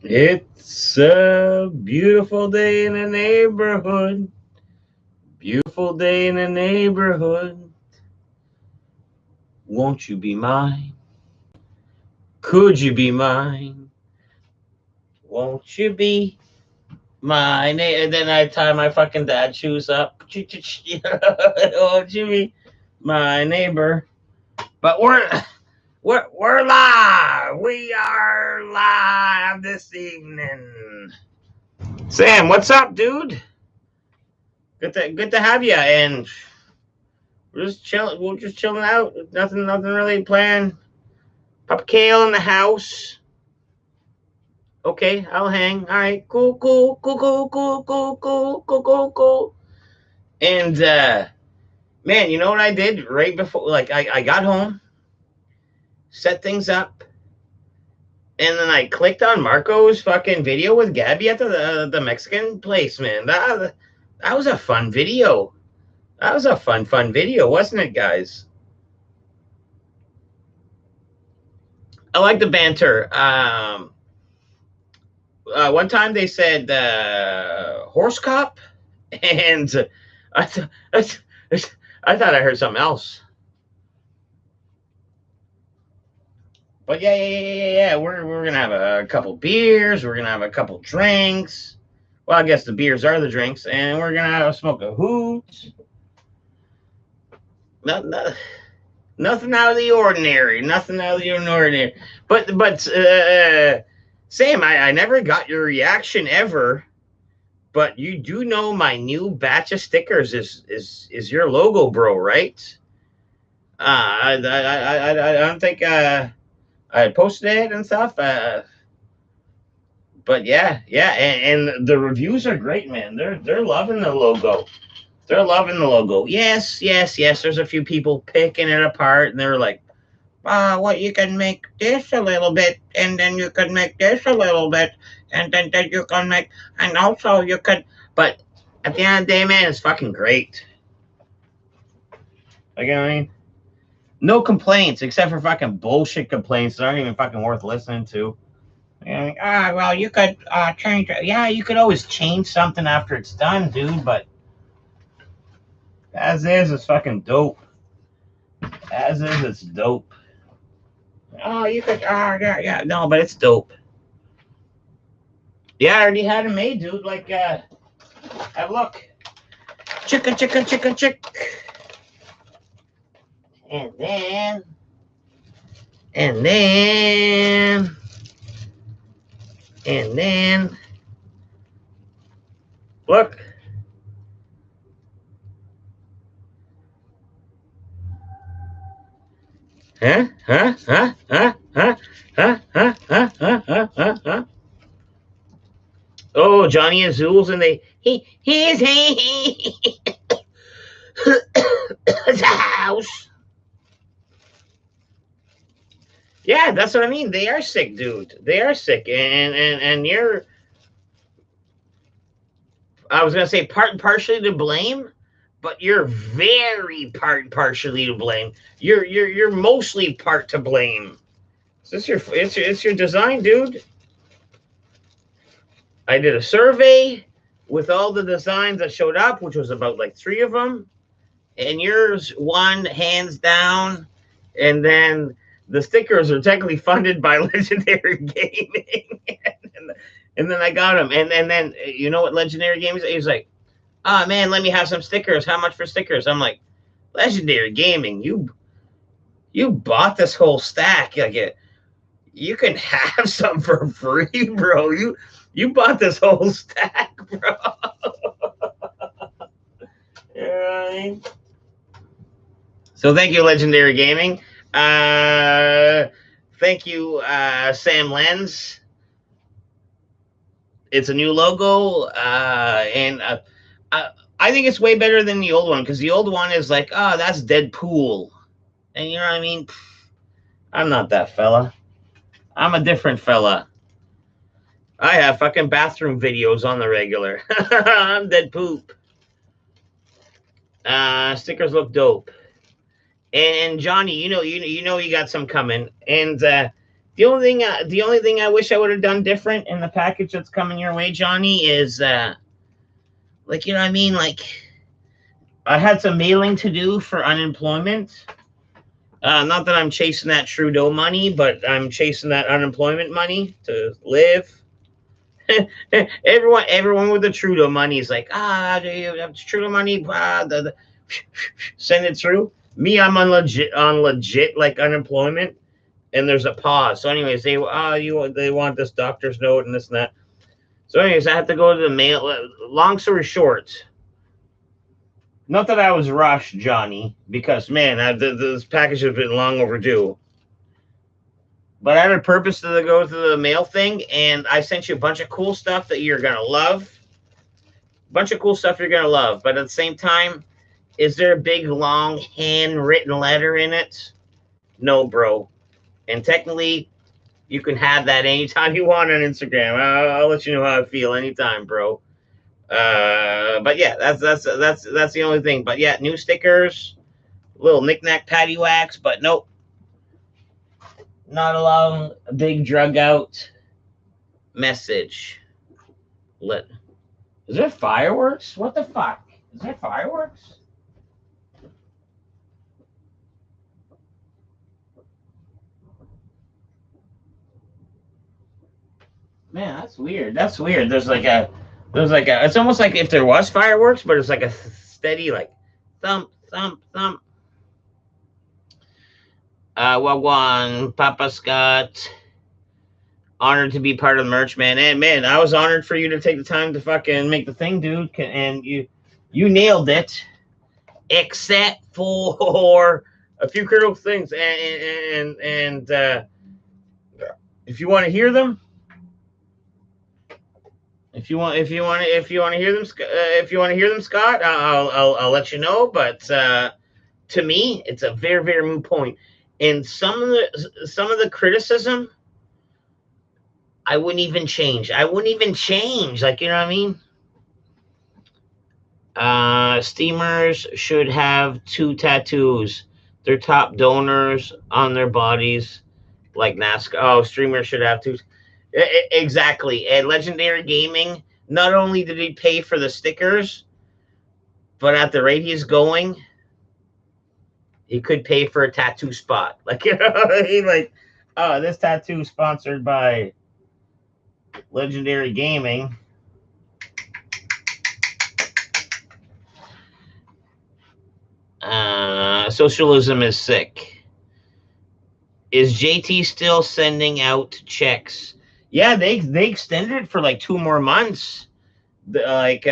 It's a beautiful day in the neighborhood. Beautiful day in the neighborhood. Won't you be mine? Could you be mine? Won't you be mine? And then I tie my fucking dad shoes up. Won't you be my neighbor? But we're live. We are live this evening. Sam, what's up, dude? Good to have you. And we're just chilling. We're just chilling out. Nothing really planned. Papa Kale in the house. Okay, I'll hang. All right, cool. And man, you know what I did right before? Like I got home, set things up, and then I clicked on Marco's fucking video with Gabby at the Mexican place. Man, that was a fun video. That was a fun video, wasn't it, guys? I like the banter. One time they said horse cop, and I, th- I, th- I thought I heard something else. But yeah. We're gonna have a couple beers. We're gonna have a couple drinks. Well, I guess the beers are the drinks, and we're gonna have a smoke a hoot. No, nothing out of the ordinary. Nothing out of the ordinary. But Sam, I never got your reaction ever. But you do know my new batch of stickers is your logo, bro, right? I don't think I posted it and stuff. But yeah, and the reviews are great, man. They're loving the logo. They're loving the logo. Yes. There's a few people picking it apart, and they're like, well, you can make this a little bit, and then you can make this a little bit, and then you can make, and also you could. But at the end of the day, man, it's fucking great. Like, you know what I mean? No complaints except for fucking bullshit complaints that aren't even fucking worth listening to. Like, well, you could change it. Yeah, you could always change something after it's done, dude, but as is, it's fucking dope. As is, it's dope. Oh, you could, yeah. No, but it's dope. Yeah, I already had it made, dude. Like, have a look. Chick. And then, and then, and then, look. Huh? Oh, Johnny Azul's and he is his house. Yeah, that's what I mean. They are sick, dude. They are sick, and you're. I was gonna say part and partially to blame, but you're very partially to blame. You're mostly part to blame. Is this it's your design, dude? I did a survey with all the designs that showed up, which was about like 3 of them, and yours won hands down. And then the stickers are technically funded by Legendary Gaming, and then I got them. And then you know what Legendary Gaming is? He was like, "Ah, man, let me have some stickers. How much for stickers?" I'm like, "Legendary Gaming, you bought this whole stack. Like you can have some for free, bro. You bought this whole stack, bro." You know what I mean? So thank you, Legendary Gaming. Thank you, Sam Lenz. It's a new logo, and I think it's way better than the old one because the old one is like, oh, that's Deadpool, and you know what I mean. I'm not that fella. I'm a different fella. I have fucking bathroom videos on the regular. I'm dead poop. Stickers look dope. And Johnny, you know you got some coming. And The only thing I wish I would have done different in the package that's coming your way, Johnny, is like, you know what I mean? Like, I had some mailing to do for unemployment. Not that I'm chasing that Trudeau money, but I'm chasing that unemployment money to live. everyone with the Trudeau money is like, do you have Trudeau money? Send it through. Me, I'm on legit like unemployment, and there's a pause. So, anyways, they want this doctor's note and this and that. So, anyways, I have to go to the mail. Long story short, not that I was rushed, Johnny, because man, this package has been long overdue. But I had a purpose to go to the mail thing, and I sent you a bunch of cool stuff that you're gonna love. A bunch of cool stuff you're gonna love. But at the same time, is there a big long handwritten letter in it? No, bro. And technically, you can have that anytime you want on Instagram. I'll let you know how I feel anytime, bro. But yeah, that's the only thing. But yeah, new stickers, little knick-knack paddywhacks, but nope. Not allowing a big drug out message. Is there fireworks? What the fuck? Is there fireworks? Man, that's weird. That's weird. There's like a it's almost like if there was fireworks, but it's like a steady like thump, thump, thump. Wagwan, Papa Scott. Honored to be part of the merch, man. And man, I was honored for you to take the time to fucking make the thing, dude. And you nailed it, except for a few critical things. And if you want to hear them, if you want to hear them, Scott, I'll let you know. But to me, it's a very, very moot point. And some of the criticism, I wouldn't even change. Like, you know what I mean? Steamers should have 2 tattoos. Their top donors on their bodies, like NASCAR. Oh, streamers should have 2. Exactly. At Legendary Gaming, not only did he pay for the stickers, but at the rate he's going, he could pay for a tattoo spot. Like, you know, like, oh, this tattoo sponsored by Legendary Gaming. Socialism is sick. Is JT still sending out checks? Yeah, they extended it for like 2 more months. Like,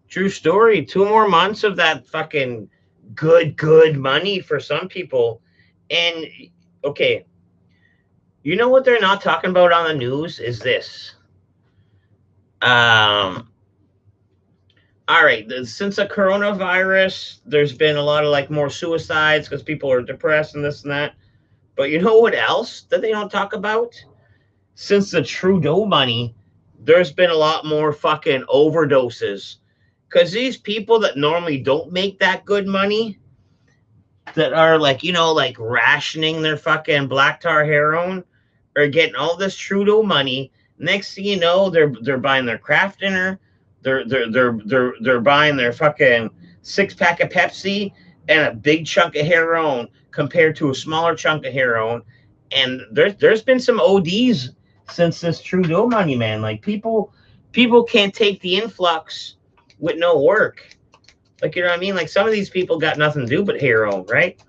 true story, 2 more months of that fucking good money for some people. And okay, you know what they're not talking about on the news is this. All right, since the coronavirus, there's been a lot of like more suicides because people are depressed and this and that. But you know what else that they don't talk about? Since the Trudeau money, there's been a lot more fucking overdoses. Because these people that normally don't make that good money, that are like, you know, like rationing their fucking black tar heroin, are getting all this Trudeau money. Next thing you know, they're buying their craft dinner, they're buying their fucking 6-pack of Pepsi and a big chunk of heroin compared to a smaller chunk of heroin. And there's been some ODs since this Trudeau money, man. Like people can't take the influx with no work. Like, you know what I mean? Like, some of these people got nothing to do but heroin, right?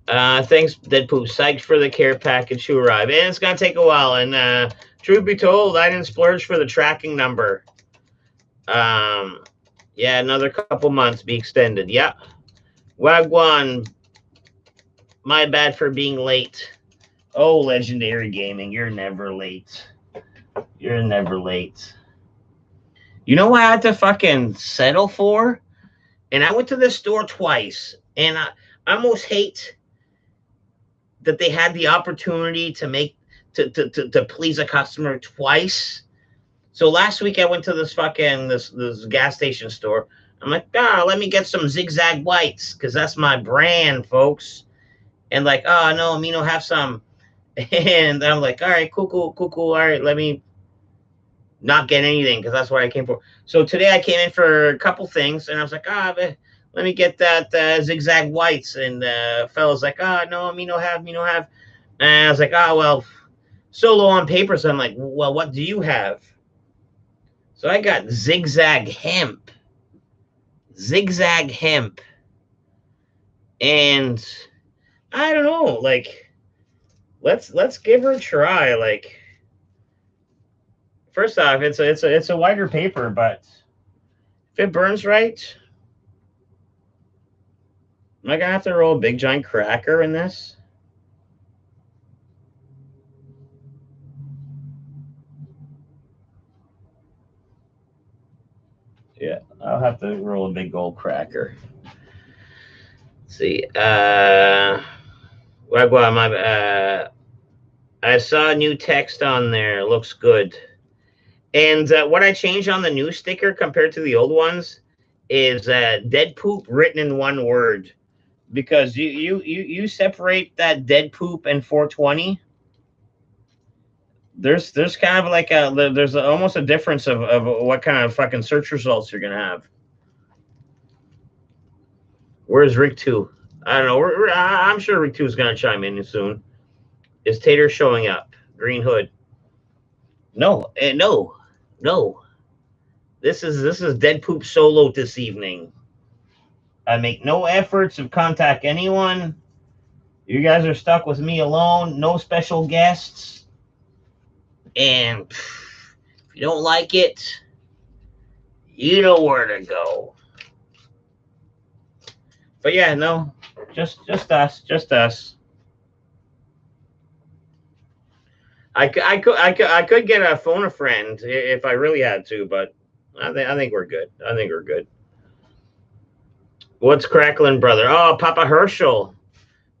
Thanks, Deadpool. Psyched for the care package to arrive. And it's going to take a while. And truth be told, I didn't splurge for the tracking number. Yeah, another couple months be extended. Yeah. Wagwan, my bad for being late. Oh, Legendary Gaming, you're never late. You're never late. You know what I had to fucking settle for? And I went to this store twice, and I almost hate that they had the opportunity to make to please a customer twice. So last week I went to this fucking this gas station store. I'm like, let me get some zigzag whites because that's my brand, folks. And like, no, Amino, have some. And I'm like, all right, cool. All right, let me not get anything because that's what I came for. So today I came in for a couple things, and I was like, let me get that zigzag whites. And fella's like, no, Amino, have. And I was like, well, so low on paper. So I'm like, well, what do you have? So I got zigzag hemp. And I don't know, like, let's give her a try. Like, first off, it's a wider paper, but if it burns right, am I gonna have to roll a big giant cracker in this? Yeah, I'll have to roll a big gold cracker. Let's see. I saw a new text on there. Looks good. And what I changed on the new sticker compared to the old ones is dead poop written in one word, because you separate that dead poop and 420. There's kind of like there's almost a difference of what kind of fucking search results you're gonna have. Where's Rick 2? I don't know. I'm sure Rick 2 is gonna chime in soon. Is Tater showing up? Green Hood. No, no. This is Dead Poop solo this evening. I make no efforts to contact anyone. You guys are stuck with me alone. No special guests. And if you don't like it, you know where to go. But yeah, no, just us. I could get a phone a friend if I really had to, but I think we're good. What's crackling, brother? Oh, Papa Herschel.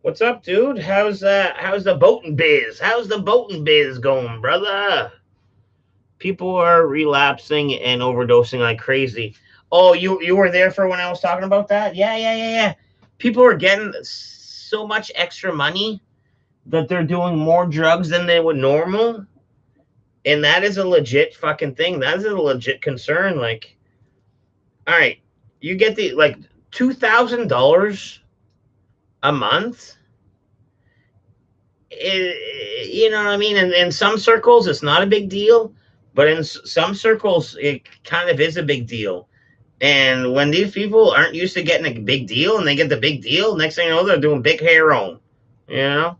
What's up, dude? How's the boating biz? How's the boating biz going, brother? People are relapsing and overdosing like crazy. Oh, you were there for when I was talking about that? Yeah. People are getting so much extra money that they're doing more drugs than they would normal. And that is a legit fucking thing. That is a legit concern. Like, all right, you get the like $2,000 a month. You know what I mean? And in some circles, it's not a big deal, but in some circles, it kind of is a big deal. And when these people aren't used to getting a big deal and they get the big deal, next thing you know, they're doing big heroin. You know?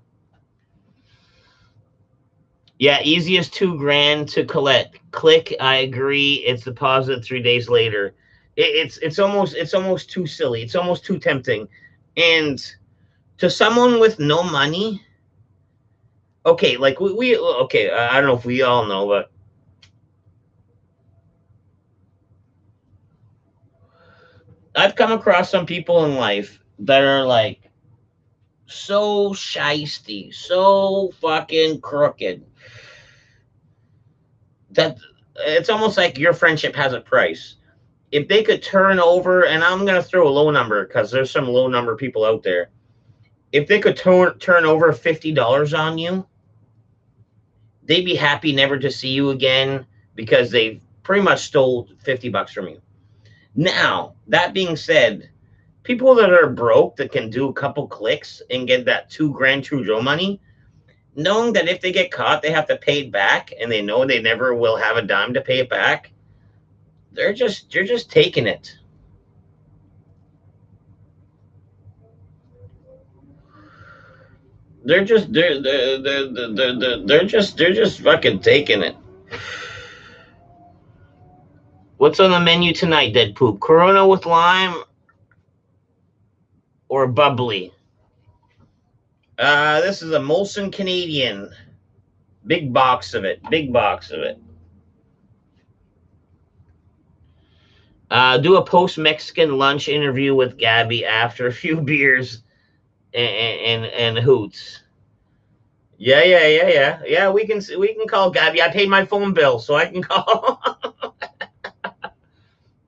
Yeah, easiest $2,000 to collect. Click. I agree. It's deposited 3 days later. It's almost too silly. It's almost too tempting. And to someone with no money, okay, like we okay, I don't know if we all know, but I've come across some people in life that are like so shisty, so fucking crooked that it's almost like your friendship has a price. If they could turn over, and I'm going to throw a low number because there's some low number people out there. If they could turn over $50 on you, they'd be happy never to see you again because they pretty much stole $50 from you. Now, that being said, people that are broke that can do a couple clicks and get that $2,000 True Joe money, knowing that if they get caught, they have to pay it back, and they know they never will have a dime to pay it back, they're just taking it. They're just fucking taking it. What's on the menu tonight, Dead Poop? Corona with lime or bubbly? This is a Molson Canadian. Big box of it. Do a post-Mexican lunch interview with Gabby after a few beers and hoots. Yeah, we can call Gabby. I paid my phone bill, so I can call.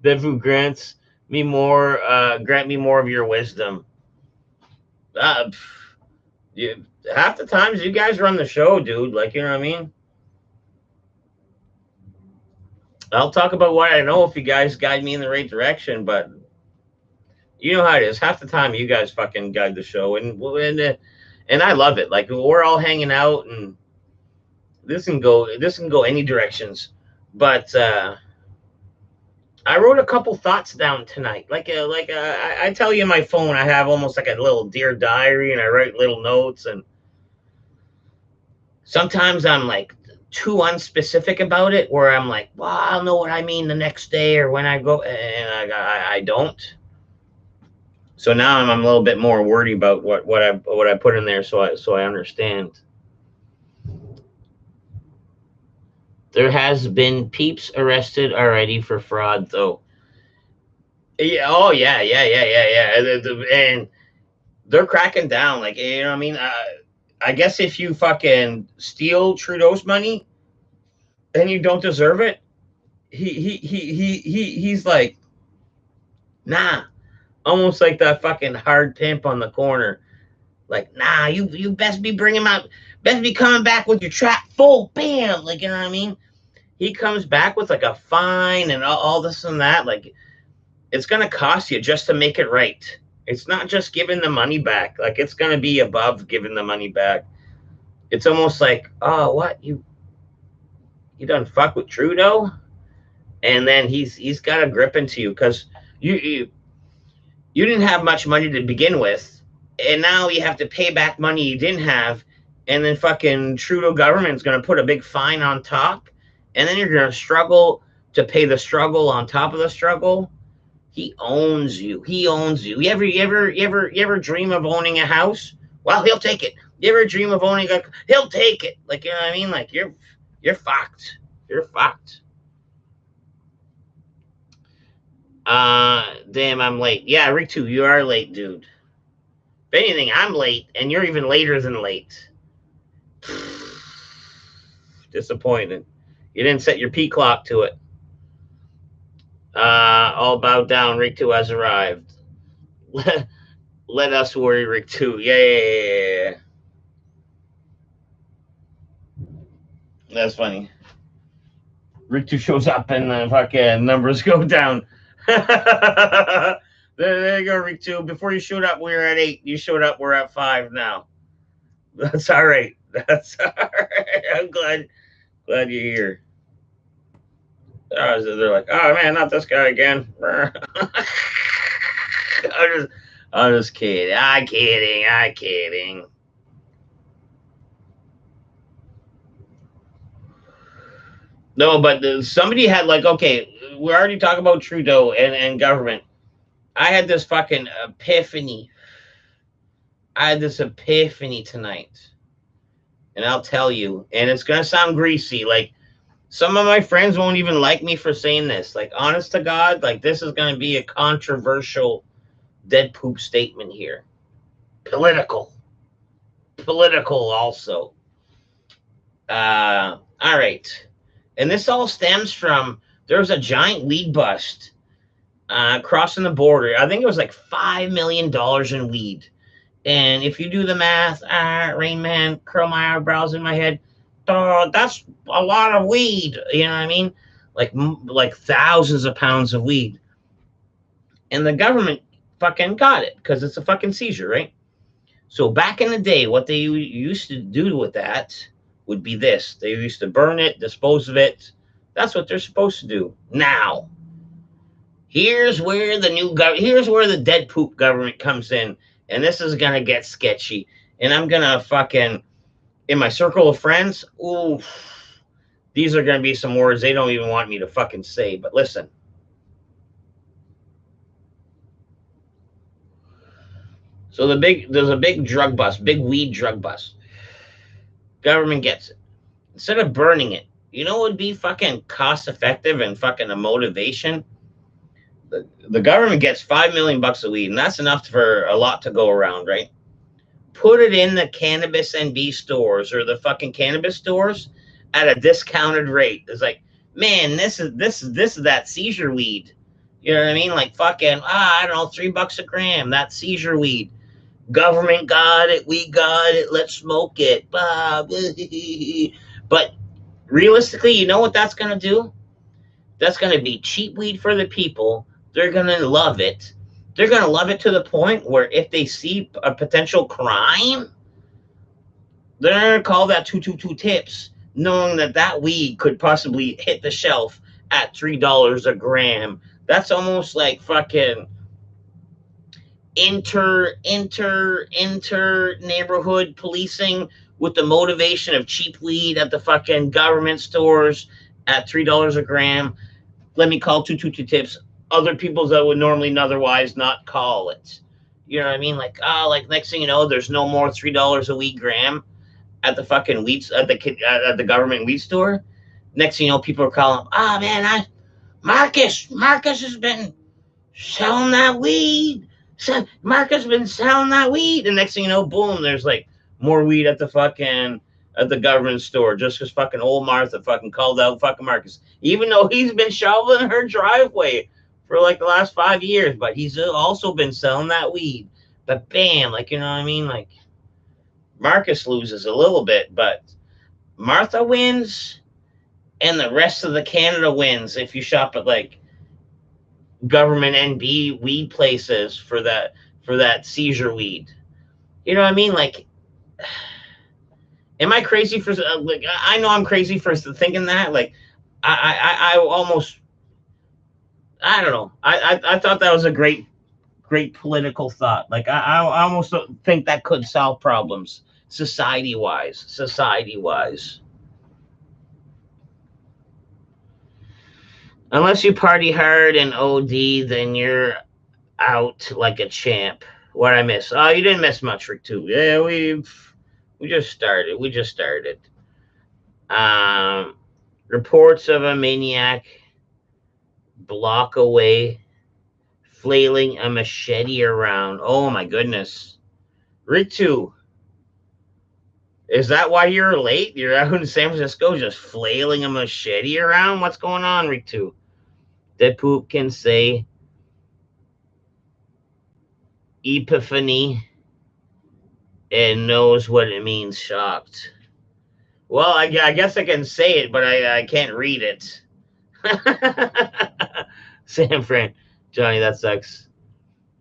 Dead Food Grants. me more, grant me more of your wisdom. Uh, you, half the times you guys run the show, dude. Like, you know what I mean? I'll talk about what I know if you guys guide me in the right direction, but you know how it is. Half the time you guys fucking guide the show, and I love it. Like, we're all hanging out, and this can go any directions. But I wrote a couple thoughts down tonight. I tell you, my phone, I have almost like a little dear diary, and I write little notes. And sometimes I'm like too unspecific about it, where I'm like, well, I'll know what I mean the next day or when I go, and I don't. So now I'm a little bit more wordy about what I put in there, so I understand. There has been peeps arrested already for fraud, though. Yeah. Oh yeah. Yeah. And they're cracking down. Like, you know what I mean. I guess if you fucking steal Trudeau's money and you don't deserve it, he's like, nah. Almost like that fucking hard pimp on the corner. Like, nah, you best be bringing out, best be coming back with your trap full, bam. Like, you know what I mean. He comes back with like a fine and all this and that. Like, it's gonna cost you just to make it right. It's not just giving the money back. Like, it's gonna be above giving the money back. It's almost like, oh, what, you done fuck with Trudeau, and then he's got a grip into you because you didn't have much money to begin with, and now you have to pay back money you didn't have, and then fucking Trudeau government's gonna put a big fine on top, and then you're gonna struggle to pay the struggle on top of the struggle. He owns you. He owns you. You ever dream of owning a house? Well, he'll take it. You ever dream of owning a? He'll take it. Like, you know what I mean? Like, you're fucked. You're fucked. Damn, I'm late. Yeah, Rick too. You are late, dude. If anything, I'm late, and you're even later than late. Disappointed. You didn't set your P clock to it. All bowed down. Rick 2 has arrived. Let us worry, Rick 2. Yeah. That's funny. Rick 2 shows up and the fucking numbers go down. There you go, Rick 2. Before you showed up, we were at 8. You showed up, we're at 5 now. That's all right. That's all right. I'm glad you're here. They're like, oh man, not this guy again. I'm just kidding. I'm kidding. No, but somebody had like, okay, we're already talking about Trudeau and government. I had this fucking epiphany. I had this epiphany tonight. And I'll tell you, and it's going to sound greasy. Like, some of my friends won't even like me for saying this. Like, honest to God, like, this is going to be a controversial dead poop statement here. Political also. All right. And this all stems from, there was a giant weed bust crossing the border. I think it was like $5 million in weed. And if you do the math, Rain Man, curl my eyebrows in my head, that's a lot of weed. You know what I mean? Like thousands of pounds of weed. And the government fucking got it because it's a fucking seizure, right? So back in the day, what they used to do with that would be this. They used to burn it, dispose of it. That's what they're supposed to do. Now, here's where the dead poop government comes in. And this is going to get sketchy. And I'm going to fucking, in my circle of friends, ooh, these are going to be some words they don't even want me to fucking say. But listen. So there's a big drug bust, big weed drug bust. Government gets it. Instead of burning it, you know what would be fucking cost effective and fucking a motivation? The government gets $5 million a weed, and that's enough for a lot to go around, right? Put it in the cannabis NB stores or the fucking cannabis stores at a discounted rate. It's like, man, this is that seizure weed. You know what I mean? Like fucking, I don't know, $3 a gram. That seizure weed. Government got it. We got it. Let's smoke it. But realistically, you know what that's going to do? That's going to be cheap weed for the people. They're going to love it. They're going to love it to the point where if they see a potential crime, they're going to call that 222 tips, knowing that that weed could possibly hit the shelf at $3 a gram. That's almost like fucking inter neighborhood policing with the motivation of cheap weed at the fucking government stores at $3 a gram. Let me call 222 tips other people that would normally otherwise not call it. You know what I mean? Like, like next thing you know, there's no more $3 a weed gram at the fucking weed at the government weed store. Next thing you know, people are calling, man, Marcus has been selling that weed. So Marcus has been selling that weed. And next thing you know, boom, there's like more weed at the government store just because fucking old Martha fucking called out fucking Marcus, even though he's been shoveling her driveway for like the last 5 years, but he's also been selling that weed. But bam, like, you know what I mean? Like, Marcus loses a little bit, but Martha wins and the rest of the Canada wins if you shop at like government NB weed places for that seizure weed. You know what I mean? Like, am I crazy for like? I know I'm crazy for thinking that. Like, I almost, I don't know. I thought that was a great political thought. Like, I almost think that could solve problems society wise. Unless you party hard and OD, then you're out like a champ. What I miss? Oh, you didn't miss much, Rick. Too. Yeah, we just started. Reports of a maniac block away, flailing a machete around. Oh my goodness, Rick. Too. Is that why you're late? You're out in San Francisco just flailing a machete around? What's going on, Rick? Too. Deadpool can say epiphany and knows what it means, shocked. Well, I guess I can say it, but I can't read it. San Fran. Johnny, that sucks.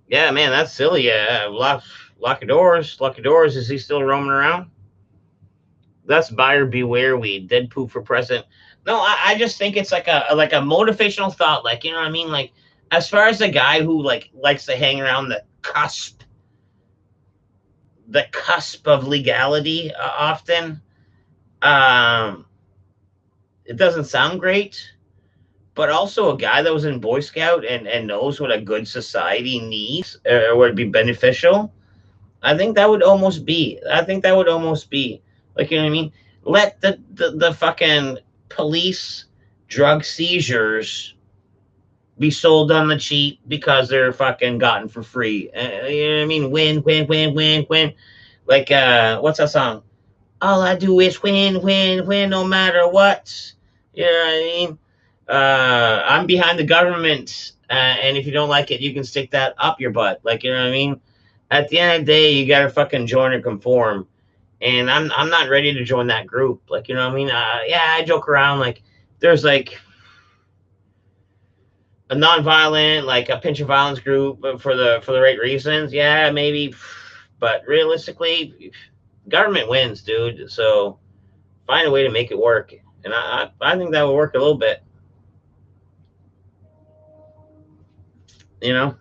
Yeah, man, that's silly. Lock of doors. Is he still roaming around? That's buyer beware weed. Dead poop for president. No, I just think it's like a motivational thought. Like, you know what I mean? Like, as far as a guy who like likes to hang around the cusp of legality often, it doesn't sound great, but also a guy that was in Boy Scout and knows what a good society needs or would be beneficial. I think that would almost be. Like, you know what I mean? Let the fucking police drug seizures be sold on the cheap because they're fucking gotten for free. You know what I mean? Win. Like, what's that song? All I do is win, no matter what. You know what I mean? I'm behind the government, and if you don't like it, you can stick that up your butt. Like, you know what I mean? At the end of the day, you gotta fucking join or conform. And I'm not ready to join that group. Like, you know what I mean? Yeah, I joke around. Like, there's like a non-violent, like a pinch of violence group for the right reasons. Yeah, maybe, but realistically, government wins, dude. So find a way to make it work, and I think that will work a little bit. You know,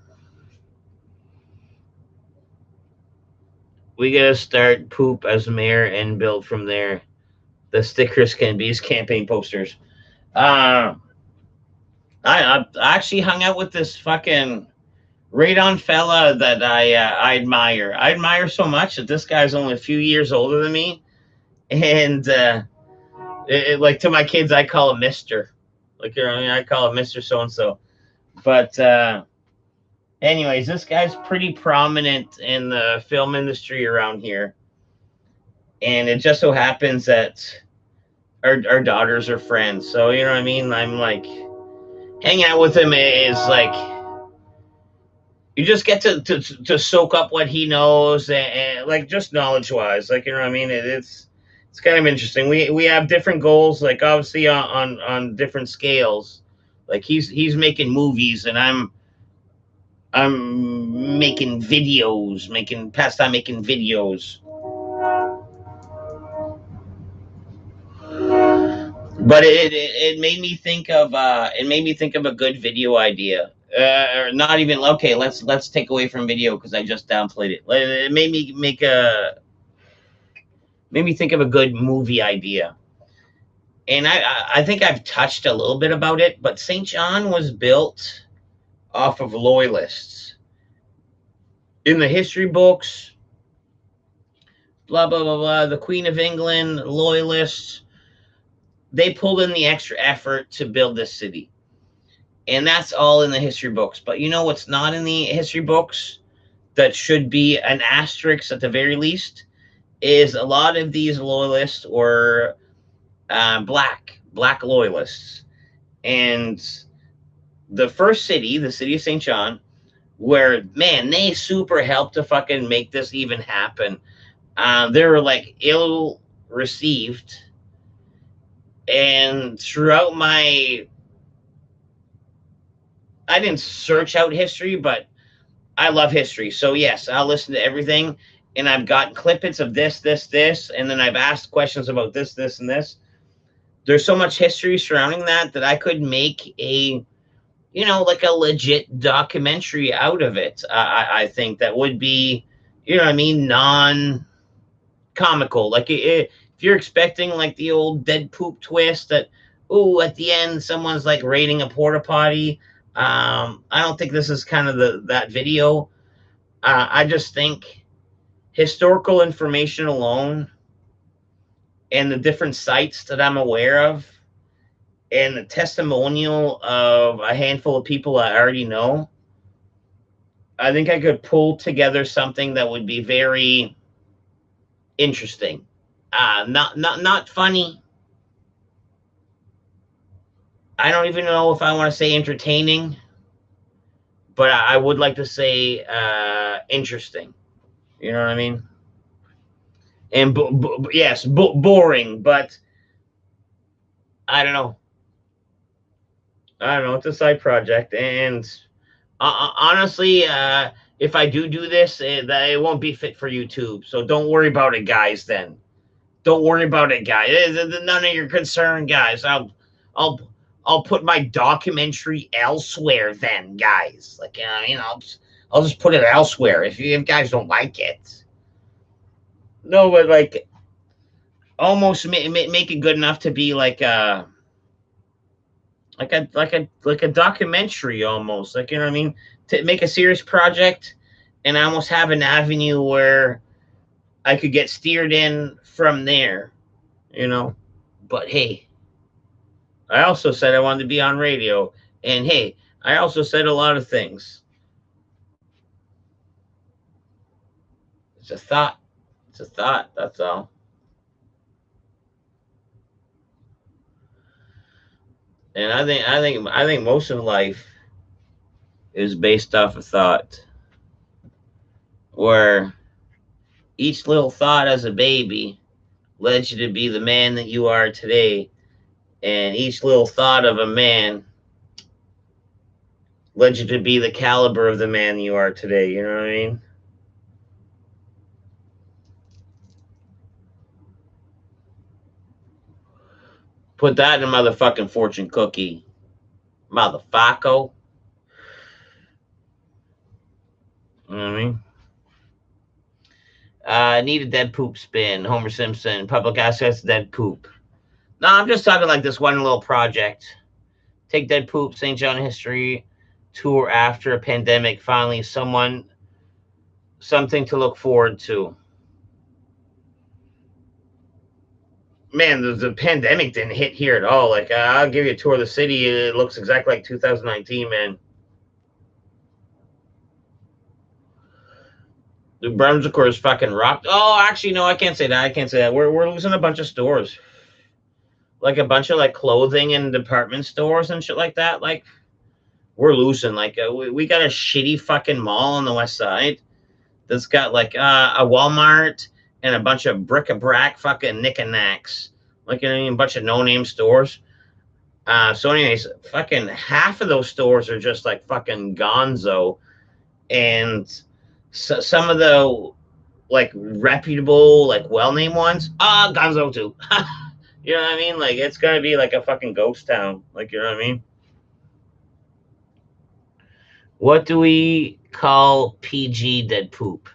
we gotta start poop as mayor and build from there. The stickers can be his campaign posters. I actually hung out with this fucking radon fella that I admire. I admire so much that this guy's only a few years older than me, and like to my kids, I call him Mister. Like, you know, I call him Mister So and So. But anyways, this guy's pretty prominent in the film industry around here, and it just so happens that our daughters are friends. So, you know what I mean? I'm like, hanging out with him is like you just get to soak up what he knows and like just knowledge wise, like you know what I mean. It's kind of interesting. We have different goals, like obviously on different scales. Like he's making movies, and I'm making videos, making pastime, making videos. But it made me think of a good video idea. Or not even okay. Let's take away from video because I just downplayed it. It made me think of a good movie idea. And I think I've touched a little bit about it. But St. John was built off of loyalists in the history books. Blah blah blah blah. The Queen of England loyalists. They pulled in the extra effort to build this city. And that's all in the history books. But you know what's not in the history books that should be an asterisk at the very least is a lot of these loyalists were black loyalists. And the first city, the city of St. John, where man, they super helped to fucking make this even happen. They were like ill received. And throughout I didn't search out history, but I love history. So yes, I'll listen to everything. And I've got clippets of this, and then I've asked questions about this, and this. There's so much history surrounding that I could make like a legit documentary out of it. I think that would be, you know what I mean, non-comical. Like if you're expecting like the old dead poop twist that, at the end someone's like raiding a porta potty. I don't think this is kind of that video. I just think historical information alone and the different sites that I'm aware of and the testimonial of a handful of people I already know, I think I could pull together something that would be very interesting. Not funny. I don't even know if I want to say entertaining, but I would like to say interesting. You know what I mean? And yes, boring, but I don't know. It's a side project, and honestly, if I do this, it won't be fit for YouTube. So don't worry about it, guys. Then don't worry about it, guys. None of your concern, guys. I'll put my documentary elsewhere then, guys. Like, I'll just put it elsewhere if you guys don't like it. No, but like, almost make it good enough to be like a documentary, almost, like, you know what I mean? To make a serious project, and I almost have an avenue where I could get steered in from there, But hey, I also said I wanted to be on radio. And hey, I also said a lot of things. It's a thought. That's all. And I think most of life is based off of thought. Where each little thought as a baby led you to be the man that you are today. And each little thought of a man led you to be the caliber of the man you are today. You know what I mean? Put that in a motherfucking fortune cookie. Motherfucker. You know what I mean? Need a dead poop spin. Homer Simpson. Public access dead poop. No, I'm just talking like this one little project. Take dead poop, St. John history tour after a pandemic. Finally, something to look forward to. Man, the pandemic didn't hit here at all. Like, I'll give you a tour of the city. It looks exactly like 2019, man. New Brunswick is fucking rocked. Oh, actually, no, I can't say that. We're losing a bunch of stores. Like a bunch of like clothing and department stores and shit like that. Like, we're losing. Like we got a shitty fucking mall on the west side that's got like a Walmart and a bunch of bric-a-brac fucking knickknacks, like a bunch of no-name stores. So anyways, fucking half of those stores are just like fucking gonzo, and so, some of the like reputable, like well-named ones, gonzo too. You know what I mean? Like it's gonna be like a fucking ghost town. Like, you know what I mean? What do we call PG dead poop?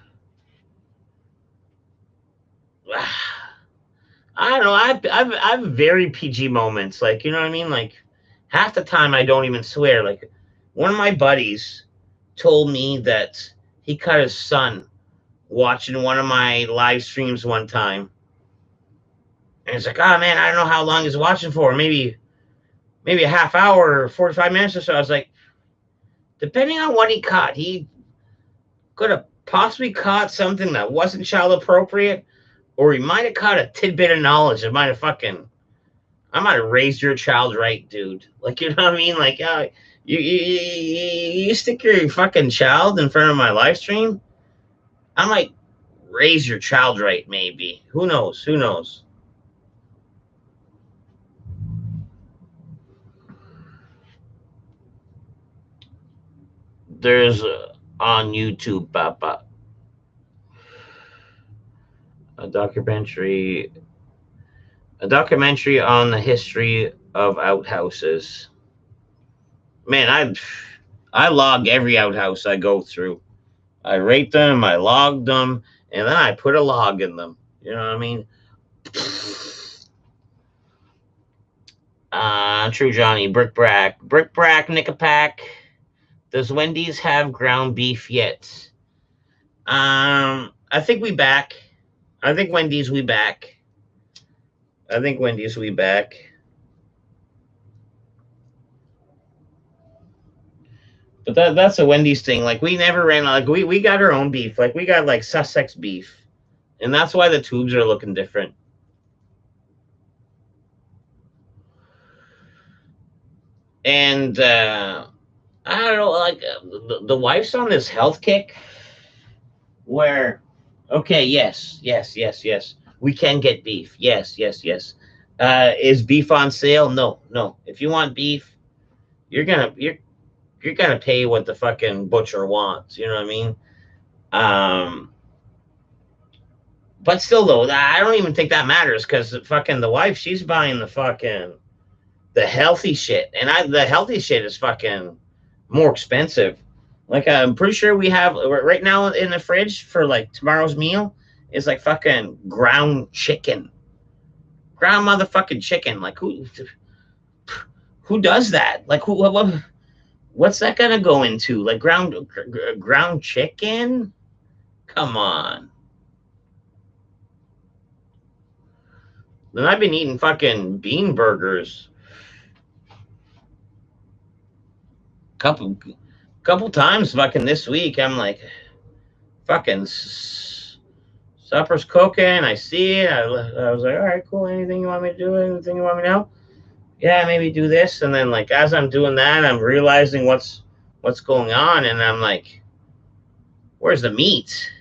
I don't know. I've very PG moments. Like, you know what I mean? Like half the time I don't even swear. Like one of my buddies told me that he cut his son watching one of my live streams one time. And it's like, oh man, I don't know how long he's watching for. Maybe a half hour or 45 minutes or so. I was like, depending on what he caught, he could have possibly caught something that wasn't child appropriate, or he might have caught a tidbit of knowledge that might have I might have raised your child right, dude. Like, you know what I mean? Like, you stick your fucking child in front of my live stream, I might raise your child right, maybe. Who knows? Who knows? There's on YouTube, Papa, a documentary on the history of outhouses. Man, I log every outhouse I go through. I rate them, I log them, and then I put a log in them. You know what I mean? True Johnny, Brick-Brack, Nick-a-Pack. Does Wendy's have ground beef yet? I think we back. I think Wendy's we back. I think Wendy's we back. But that's a Wendy's thing. Like we never ran like we got our own beef. Like we got like Sussex beef. And that's why the tubes are looking different. And I don't know, like the wife's on this health kick where, okay, yes, we can get beef. Yes. Is beef on sale? No. If you want beef, you're gonna pay what the fucking butcher wants. You know what I mean? But still, though, I don't even think that matters because fucking the wife, she's buying the healthy shit, and the healthy shit is fucking more expensive. Like I'm pretty sure we have right now in the fridge for like tomorrow's meal is like fucking ground chicken, ground motherfucking chicken. Like who does that? Like what's that gonna go into? Like ground chicken? Come on. Then I've been eating fucking bean burgers. Couple times fucking this week. I'm like, fucking supper's cooking. I see it. I was like, all right, cool. Anything you want me to do? Anything you want me to help? Yeah, maybe do this. And then like as I'm doing that, I'm realizing what's going on, and I'm like, where's the meat?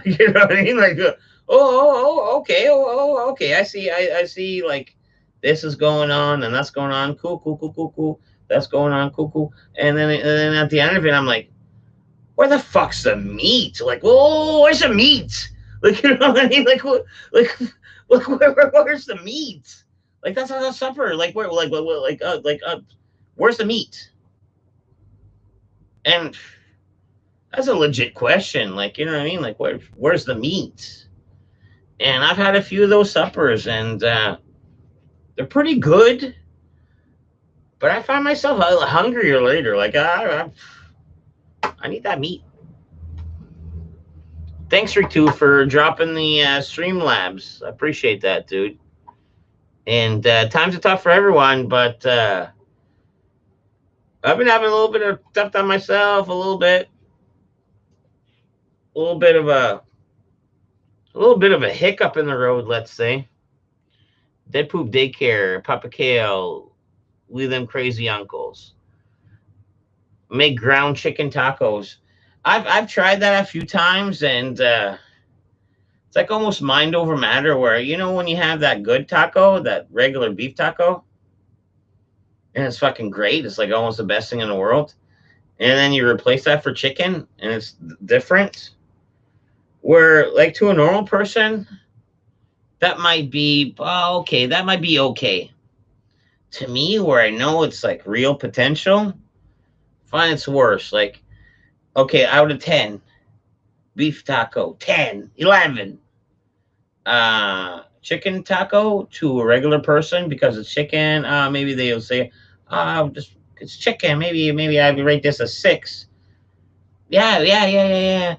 You know what I mean? Like, okay, okay. I see. Like this is going on, and that's going on. Cool. That's going on. Cool. And then at the end of it, I'm like, where the fuck's the meat? Like, where's the meat? Like, you know what I mean? Like, where's the meat? Like, that's not a supper. Like, where's the meat? And that's a legit question. Like, you know what I mean? Like, where's the meat? And I've had a few of those suppers, and they're pretty good. But I find myself hungrier later. Like, I need that meat. Thanks, Ritu, for dropping the Streamlabs. I appreciate that, dude. And times are tough for everyone, but I've been having a little bit of stuff on myself, a little bit of a hiccup in the road, let's say. Dead Poop Daycare, Papa Kale, We Them Crazy Uncles. Make ground chicken tacos. I've tried that a few times, and it's like almost mind over matter. Where when you have that good taco, that regular beef taco, and it's fucking great. It's like almost the best thing in the world. And then you replace that for chicken, and it's different. Where like to a normal person, that might be okay. That might be okay. To me, where I know it's like real potential, find it's worse. Like, okay, out of 10, beef taco, 10, 11. Chicken taco to a regular person because it's chicken. Maybe they'll say, just it's chicken. Maybe I would rate this a 6. Yeah.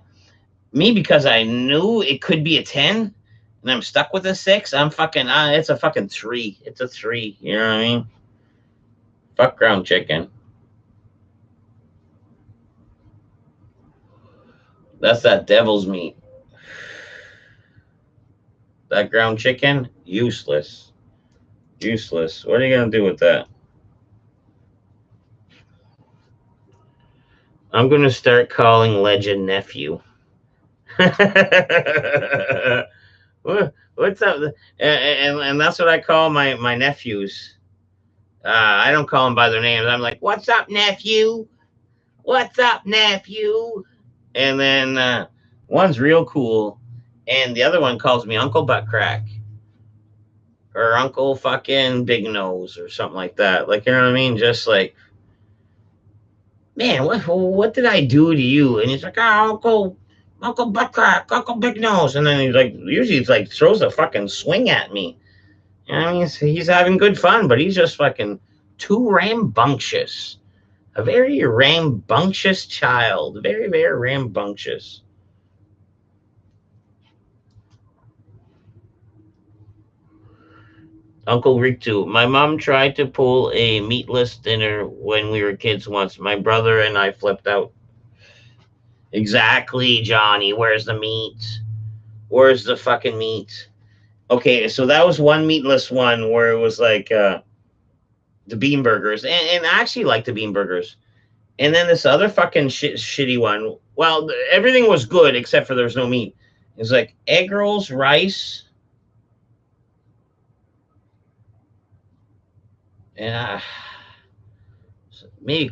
Me, because I knew it could be a 10, and I'm stuck with a 6. I'm fucking. It's a fucking 3. It's a 3. You know what I mean? Fuck ground chicken. That's that devil's meat. That ground chicken, useless. Useless. What are you gonna do with that? I'm gonna start calling Legend nephew. What's up? And that's what I call my nephews. I don't call them by their names. I'm like, "What's up, nephew? What's up, nephew?" And then one's real cool, and the other one calls me Uncle Butt Crack or Uncle fucking Big Nose or something like that. Like, you know what I mean? Just like, man, what did I do to you? And he's like, Uncle Butt Crack, Uncle Big Nose, and then he's like, usually he's like throws a fucking swing at me. You know, I mean, he's having good fun, but he's just fucking too rambunctious. A very rambunctious child. Very, very rambunctious. Uncle Rick too. My mom tried to pull a meatless dinner when we were kids once. My brother and I flipped out. Exactly, Johnny. Where's the meat? Where's the fucking meat? Okay, so that was one meatless one where it was like the bean burgers, and I actually like the bean burgers. And then this other fucking shitty one. Well, everything was good except for there was no meat. It was like egg rolls, rice, and maybe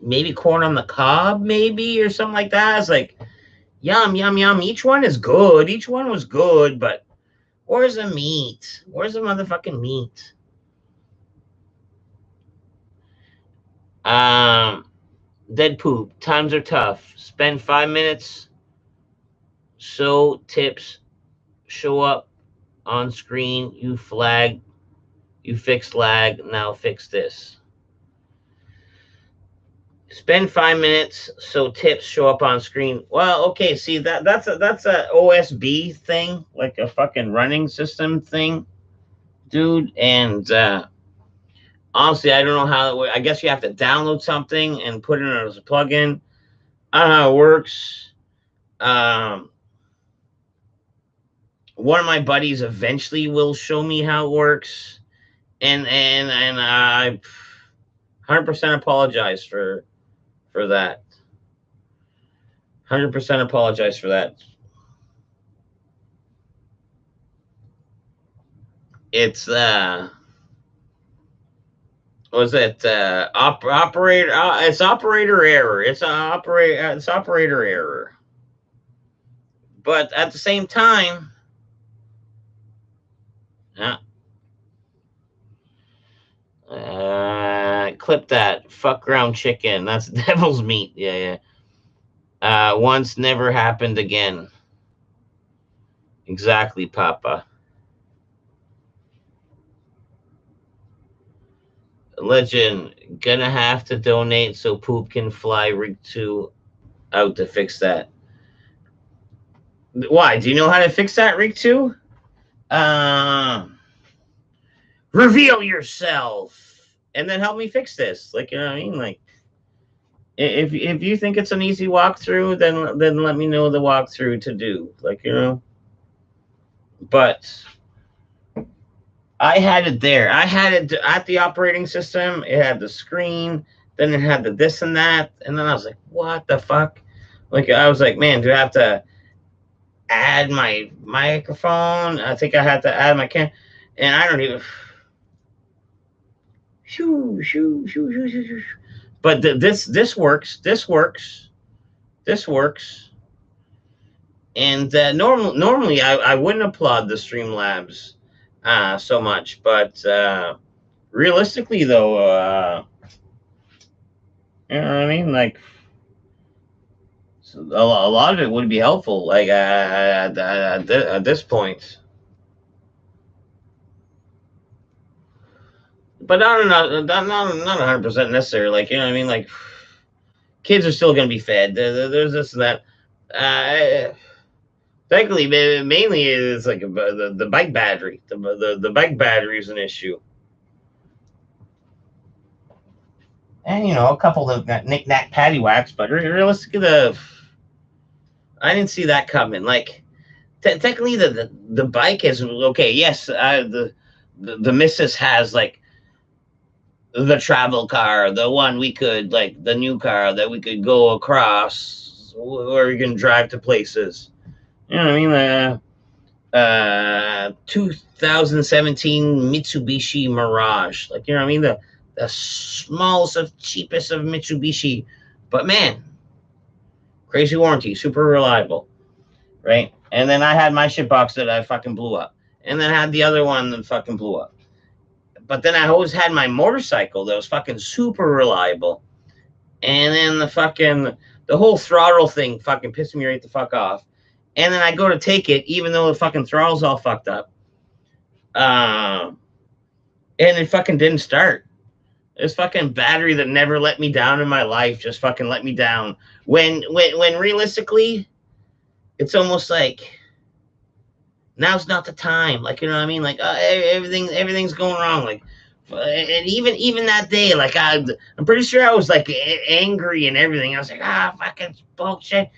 maybe corn on the cob, maybe or something like that. It's like yum yum yum. Each one is good. Each one was good, but where's the meat? Where's the motherfucking meat? Um, Dead poop. Times are tough. Spend 5 minutes. So tips show up on screen. You flag. You fix lag. Now fix this. Spend 5 minutes so tips show up on screen. Well, okay. See that's a OSB thing, like a fucking running system thing, dude. And honestly, I don't know how it works. I guess you have to download something and put it in as a plugin. I don't know how it works. Um, One of my buddies eventually will show me how it works, and I 100% apologize for that. 100% apologize for that. It's was it operator? It's operator error. It's operator error. But at the same time, uh, clip that. Fuck ground chicken. That's devil's meat. Yeah. Once never happened again. Exactly, Papa. Legend, gonna have to donate so Poop can fly Rig 2 out to fix that. Why? Do you know how to fix that, Rig 2? Reveal yourself and then help me fix this. Like, you know what I mean? Like, if you think it's an easy walkthrough, then let me know the walkthrough to do. Like, but I had it there. I had it at the operating system. It had the screen. Then it had the this and that, and then I was like, what the fuck? Like I was like, man, do I have to add my microphone? I think I had to add my cam, and I don't even. Shoo, shoo, shoo, shoo, shoo, shoo. But this works. This works. This works. And normally I wouldn't applaud the Streamlabs so much, but realistically though, you know what I mean? Like a lot of it would be helpful. Like at this point, but not 100% necessary. Like you know what I mean? Like kids are still gonna be fed. There's this and that. Thankfully, mainly it's like the bike battery. The bike battery is an issue. And you know, a couple of knick-knack paddywhacks, but realistically, I didn't see that coming. Like, technically, the bike is okay. Yes, the missus has like the travel car, the one we could like the new car that we could go across, where we can drive to places. You know what I mean? 2017 Mitsubishi Mirage. Like, you know what I mean? The smallest of cheapest of Mitsubishi, but man, crazy warranty, super reliable, right? And then I had my shitbox that I fucking blew up, and then I had the other one that fucking blew up. But then I always had my motorcycle that was fucking super reliable, and then the whole throttle thing fucking pissed me right the fuck off. And then I go to take it, even though the fucking throttle's all fucked up, and it fucking didn't start. This fucking battery that never let me down in my life just fucking let me down. When realistically, it's almost like now's not the time. Like you know what I mean? Like everything's going wrong. Like, and even that day, like I'm pretty sure I was like angry and everything. I was like, fucking bullshit.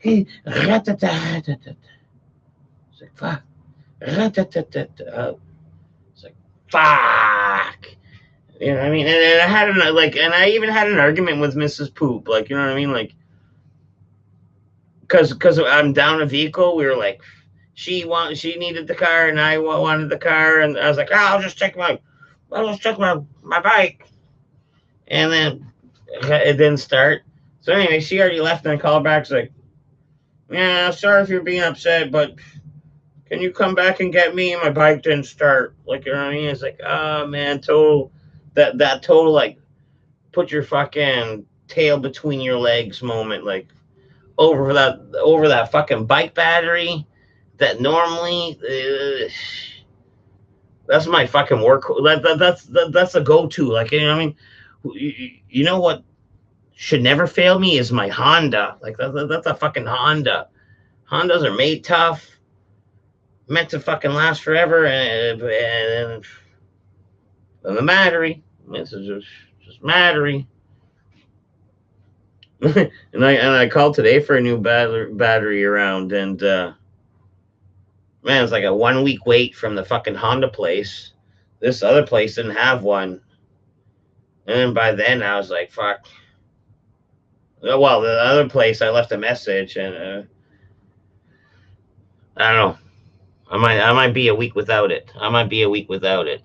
It's like fuck. It's like fuck. You know what I mean? And I had and I even had an argument with Mrs. Poop. Like, you know what I mean? Like, because I'm down a vehicle, we were like, she needed the car, and I wanted the car, and I was like, I'll just check my bike, and then it didn't start. So anyway, she already left, and I called back. She's like, yeah, sorry if you're being upset, but can you come back and get me? My bike didn't start. Like, you know what I mean? It's like, oh man, total. That total like put your fucking tail between your legs moment, like over that fucking bike battery that normally that's my fucking work. That's a go-to. Like you know what I mean? You know what should never fail me is my Honda. Like that's a fucking Honda. Hondas are made tough, meant to fucking last forever, and the battery. This is just battery. and I called today for a new battery around, and man, it's like a 1 week wait from the fucking Honda place. This other place didn't have one, and by then I was like, fuck. Well, the other place I left a message, and I don't know. I might be a week without it. I might be a week without it.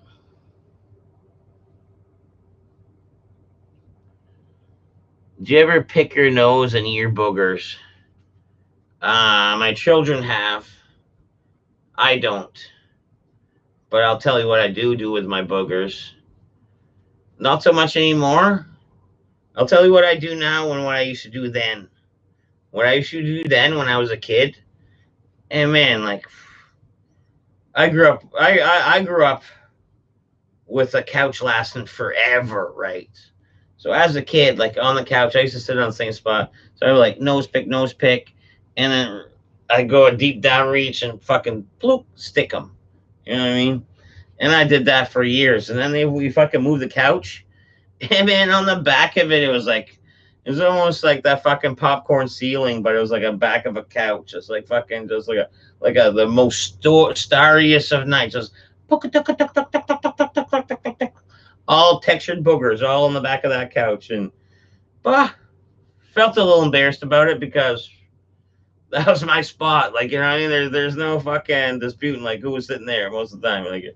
Do you ever pick your nose and ear boogers? My children have. I don't. But I'll tell you what I do with my boogers. Not so much anymore. I'll tell you what I do now and what I used to do then. What I used to do then when I was a kid. And man, like I grew up with a couch lasting forever, right? So as a kid, like on the couch, I used to sit on the same spot. So I would like nose pick, and then I go a deep down reach and fucking bloop, stick them. You know what I mean? And I did that for years. And then we fucking moved the couch, and man, on the back of it, it was almost like that fucking popcorn ceiling, but it was like a back of a couch. It's like fucking just like the most starriest of nights, just all textured boogers, all in the back of that couch, and Well, felt a little embarrassed about it because that was my spot. Like, you know what I mean? There's no fucking disputing like who was sitting there most of the time. Like, you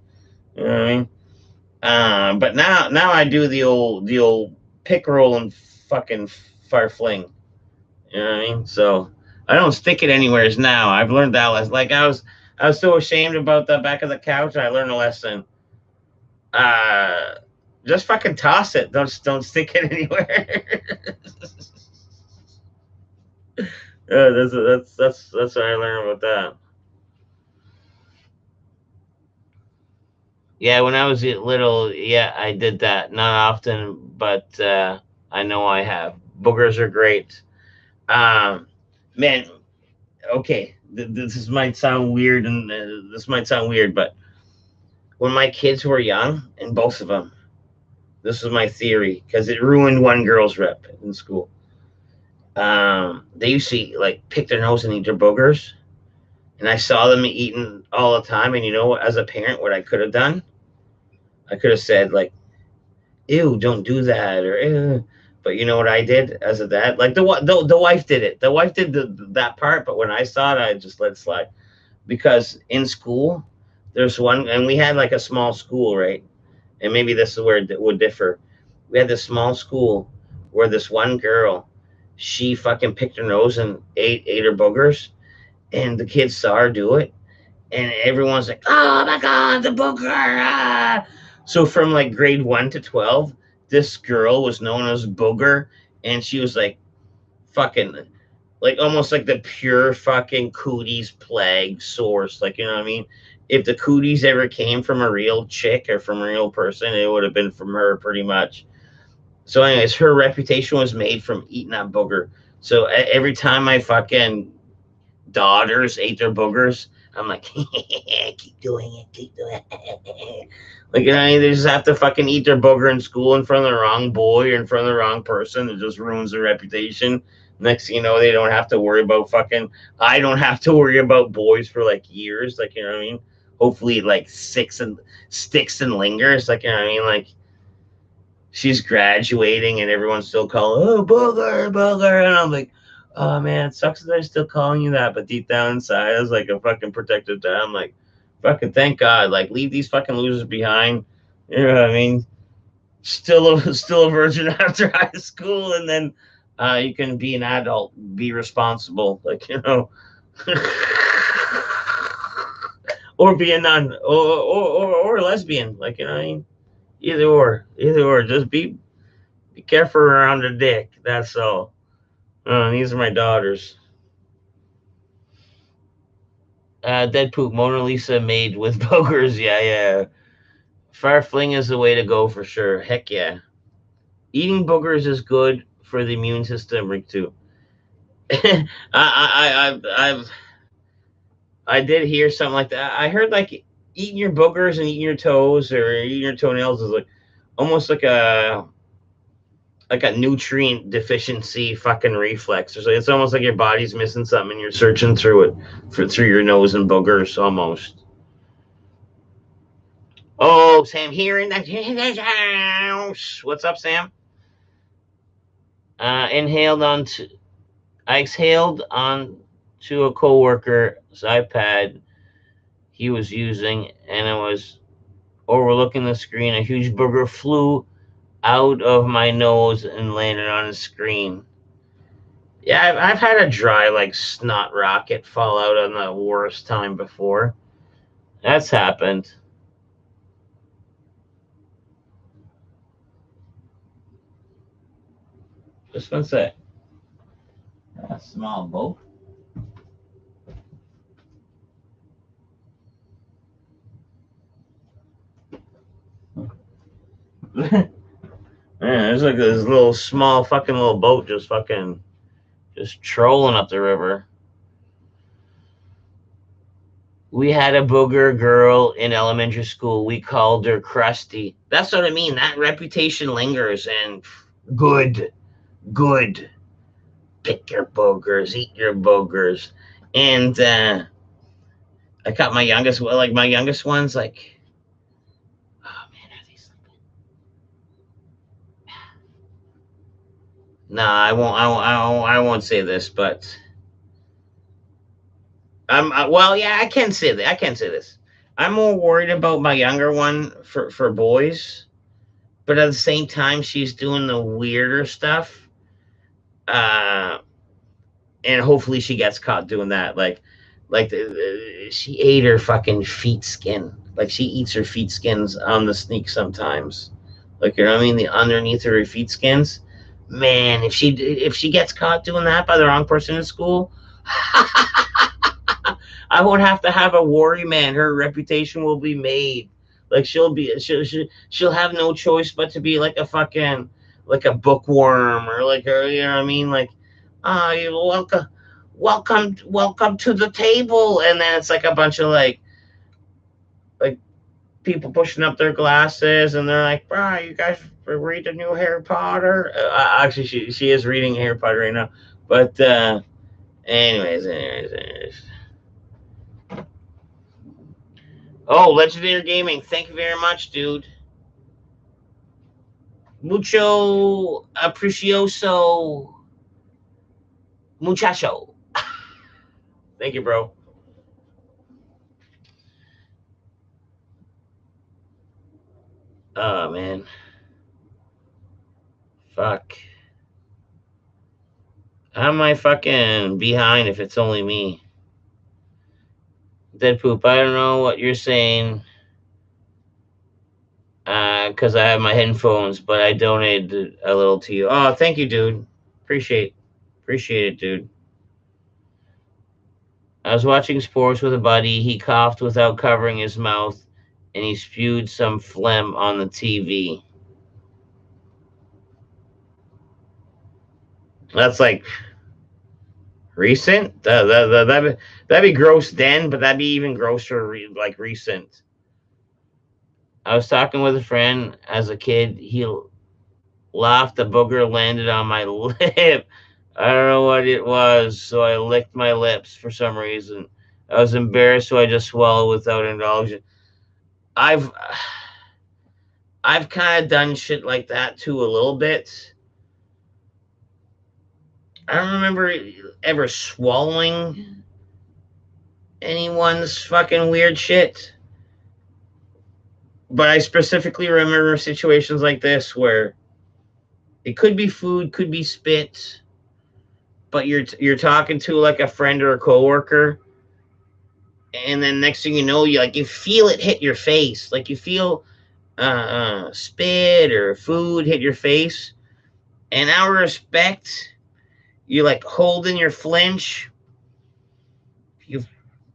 know what I mean? But now I do the old pick roll and fucking fire fling. You know what I mean? So I don't stick it anywheres now. I've learned that lesson. Like I was so ashamed about the back of the couch. I learned a lesson. Uh, just fucking toss it. Don't stick it anywhere. That's what I learned about that. Yeah, when I was little, yeah, I did that. Not often, but I know I have. Boogers are great. Um, man, okay, this might sound weird, and this might sound weird, but when my kids were young, and both of them, this was my theory because it ruined one girl's rep in school. They used to like pick their nose and eat their boogers, and I saw them eating all the time. And you know, as a parent, what I could have done, I could have said like, "Ew, don't do that," or "Ew." But you know what I did as a dad? Like the wife did it. The wife did that part, but when I saw it, I just let it slide. Because in school, there's one, and we had like a small school, right? And maybe this is where it would differ. We had this small school where this one girl, she fucking picked her nose and ate her boogers, and the kids saw her do it, and everyone's like, "Oh my god, the booger!" Ah! So from like grade 1 to 12, this girl was known as Booger, and she was like fucking like almost like the pure fucking cooties plague source. Like, you know what I mean? If the cooties ever came from a real chick or from a real person, it would have been from her pretty much. So, anyways, her reputation was made from eating that booger. So every time my fucking daughters ate their boogers, I'm like, keep doing it, keep doing it. Like, you know, they just have to fucking eat their booger in school in front of the wrong boy or in front of the wrong person. It just ruins their reputation. Next thing you know, they don't have to worry about fucking. I don't have to worry about boys for like years. Like, you know what I mean? Hopefully, like sticks and lingers. Like, you know what I mean? Like, she's graduating and everyone's still calling, "Oh, booger, booger," and I'm like, "Oh man, it sucks that they're still calling you that." But deep down inside, I was like a fucking protective dad. I'm like, fucking thank God, like leave these fucking losers behind. You know what I mean? Still a virgin after high school, and then you can be an adult, be responsible, like, you know. Or be a nun, or a lesbian, like, you know what I mean? Either or, just be careful around the dick. That's all. These are my daughters. Dead poop, Mona Lisa made with boogers. Yeah, yeah. Fire fling is the way to go for sure. Heck yeah. Eating boogers is good for the immune system, Rick, too. I did hear something like that. I heard like eating your boogers and eating your toes or eating your toenails is like almost like a nutrient deficiency fucking reflex. It's almost like your body's missing something and you're searching through it through your nose and boogers almost. Oh, Sam here in the house. What's up, Sam? Inhaled onto. I exhaled on to a coworker's iPad he was using, and I was overlooking the screen. A huge booger flew out of my nose and landed on the screen. Yeah, I've had a dry like snot rocket fall out on the worst time before. That's happened. Just gonna say, a small boat. Man, there's like this little small fucking little boat just trolling up the river. We had a booger girl in elementary school. We called her Krusty. That's what I mean. That reputation lingers, and good, good. Pick your boogers, eat your boogers. And I got my youngest one's like, oh man, are they sleeping? Nah, I won't say this, but well, yeah, I can say that. I can say this. I'm more worried about my younger one for boys, but at the same time, she's doing the weirder stuff. Uh, and hopefully she gets caught doing that. She ate her fucking feet skin. Like she eats her feet skins on the sneak sometimes. Like you know what I mean? The underneath of her feet skins. Man, if she gets caught doing that by the wrong person in school, I won't have a worry, man. Her reputation will be made. Like she'll have no choice but to be like a fucking like a bookworm or like a you know what I mean like you're welcome to the table, and then it's like a bunch of like people pushing up their glasses and they're like, bro, you guys read the new Harry Potter? Actually, she is reading Harry Potter right now, but anyways. Oh, Legendary Gaming, thank you very much, dude. Mucho aprecioso, muchacho. Thank you, bro. Oh man, fuck. How am I fucking behind if it's only me? Dead poop. I don't know what you're saying. Because I have my headphones, but I donated a little to you. Oh, thank you, dude. Appreciate it, dude. I was watching sports with a buddy. He coughed without covering his mouth, and he spewed some phlegm on the TV. That's like recent. That'd be gross then, but that'd be even grosser like recent. I was talking with a friend as a kid. He laughed. The booger landed on my lip. I don't know what it was, so I licked my lips for some reason. I was embarrassed, so I just swallowed without indulging. I've I've kind of done shit like that too a little bit. I don't remember ever swallowing anyone's fucking weird shit, but I specifically remember situations like this where it could be food, could be spit, but you're talking to like a friend or a coworker, and then next thing you know, you feel it hit your face, like you feel spit or food hit your face, and out of respect, you like holding your flinch. You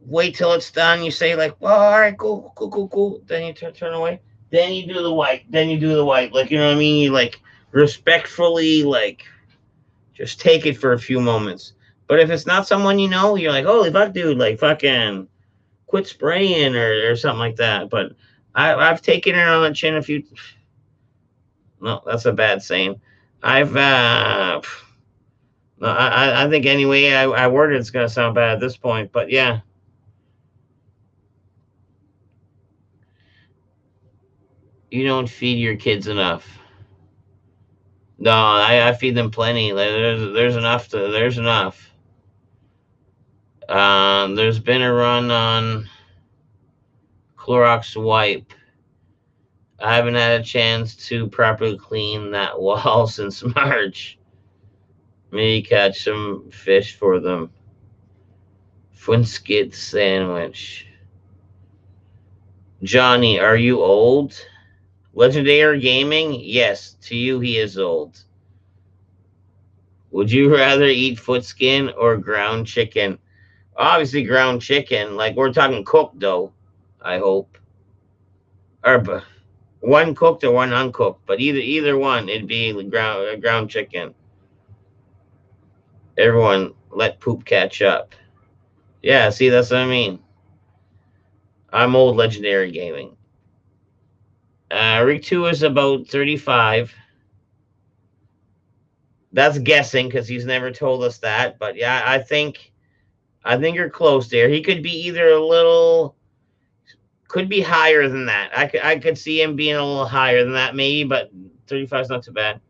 wait till it's done. You say like, "Well, all right, cool." Then you turn away. Then you do the wipe. Like you know what I mean. You like respectfully like just take it for a few moments. But if it's not someone you know, you're like, "Holy fuck, dude!" Like fucking quit spraying or something like that. But I've taken it on the chin a few. No, that's a bad saying. I've no, I think anyway I worded it's gonna sound bad at this point, but yeah. You don't feed your kids enough. No, I feed them plenty. Like, there's enough there's enough. There's been a run on Clorox wipe. I haven't had a chance to properly clean that wall since March. Maybe catch some fish for them. Funskit sandwich. Johnny, are you old? Legendary Gaming? Yes, to you he is old. Would you rather eat foot skin or ground chicken? Obviously, ground chicken. Like we're talking cooked though. I hope, or one cooked or one uncooked. But either one, it'd be ground chicken. Everyone, let poop catch up. Yeah, see, that's what I mean. I'm old Legendary Gaming. Rick 2 is about 35. That's guessing because he's never told us that. But yeah, I think you're close there. He could be either a little, could be higher than that. I could see him being a little higher than that maybe, but 35 is not too bad.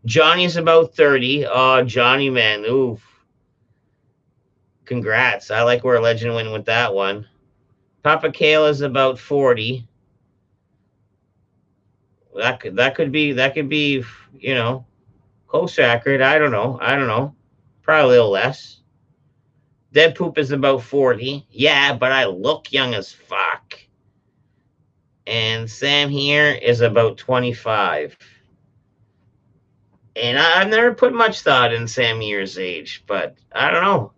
Johnny's about 30. Oh, Johnny, man. Oof. Congrats. I like where Legend went with that one. Papa Kale is about 40. That could be, close to accurate. I don't know. Probably a little less. Dead Poop is about 40. Yeah, but I look young as fuck. And Sam here is about 25. And I've never put much thought in Sam Here's age, but I don't know.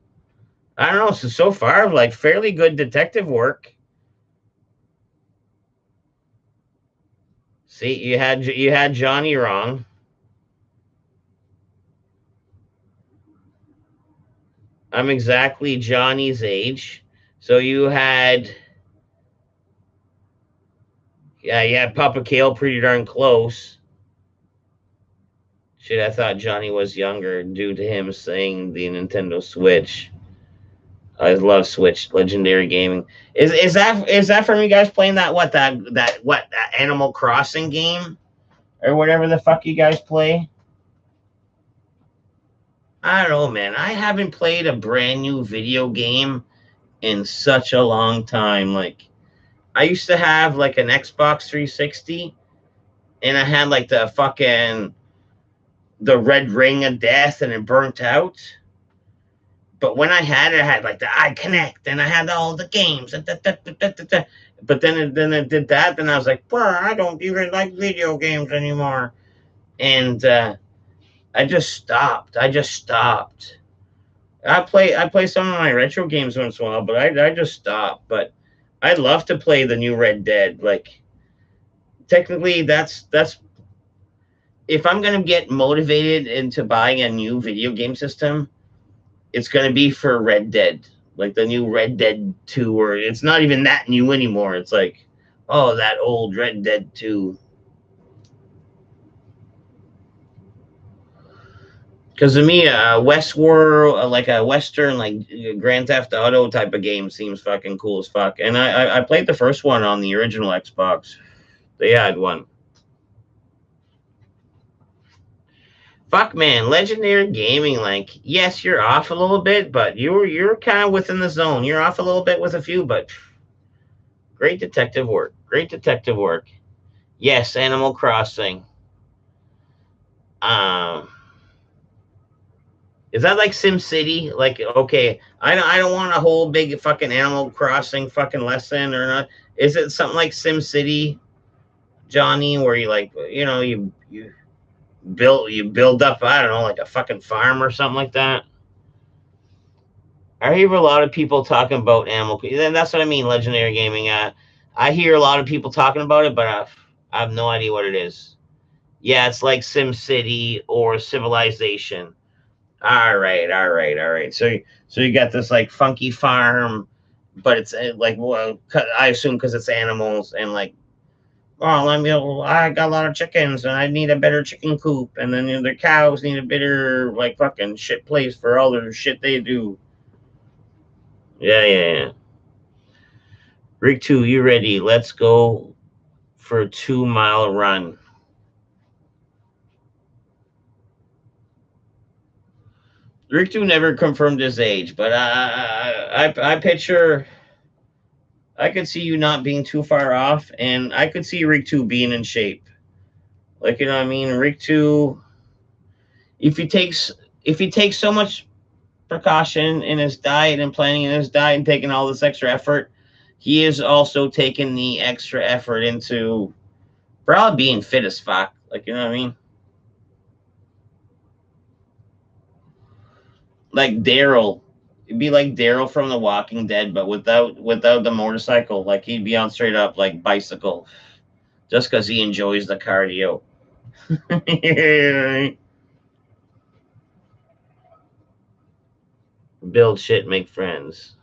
So far, like fairly good detective work. See, you had Johnny wrong. I'm exactly Johnny's age. So you had Papa Kale pretty darn close. Shit, I thought Johnny was younger due to him saying the Nintendo Switch. I love Switch Legendary Gaming. Is that from you guys playing that Animal Crossing game or whatever the fuck you guys play? I don't know, man. I haven't played a brand new video game in such a long time. Like I used to have like an Xbox 360 and I had like the red ring of death and it burnt out. But when I had it, I had like the iConnect and I had all the games. But then it did that, and I was like, I don't even like video games anymore. And I just stopped. I play some of my retro games once in a while, but I just stopped. But I'd love to play the new Red Dead. Like technically, that's if I'm gonna get motivated into buying a new video game system, it's gonna be for Red Dead, like the new Red Dead 2, or it's not even that new anymore. It's like, oh, that old Red Dead 2. Because to me, Westworld, like a Western, like Grand Theft Auto type of game, seems fucking cool as fuck. And I played the first one on the original Xbox. They had one. Fuck, man, Legendary Gaming. Like, yes, you're off a little bit, but you're kind of within the zone. You're off a little bit with a few, but great detective work. Great detective work. Yes, Animal Crossing. Um, is that like Sim City? Like, okay, I don't want a whole big fucking Animal Crossing fucking lesson or not. Is it something like Sim City, Johnny, where you like, you build up, I don't know, like a fucking farm or something like that? I hear a lot of people talking about Animal. Then that's what I mean, Legendary Gaming. I hear a lot of people talking about it, but I have no idea what it is. Yeah, it's like Sim City or Civilization. All right. So you got this like funky farm, but it's like, well, I assume because it's animals and like, oh, I got a lot of chickens and I need a better chicken coop, and then the cows need a better like fucking shit place for all the shit they do. Yeah. Rig 2, you ready? Let's go for a 2 mile run. Rig 2 never confirmed his age, but I picture I could see you not being too far off, and I could see Rig 2 being in shape. Like, you know what I mean? Rig 2, if he takes so much precaution in his diet and planning in his diet and taking all this extra effort, he is also taking the extra effort into probably being fit as fuck. Like, you know what I mean? Like Daryl. It'd be like Daryl from The Walking Dead, but without the motorcycle. Like he'd be on straight up like bicycle, just because he enjoys the cardio. Build shit, make friends.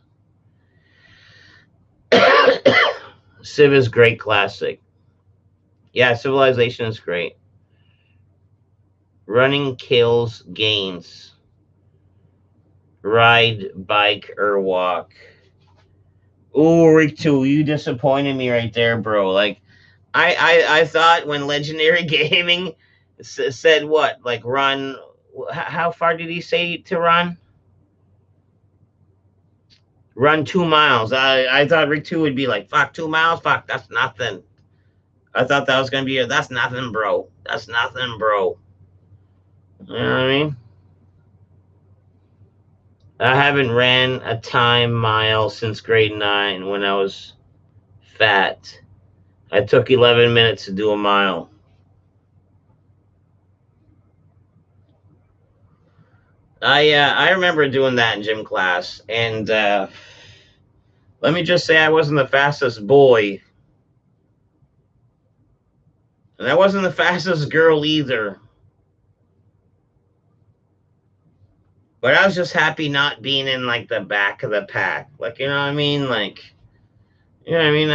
Civ is great classic. Yeah, Civilization is great. Running kills gains. Ride, bike, or walk. Ooh, Rick 2, you disappointed me right there, bro. Like, I thought when Legendary Gaming said what? Like run. How far did he say to run? Run 2 miles. I thought Rick 2 would be like, fuck, 2 miles? Fuck, that's nothing. I thought that was going to be, that's nothing, bro. That's nothing, bro. You know what I mean? I haven't ran a time mile since grade 9 when I was fat. I took 11 minutes to do a mile. I remember doing that in gym class, and let me just say I wasn't the fastest boy, and I wasn't the fastest girl either. But I was just happy not being in like the back of the pack. Like, you know what I mean? Like, you know what I mean?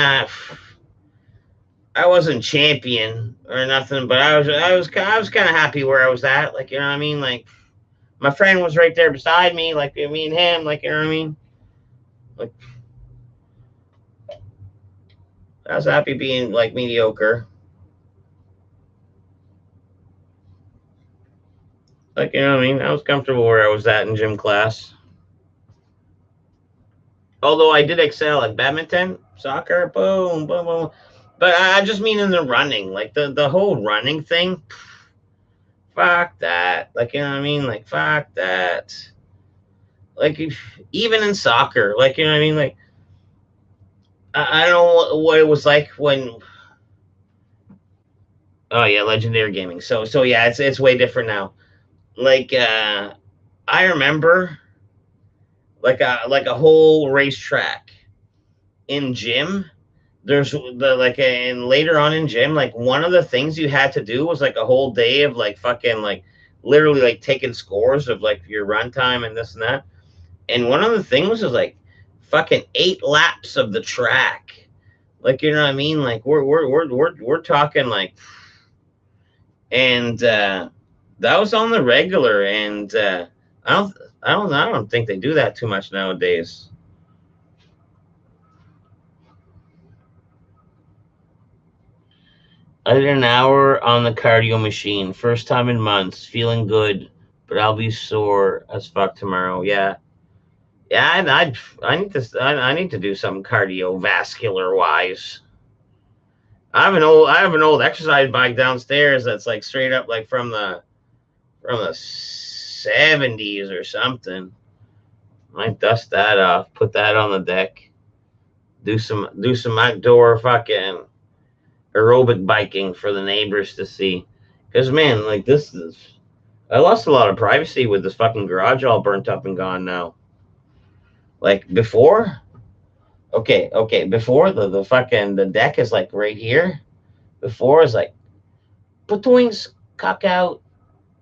I wasn't champion or nothing, but I was kind of happy where I was at. Like, you know what I mean? Like, my friend was right there beside me, like me and him. Like, you know what I mean? Like, I was happy being like mediocre. Like, you know what I mean? I was comfortable where I was at in gym class. Although I did excel at badminton, soccer, boom, boom, boom. But I just mean in the running, like the whole running thing. Fuck that. Like, you know what I mean? Like, fuck that. Like, even in soccer, like, you know what I mean? Like, I don't know what it was like when. Oh yeah, Legendary Gaming. So yeah, it's way different now. Like, I remember like a whole racetrack in gym. There's the like, and later on in gym, like one of the things you had to do was like a whole day of like fucking like literally like taking scores of like your run time and this and that. And one of the things was like fucking 8 laps of the track. Like, you know what I mean? Like we're talking like, and that was on the regular, and I don't think they do that too much nowadays. I did an hour on the cardio machine. First time in months. Feeling good, but I'll be sore as fuck tomorrow. Yeah, yeah. I need to I need to do some cardiovascular wise. I have an old exercise bike downstairs that's like straight up like from the 70s or something. Might dust that off. Put that on the deck. Do some outdoor fucking aerobic biking for the neighbors to see. Because man, like this is, I lost a lot of privacy with this fucking garage all burnt up and gone now. Like before, okay, before the fucking the deck is like right here. Before is like twings, cock out,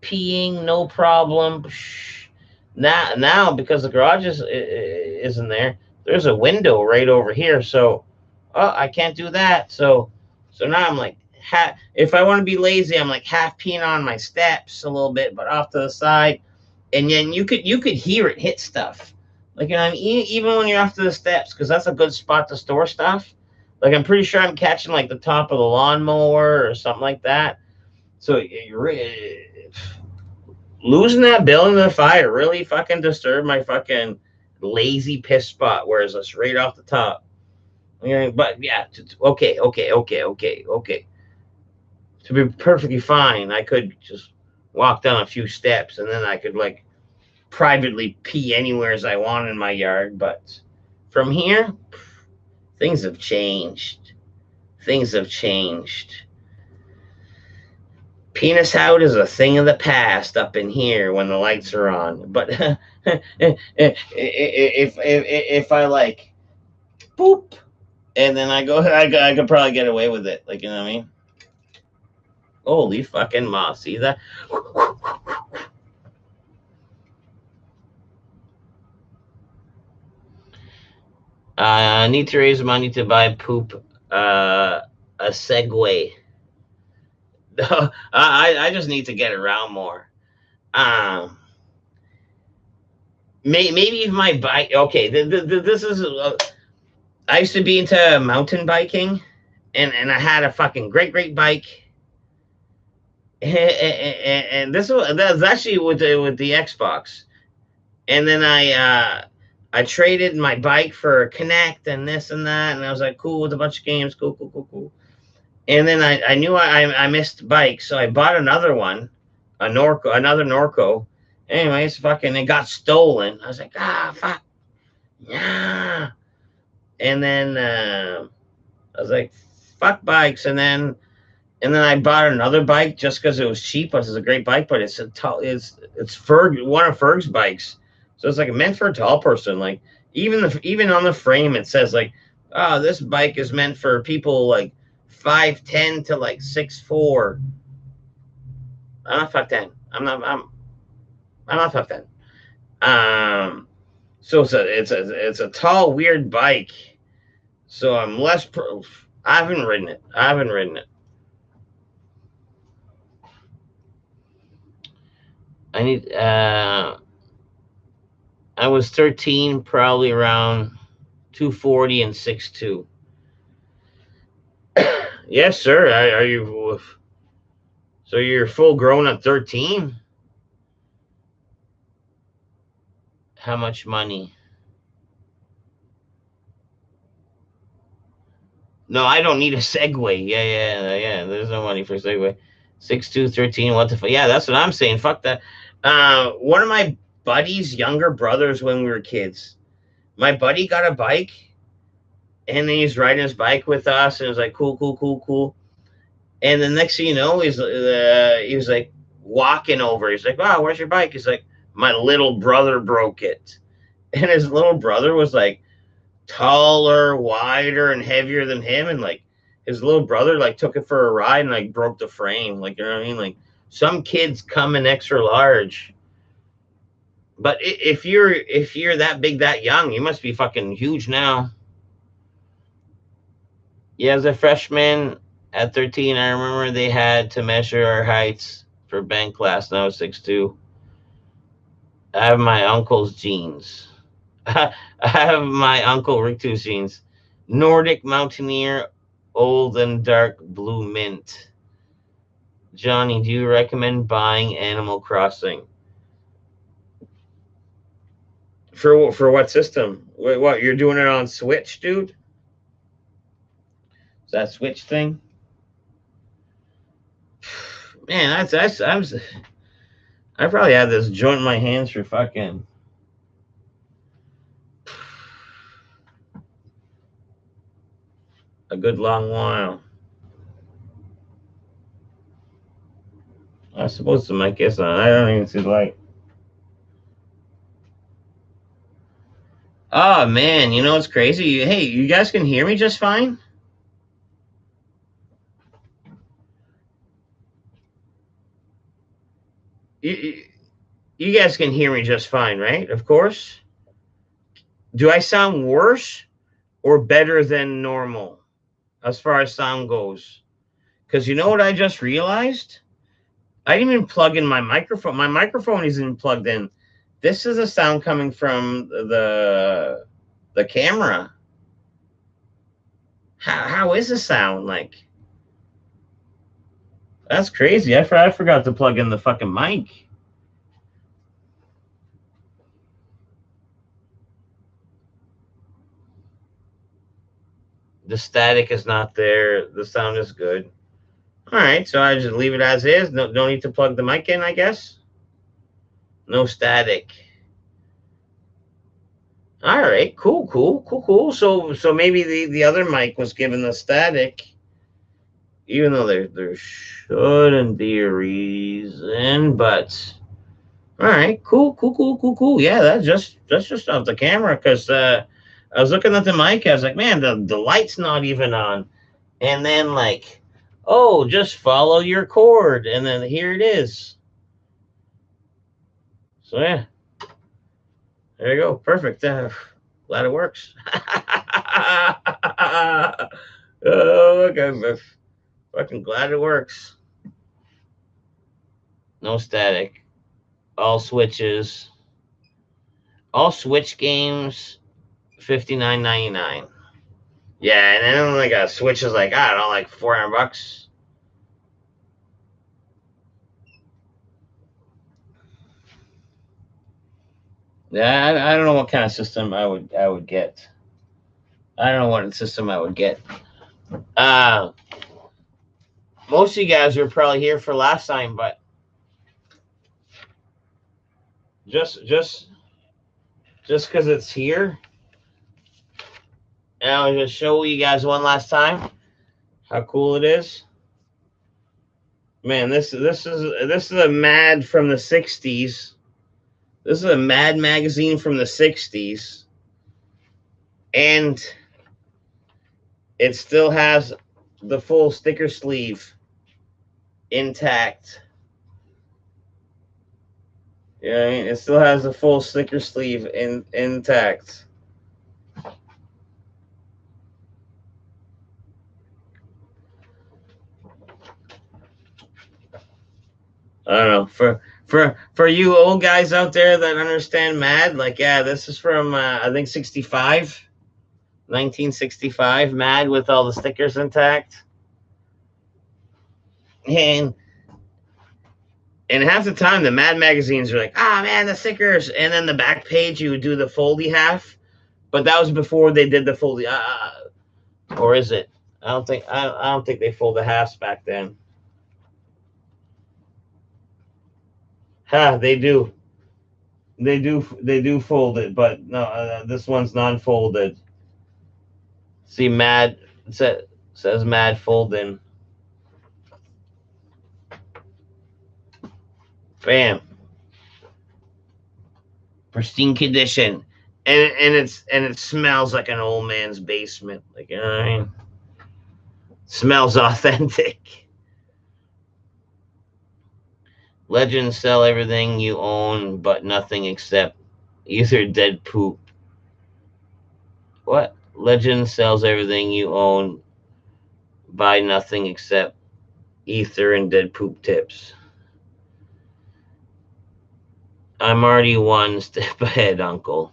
peeing, no problem. Now because the garage isn't there, there's a window right over here. So, oh, I can't do that. So now I'm like, if I want to be lazy, I'm like half peeing on my steps a little bit, but off to the side, and then you could hear it hit stuff. Like, you know, I mean, even when you're off to the steps, because that's a good spot to store stuff. Like, I'm pretty sure I'm catching like the top of the lawnmower or something like that. So losing that bill in the fire really fucking disturbed my fucking lazy piss spot, whereas it's right off the top. Yeah, but yeah, okay. To be perfectly fine, I could just walk down a few steps and then I could like privately pee anywhere as I want in my yard. But from here, things have changed. Things have changed. Penis out is a thing of the past up in here when the lights are on. But if I like boop, and then I could probably get away with it. Like, you know what I mean? Holy fucking moss! See that? I need to raise money to buy poop. A Segway. I just need to get around more. Maybe if my bike. Okay, this is. I used to be into mountain biking, and I had a fucking great bike. And this was that was actually with the Xbox. And then I traded my bike for a Kinect and this and that, and I was like, cool with a bunch of games, cool, cool, cool, cool. And then I knew I missed bike, so I bought another one, another Norco. Anyways, fucking it got stolen. I was like, fuck, yeah. And then I was like, fuck bikes. And then I bought another bike just because it was cheap. It was a great bike, but it's Ferg, one of Ferg's bikes, so it's like meant for a tall person. Like even on the frame, it says like, oh, this bike is meant for people like 5'10" to like 6'4". I'm not 5'10". I'm not 5'10". So it's a tall weird bike. So I'm less. I haven't ridden it. I need. I was 13, probably around 240 and 6'2". Yes, sir. Are you? So you're full grown at 13? How much money? No, I don't need a Segway. Yeah. There's no money for a Segway. 6'2", 13. What the fuck? Yeah, that's what I'm saying. Fuck that. One of my buddy's younger brothers when we were kids. My buddy got a bike, and then he's riding his bike with us, and it was like cool, cool, cool, cool. And the next thing you know, he was like walking over. He's like, "Wow, where's your bike?" He's like, "My little brother broke it," and his little brother was like taller, wider, and heavier than him, and like his little brother like took it for a ride and like broke the frame. Like, you know what I mean? Like some kids come in extra large. But if you're that big that young, you must be fucking huge now. Yeah, as a freshman at 13, I remember they had to measure our heights for band class, and I was 6'2". I have my uncle's jeans. I have my uncle Rictu's jeans. Nordic Mountaineer, old and dark blue mint. Johnny, do you recommend buying Animal Crossing? For what system? Wait, what? You're doing it on Switch, dude? Is that Switch thing? Man, I probably had this joint in my hands for fucking a good long while. I suppose the mic is on. I don't even see the light. Oh man, you know what's crazy? Hey, you guys can hear me just fine? You, you guys can hear me just fine, right? Of course. Do I sound worse or better than normal as far as sound goes? Because you know what I just realized? I didn't even plug in my microphone. My microphone isn't plugged in. This is a sound coming from the camera. How is the sound like? That's crazy. I forgot to plug in the fucking mic. The static is not there. The sound is good. All right, so I just leave it as is. No, don't need to plug the mic in, I guess. No static. All right, cool. So maybe the other mic was given the static, even though there shouldn't be a reason. But all right, cool. Yeah, that's just off the camera because I was looking at the mic. I was like, man, the light's not even on. And then like, oh, just follow your cord, and then here it is. So yeah, there you go, perfect. Glad it works. Oh, look, I'm fucking glad it works. No static. All switches. All Switch games, $59.99. Yeah, and then like a Switch is like, I don't know, like $400. Yeah, I don't know what kind of system I would get. I don't know what system I would get. Uh Most of you guys were probably here for last time, but just just just because it's here, and I'll just show you guys one last time how cool it is. Man, this is a Mad from the '60s. This is a Mad magazine from the '60s, and it still has the full sticker sleeve intact. Yeah, I mean, it still has the full sticker sleeve intact. I don't know, for you old guys out there that understand Mad, like, yeah, this is from I think 65, 1965, Mad with all the stickers intact, and half the time the Mad magazines are like, ah, man, the stickers, and then the back page you would do the foldy half, but that was before they did the foldy, or is it? I don't think they fold the halves back then. Ha, they do fold it, but no, this one's non-folded. See, Mad says Mad folding. Bam, pristine condition, and it smells like an old man's basement. Like, you know what I mean? Smells authentic. Legends sell everything you own, but nothing except either dead poop. What? Legend sells everything you own, buy nothing except ether and dead poop tips. I'm already one step ahead, Uncle.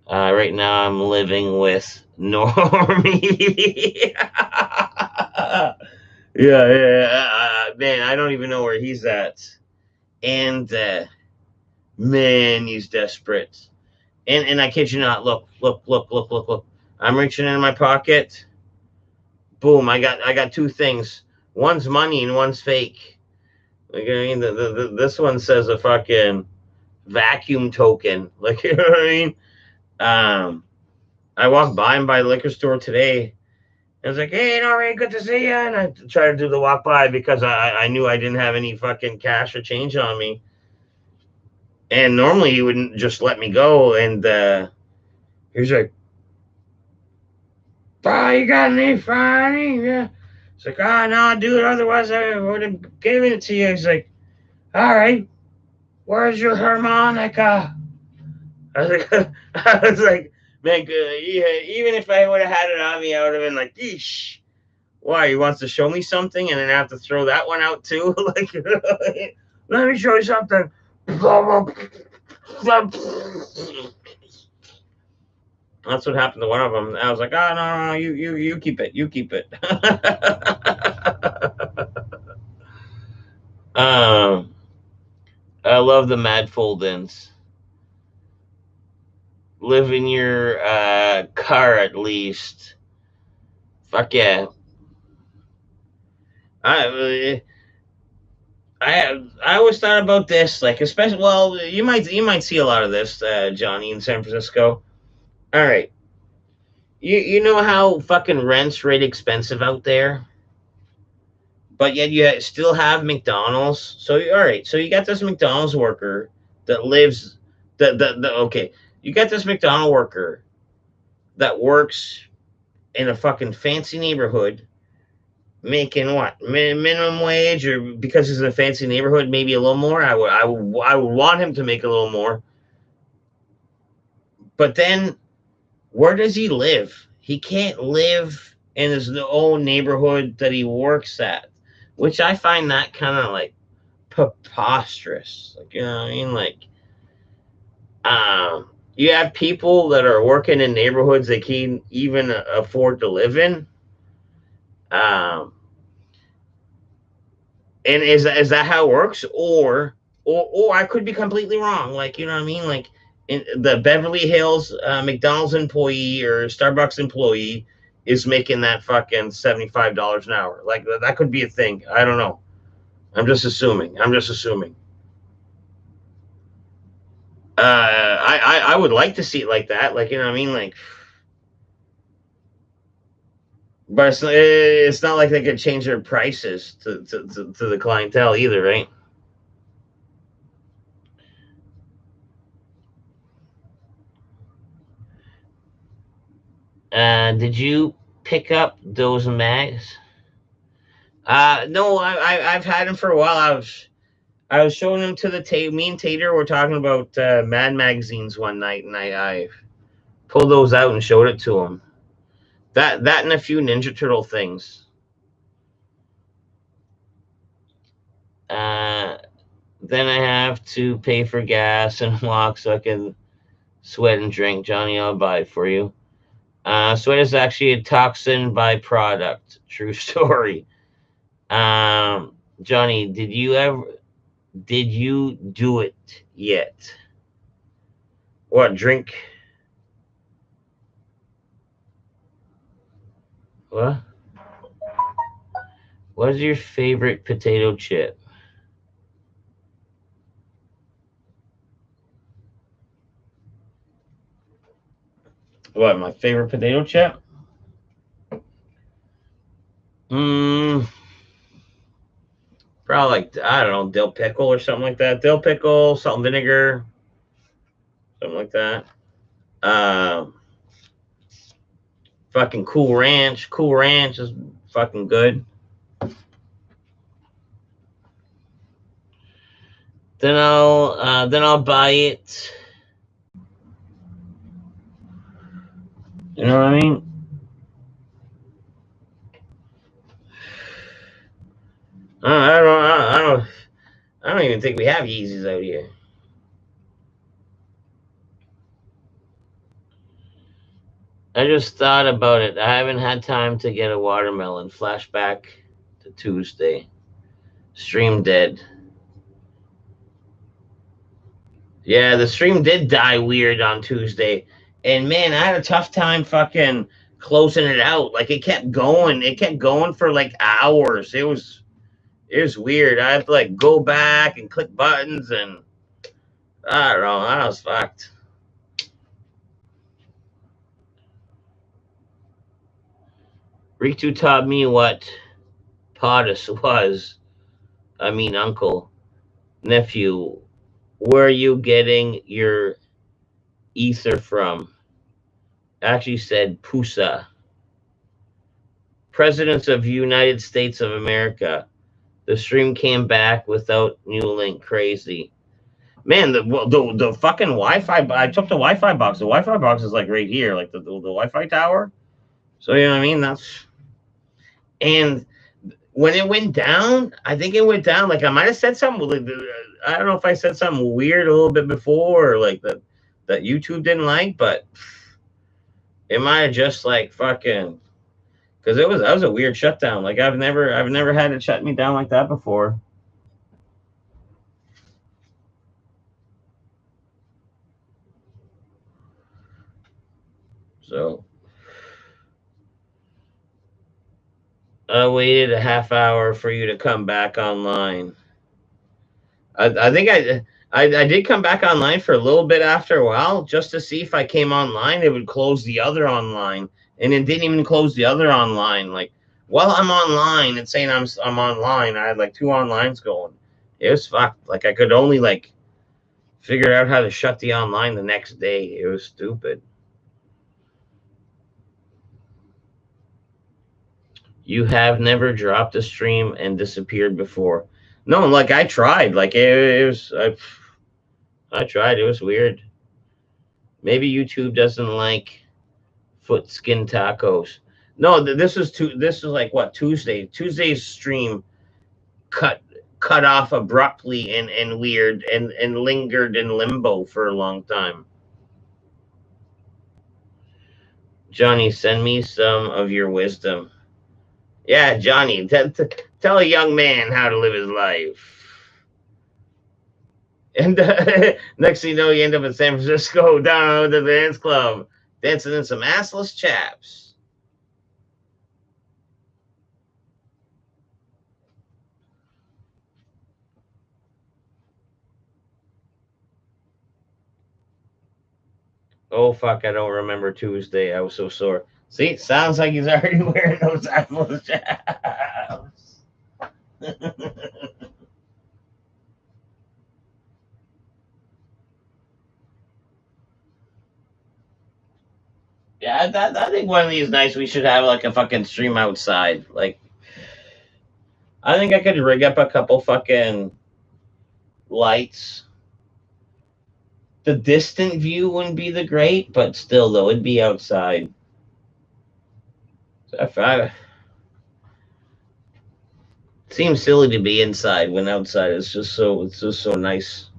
Right now, I'm living with Normie. Yeah. Man, I don't even know where he's at. And man, he's desperate. And I kid you not, look. I'm reaching in my pocket. Boom! I got two things. One's money and one's fake. Like, I mean, this one says a fucking vacuum token. Like, you know what I mean? I walked by him by the liquor store today. I was like, hey, Norrie, good to see you. And I tried to do the walk by because I knew I didn't have any fucking cash or change on me. And normally he wouldn't just let me go. And he's like, oh, you got any funny? Yeah. It's like, oh, no, dude, otherwise I would have given it to you. He's like, all right, where's your harmonica? I was like, man, even if I would have had it on me, I would have been like, yeesh. Why, he wants to show me something and then I have to throw that one out too? Like, let me show you something. That's what happened to one of them. I was like, oh, no, you keep it. You keep it. I love the Mad Fold-ins. Live in your car at least. Fuck yeah. I always thought about this, like, especially, well, you might see a lot of this, Johnny, in San Francisco. All right, you know how fucking rent's right expensive out there, but yet you still have McDonald's. So all right, so you got this McDonald's worker that lives the okay, you got this McDonald worker that works in a fucking fancy neighborhood making what minimum wage, or because he's in a fancy neighborhood maybe a little more. I would want him to make a little more, but then where does he live? He can't live in his own neighborhood that he works at, which I find that kind of like preposterous. Like, you know what I mean? Like, you have people that are working in neighborhoods they can't even afford to live in. And is that how it works? Or I could be completely wrong. Like, you know what I mean? Like, the Beverly Hills McDonald's employee or Starbucks employee is making that fucking $75 an hour. Like that could be a thing. I don't know. I'm just assuming. I would like to see it like that. Like, you know what I mean? Like, but it's not like they could change their prices to the clientele either, right? Did you pick up those mags? No, I've had them for a while. I was showing them to the Tate. Me and Tater were talking about Mad magazines one night, and I pulled those out and showed it to him. That and a few Ninja Turtle things. Then I have to pay for gas and walk so I can sweat and drink. Johnny, I'll buy it for you. Sweat is actually a toxin byproduct. True story. Johnny, did you do it yet? What, drink? What? What is your favorite potato chip? What, my favorite potato chip? Probably like, I don't know, dill pickle or something like that. Dill pickle, salt and vinegar, something like that. Fucking Cool Ranch. Cool Ranch is fucking good. Then I'll buy it. You know what I mean? I don't even think we have Yeezys out here. I just thought about it. I haven't had time to get a watermelon. Flashback to Tuesday. Stream dead. Yeah, the stream did die weird on Tuesday. And man, I had a tough time fucking closing it out. Like it kept going. It kept going for like hours. It was weird. I had to like go back and click buttons and I don't know. I was fucked. Ritu taught me what POTUS was. I mean, uncle, nephew, where are you getting your ether from? Actually said Pusa. Presidents of United States of America. The stream came back without new link. Crazy. Man, the fucking Wi-Fi. I took the Wi-Fi box. The Wi-Fi box is like right here, like the Wi-Fi tower. So you know what I mean. And when it went down, I think it went down. Like I might have said something. Like, I don't know if I said something weird a little bit before, or like that YouTube didn't like, but it might have just like fucking because that was a weird shutdown. Like I've never had it shut me down like that before. So I waited a half hour for you to come back online. I think I did come back online for a little bit after a while just to see if I came online, it would close the other online, and it didn't even close the other online. Like while I'm online, it's saying I'm online. I had like two onlines going. It was fucked. Like I could only like figure out how to shut the online the next day. It was stupid. You have never dropped a stream and disappeared before. No, like I tried. Like it was I tried. It was weird. Maybe YouTube doesn't like foot skin tacos. No, this was like what Tuesday. Tuesday's stream cut off abruptly and weird and lingered in limbo for a long time. Johnny, send me some of your wisdom. Yeah, Johnny, tell a young man how to live his life. And next thing you know, you end up in San Francisco down at the dance club, dancing in some assless chaps. Oh fuck, I don't remember Tuesday. I was so sore. See, sounds like he's already wearing those assless chaps. Yeah, I think one of these nights we should have like a fucking stream outside. Like, I think I could rig up a couple fucking lights. The distant view wouldn't be the great, but still, though, it'd be outside. If I, it seems silly to be inside when outside it's just so nice.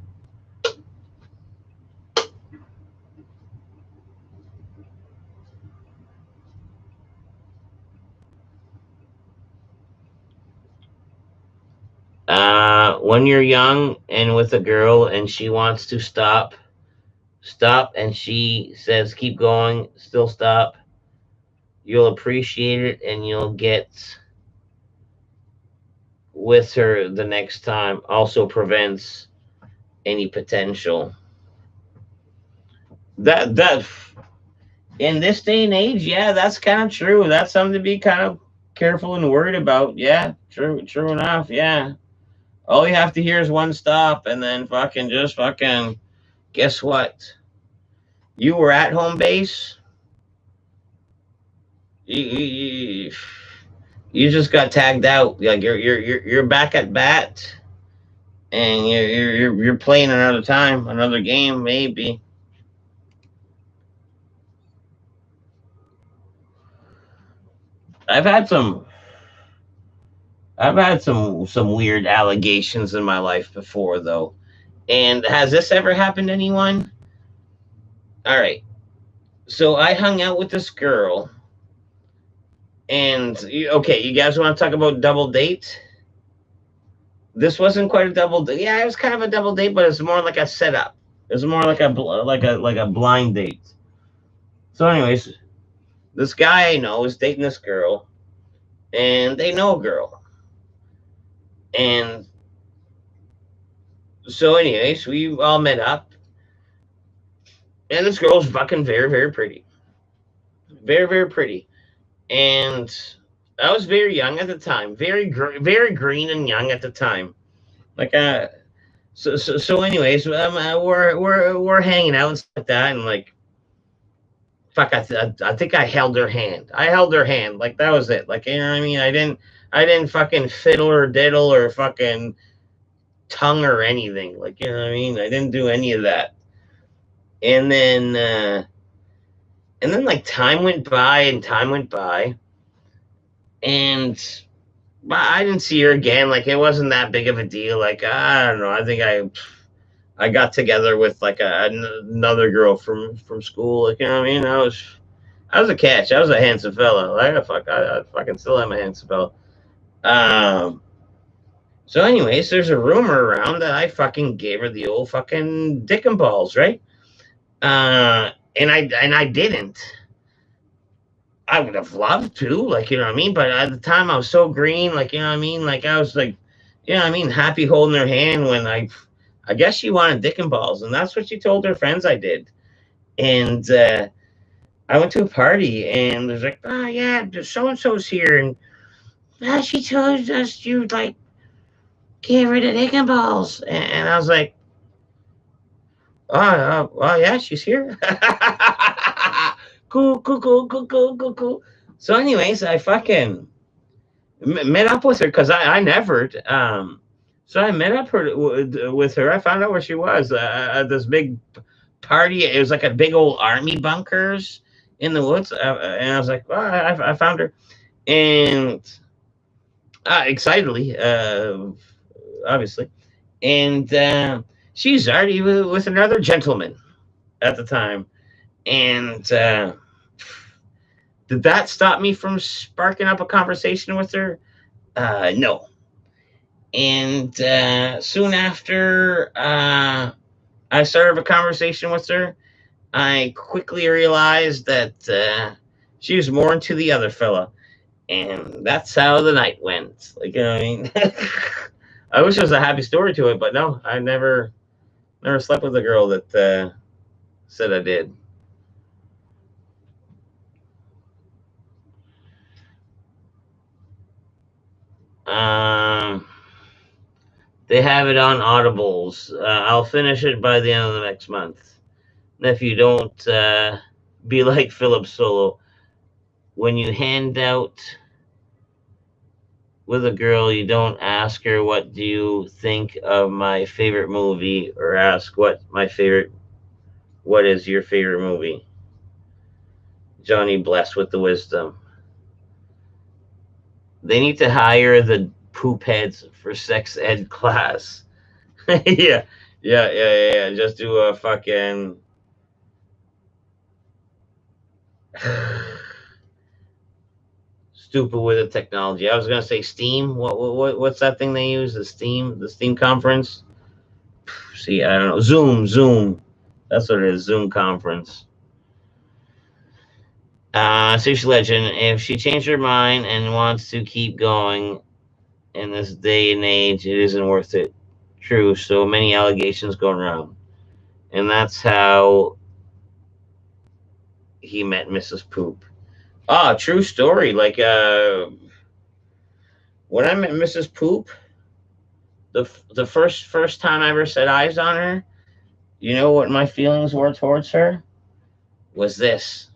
When you're young and with a girl and she wants to stop, and she says keep going, still stop. You'll appreciate it, and you'll get with her the next time. Also prevents any potential. That in this day and age, yeah, that's kind of true. That's something to be kind of careful and worried about. Yeah, true enough. Yeah, all you have to hear is one stop, and then fucking just fucking guess what? You were at home base. You, you just got tagged out. Like you're back at bat, and you're playing another time, another game, maybe. I've had some I've had some weird allegations in my life before though. And has this ever happened to anyone? All right. So I hung out with this girl, and okay, you guys want to talk about double date? This wasn't quite a double date. Yeah, it was kind of a double date, but it's more like a setup. It was more like a blind date. So, anyways, this guy I know is dating this girl, and they know a girl, and so anyways, we all met up, and this girl's fucking very pretty, very pretty, and I was very young at the time, very green and young at the time. Like so anyways, we're hanging out and stuff like that, and like fuck, I think I held her hand. I held her hand, like that was it. Like you know what I mean? I didn't fucking fiddle or diddle or fucking tongue or anything. Like you know what I mean? I didn't do any of that. And then like time went by, and I didn't see her again. Like it wasn't that big of a deal. Like I don't know. I think I got together with like another girl from school. Like you know what I mean? I was a catch. I was a handsome fella. Like I fucking still am a handsome fella. Um. So, anyways, there's a rumor around that I fucking gave her the old fucking dick and balls, right? And I didn't. I would have loved to, like you know what I mean. But at the time, I was so green, like you know what I mean. Like I was like, you know what I mean, happy holding her hand when I guess she wanted dick and balls, and that's what she told her friends I did. And I went to a party, and there's like, oh yeah, so and so's here, and she told us you like get rid of dick and balls, and I was like, oh yeah, she's here. Cool. So, anyways, I fucking met up with her because I never. So I met up with her. I found out where she was at this big party. It was like a big old army bunkers in the woods, and I was like, well, I found her, and excitedly, obviously, and she's already with another gentleman at the time, and did that stop me from sparking up a conversation with her? No. And soon after I started a conversation with her, I quickly realized that she was more into the other fella. And that's how the night went. Like, you know what I mean? I wish there was a happy story to it, but no, I never slept with a girl that said I did. Um, they have it on Audibles. I'll finish it by the end of the next month. If you don't be like Philip Solo, when you hand out with a girl, you don't ask her what do you think of my favorite movie, or ask what is your favorite movie. Johnny blessed with the wisdom. They need to hire the poop heads for sex ed class. Yeah. Just do a fucking stupid with the technology. I was gonna say Steam. What's that thing they use? The Steam conference. See, I don't know. Zoom. That's what it is. Zoom conference. Sushi Legend. If she changed her mind and wants to keep going in this day and age, it isn't worth it. True. So many allegations going around, and that's how he met Mrs. Poop. Ah, true story. Like when I met Mrs. Poop, the first time I ever set eyes on her, you know what my feelings were towards her? Was this.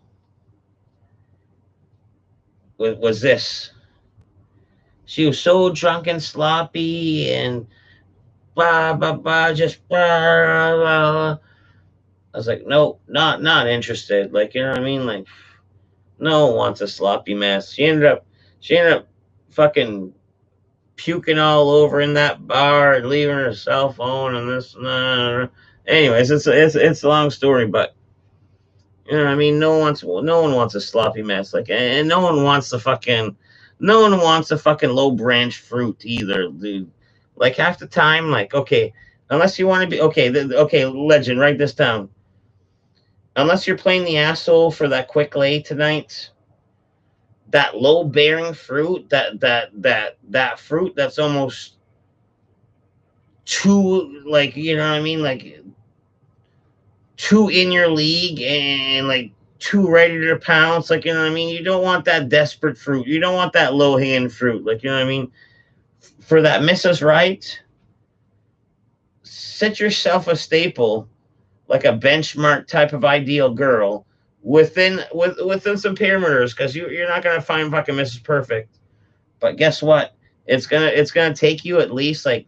Was this. She was so drunk and sloppy and blah blah blah, just blah blah. Blah. I was like, no, not interested. Like, you know what I mean? Like, no one wants a sloppy mess. She ended up fucking puking all over in that bar and leaving her cell phone and this. Anyways, it's a long story, but you know what I mean. No one wants a sloppy mess. Like, and no one wants a fucking low branch fruit either, dude. Like half the time, like okay, unless you want to be okay, okay, legend, write this down. Unless you're playing the asshole for that quick lay tonight, that low bearing fruit, that fruit that's almost too, like, you know what I mean, like too in your league and like too ready to pounce, like, you know what I mean. You don't want that desperate fruit. You don't want that low hanging fruit, like, you know what I mean. For that Mrs. Right, set yourself a staple, like a benchmark type of ideal girl within some parameters, because you're not gonna find fucking Mrs. Perfect. But guess what? It's gonna take you at least like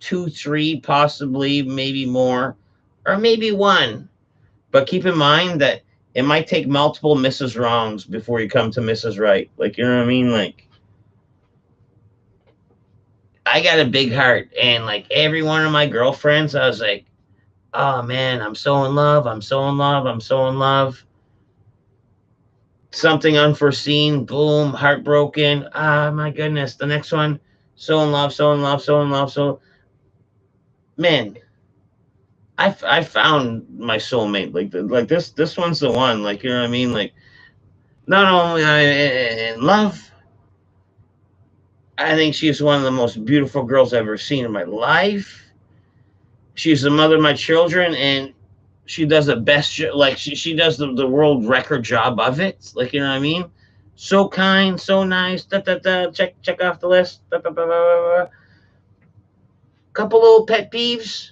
2, 3, possibly maybe more, or maybe one. But keep in mind that it might take multiple Mrs. Wrongs before you come to Mrs. Right. Like, you know what I mean? Like, I got a big heart, and like every one of my girlfriends, I was like, oh man, I'm so in love. I'm so in love. I'm so in love. Something unforeseen, boom, heartbroken. Ah, my goodness. The next one, so in love, so in love, so in love. So, man, I found my soulmate. Like this one's the one. Like, you know what I mean? Like, not only I in love, I think she's one of the most beautiful girls I've ever seen in my life. She's the mother of my children, and she does the best. Like, she does the world record job of it. Like, you know what I mean? So kind, so nice. Da, da, da, check off the list. Da, da, da, da, da. Couple little pet peeves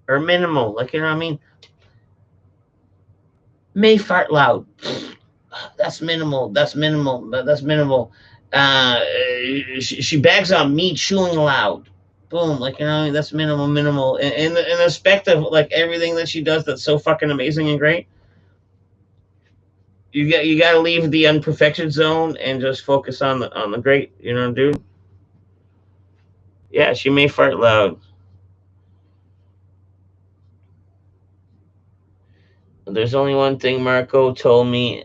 are minimal. Like, you know what I mean? May fart loud. That's minimal. That's minimal. That's minimal. Uh, she bags on me chewing loud. Boom. Like, you know, that's minimal. In respect of like everything that she does that's so fucking amazing and great, you got to leave the unperfected zone and just focus on the great. You know, dude. Yeah, she may fart loud. There's only one thing Marco told me: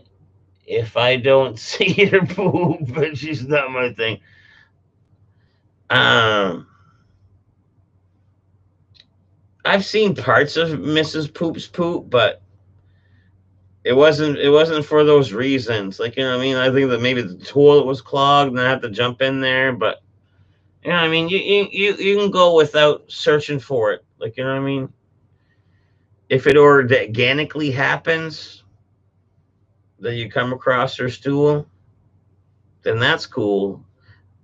if I don't see her poop, but she's not my thing. I've seen parts of Mrs. Poop's poop, but it wasn't for those reasons. Like, you know what I mean? I think that maybe the toilet was clogged and I had to jump in there, but you know what I mean? You can go without searching for it. Like, you know what I mean? If it organically happens that you come across her stool, then that's cool.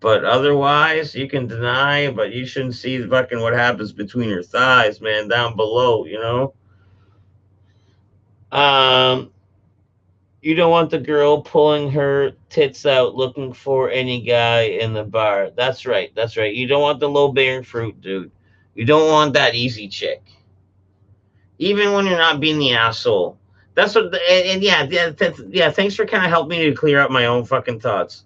But otherwise, you can deny, but you shouldn't see fucking what happens between your thighs, man, down below, you know? Um, you don't want the girl pulling her tits out looking for any guy in the bar. That's right. That's right. You don't want the low bearing fruit, dude. You don't want that easy chick. Even when you're not being the asshole. That's what, and yeah, thanks for kind of helping me to clear up my own fucking thoughts.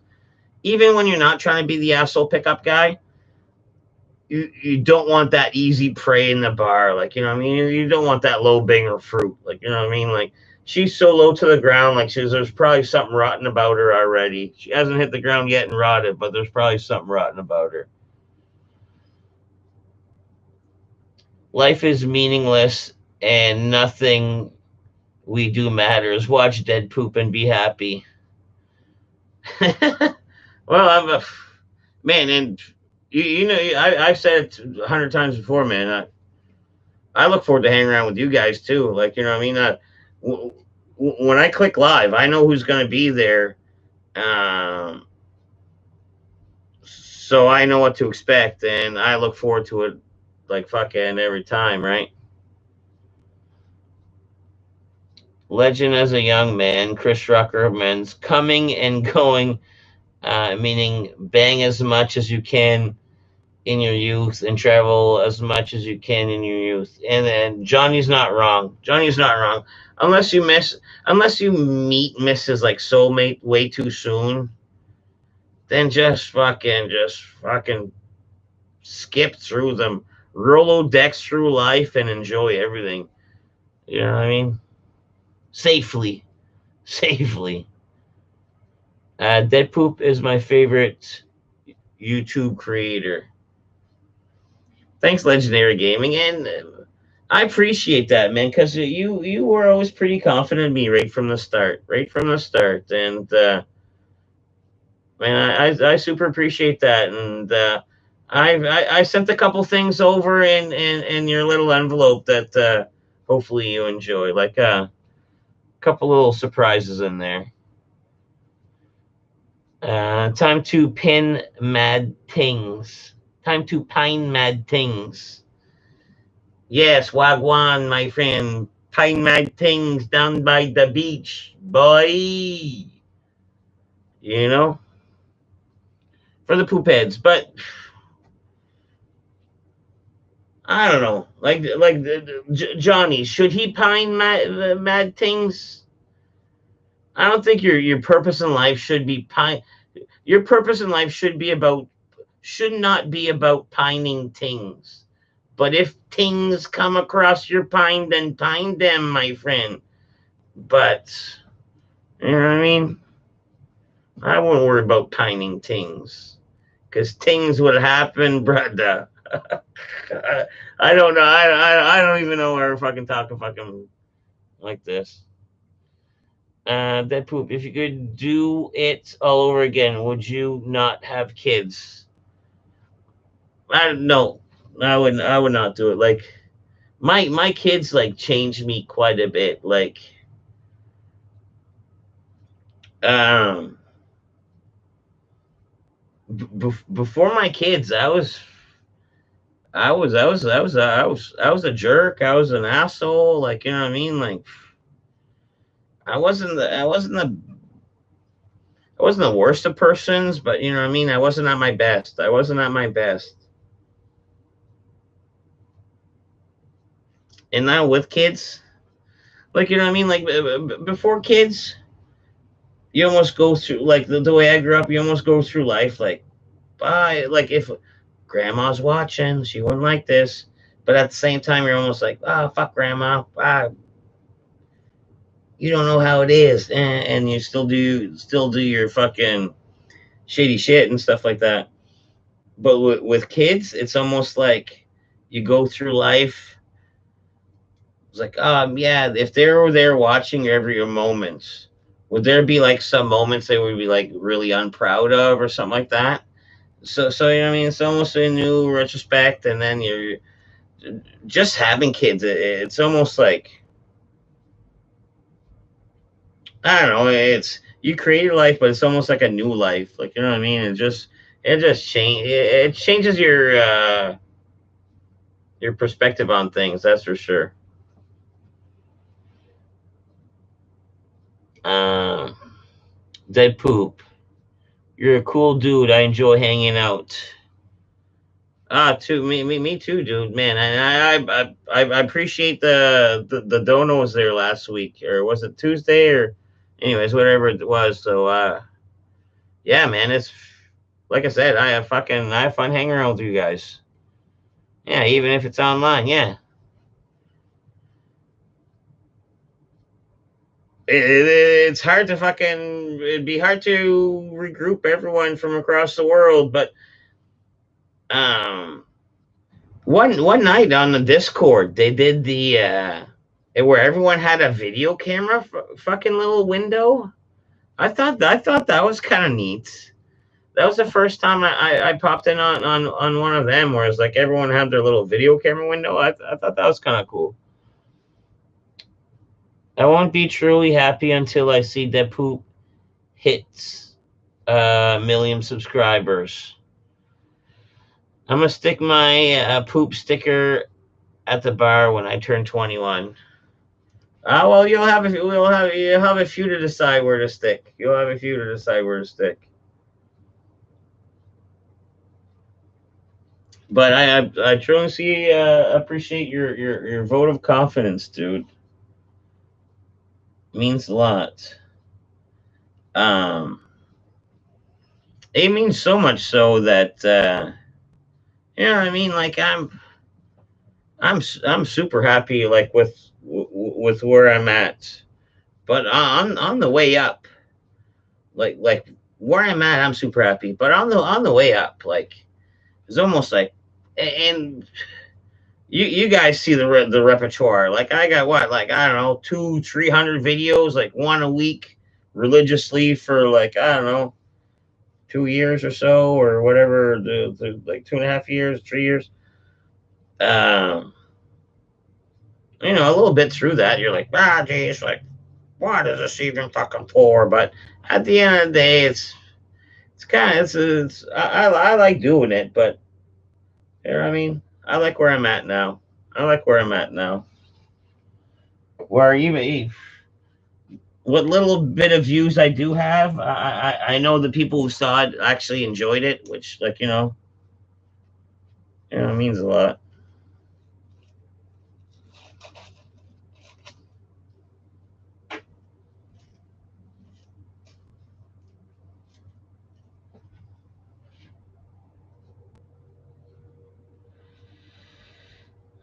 Even when you're not trying to be the asshole pickup guy, you don't want that easy prey in the bar. Like, you know what I mean? You don't want that low banger fruit. Like, you know what I mean? Like, she's so low to the ground, like there's probably something rotten about her already. She hasn't hit the ground yet and rotted, but there's probably something rotten about her. Life is meaningless and nothing we do matters. Watch dead poop and be happy. Well, I'm a man, and you know, I've said it 100 times before, man. I look forward to hanging around with you guys too. Like, you know what I mean? When I click live, I know who's going to be there. Um, so I know what to expect, and I look forward to it like fucking every time, right? Legend as a young man, Chris Ruckerman's coming and going, meaning bang as much as you can in your youth and travel as much as you can in your youth. And then Johnny's not wrong. Johnny's not wrong. Unless you meet Mrs. like soulmate way too soon, then just fucking skip through them. Rolodex through life and enjoy everything. You know what I mean? Safely. Safely. Dead Poop is my favorite YouTube creator. Thanks, Legendary Gaming, and I appreciate that, man, because you were always pretty confident in me right from the start, and man, I super appreciate that, and I sent a couple things over in your little envelope that hopefully you enjoy, like a couple little surprises in there. Time to pin mad things. Time to pine mad things. Yes, Wagwan, my friend. Pine mad things down by the beach, boy. You know, for the poop heads. But I don't know. Like Johnny, should he pine mad things? I don't think your purpose in life should be pine. Your purpose in life should not be about pining things. But if things come across your pine, then pine them, my friend. But you know what I mean? I wouldn't worry about pining things. Because things would happen, brother. I don't know. I don't even know why we're fucking talking fucking like this. Dead Poop, if you could do it all over again, would you not have kids? No, I would not do it. Like my kids like changed me quite a bit. Like um before my kids, I was a jerk. I was an asshole. Like, you know what I mean? Like I wasn't the worst of persons, but you know what I mean? I wasn't at my best. I wasn't at my best. And now with kids, like, you know what I mean? Like before kids, you almost go through like the way I grew up, you almost go through life like bye. Like if grandma's watching, she wouldn't like this. But at the same time, you're almost like, ah, oh, fuck grandma. Ah, you don't know how it is, and you still do your fucking shady shit and stuff like that. but with kids, it's almost like you go through life. It's like, yeah, if they were there watching every moment, would there be like some moments they would be like really unproud of or something like that? So you know what I mean? It's almost a new retrospect, and then you're just having kids. It's almost like, I don't know. It's you create a life, but it's almost like a new life. Like, you know what I mean? It just change. It changes your perspective on things. That's for sure. Um, Dead poop. You're a cool dude. I enjoy hanging out. Too me too, dude. Man, and I appreciate the donos there last week, or was it Tuesday, or anyways, whatever it was. So yeah, man, it's like I said, I have fun hanging around with you guys. Yeah, even if it's online. Yeah, it's hard to fucking. It'd be hard to regroup everyone from across the world, but um one night on the Discord, they did the where everyone had a video camera fucking little window. I thought that was kind of neat. That was the first time I popped in on one of them where it's like everyone had their little video camera window. I thought that was kind of cool. I won't be truly happy until I see that poop hits million subscribers. I'm gonna stick my poop sticker at the bar when I turn 21. Well, you'll have a few to decide where to stick. You'll have a few to decide where to stick. But I truly appreciate your vote of confidence, dude. It means a lot. Um, it means so much so that you know what I mean. Like I'm super happy like with where I'm at, but on the way up, like where I'm at, I'm super happy. But on the way up, like it's almost like, and you guys see the repertoire. Like I got what, like I don't know, 200-300 videos, like one a week, religiously for like I don't know, 2 years or so, or whatever, the like 2.5 years, 3 years. Um, a little bit through that, you're like, geez, like, what is this even fucking for? But at the end of the day, it's kind of it's I like doing it, but you know what I mean. I like where I'm at now. I like where I'm at now. Where even what little bit of views I do have, I know the people who saw it actually enjoyed it, which like it means a lot.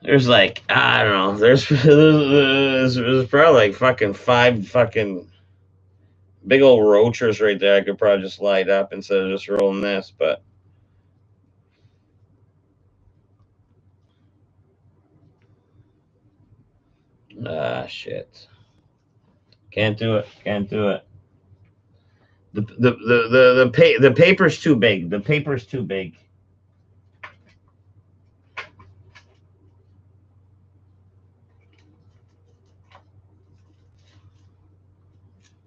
There's like I don't know. There's probably like fucking five fucking big old roachers right there. I could probably just light up instead of just rolling this, but shit. Can't do it. Can't do it. The paper's too big. The paper's too big.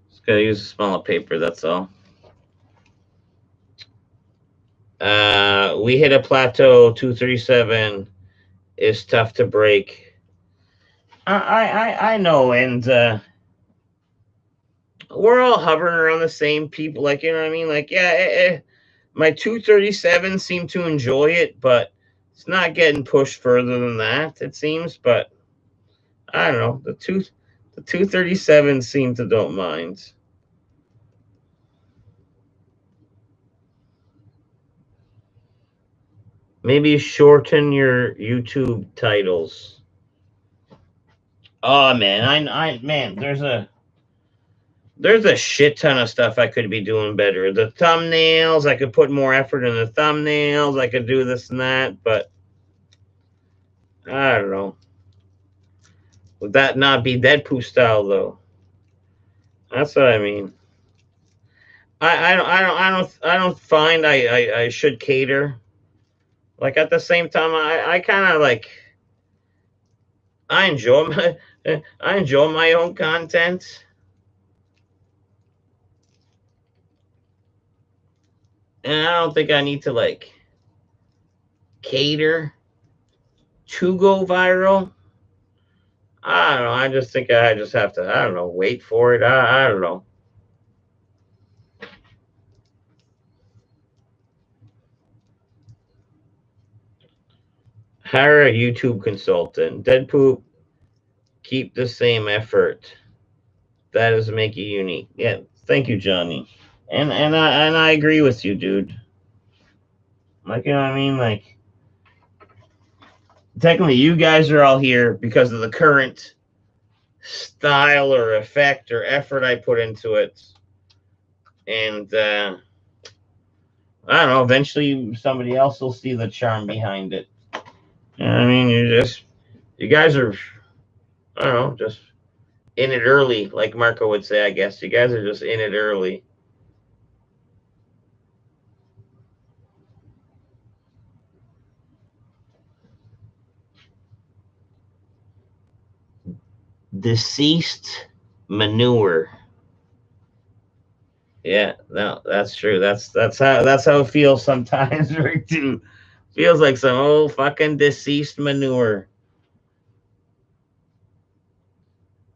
Just gotta use a smaller paper. That's all. We hit a plateau. 237 is tough to break. I know, and we're all hovering around the same people. Like you know what I mean? Like yeah, my 237 seem to enjoy it, but it's not getting pushed further than that. It seems, but I don't know. The 237 seem to don't mind. Maybe shorten your YouTube titles. Oh man, I man, There's a shit ton of stuff I could be doing better. The thumbnails, I could put more effort in the thumbnails. I could do this and that, but I don't know. Would that not be Deadpool style though? That's what I mean. I don't find I should cater. Like at the same time, I kind of like I enjoy my I enjoy my own content, and I don't think I need to like cater to go viral. I don't know. I just think I just have to. I don't know. Wait for it. I don't know. Hire a YouTube consultant. Deadpool, keep the same effort. That does make you unique. Yeah. Thank you, Johnny. And I agree with you, dude. Like, you know what I mean? Like, technically, you guys are all here because of the current style or effect or effort I put into it. And I don't know. Eventually, somebody else will see the charm behind it. You know what I mean? You guys are, I don't know, just in it early, like Marco would say. I guess you guys are just in it early. Deceased manure. Yeah, no, that's true. That's how it feels sometimes, right? Too feels like some old fucking deceased manure.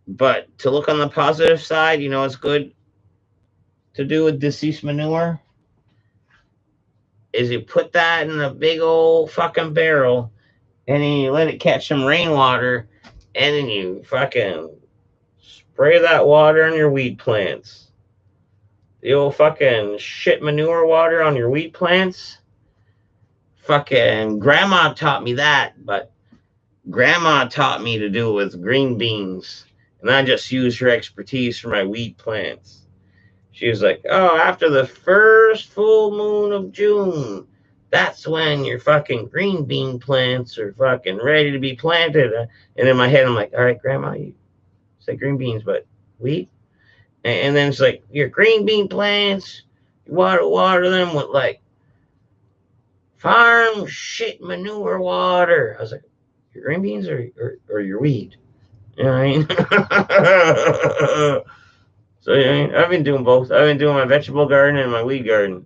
But to look on the positive side, you know, it's good to do with deceased manure is you put that in a big old fucking barrel and then you let it catch some rainwater and then you fucking spray that water on your weed plants. The old fucking shit manure water on your wheat plants. Fucking grandma taught me that, but grandma taught me to do it with green beans. And I just used her expertise for my wheat plants. She was like, oh, after the first full moon of June, that's when your fucking green bean plants are fucking ready to be planted. And in my head, I'm like, all right, grandma, you say green beans, but wheat? And then it's like, your green bean plants, you water them with like farm shit manure water. I was like, your green beans or your weed? You know what I mean? So yeah, I've been doing both. I've been doing my vegetable garden and my weed garden.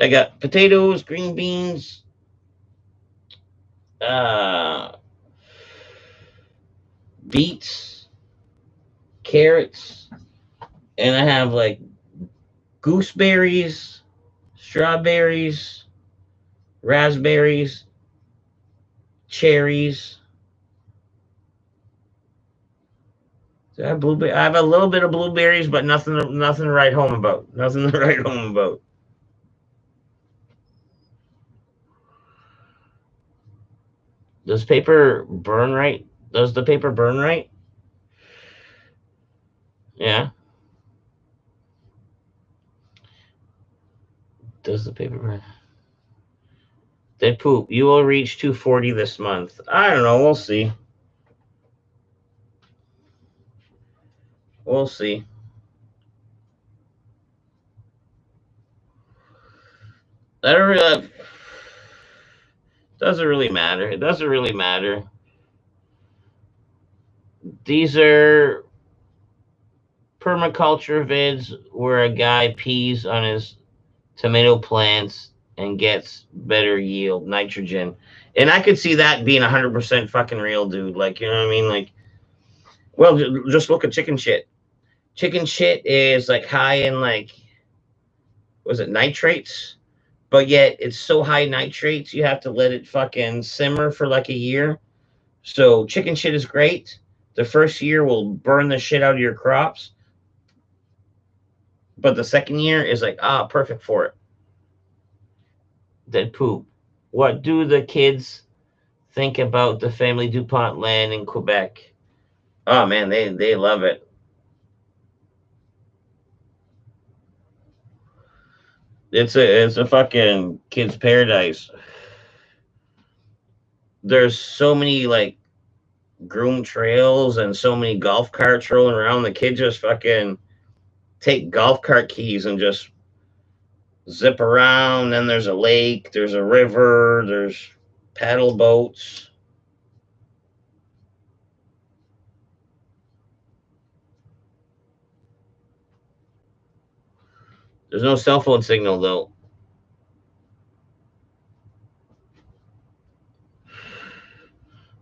I got potatoes, green beans, uh, beets, carrots, and I have like gooseberries, strawberries, raspberries, cherries. So I have blueberry. I have a little bit of blueberries, but nothing to write home about. Nothing to write home about. Does paper burn right? Does the paper burn right? Yeah. Does the paper burn? Deadpool, you will reach 240 this month. I don't know. We'll see. We'll see. That doesn't really matter. It doesn't really matter. These are permaculture vids where a guy pees on his tomato plants and gets better yield, nitrogen. And I could see that being 100% fucking real, dude. Like, you know what I mean? Like, well, just look at chicken shit. Chicken shit is like high in like, was it nitrates? But yet it's so high nitrates, you have to let it fucking simmer for like a year. So chicken shit is great. The first year will burn the shit out of your crops. But the second year is like, perfect for it. Dead poop. What do the kids think about the family DuPont land in Quebec. Oh man, they love it. It's a fucking kid's paradise. There's so many like groom trails and so many golf carts rolling around. The kids just fucking take golf cart keys and just zip around. Then there's a lake, there's a river, there's paddle boats. There's no cell phone signal though.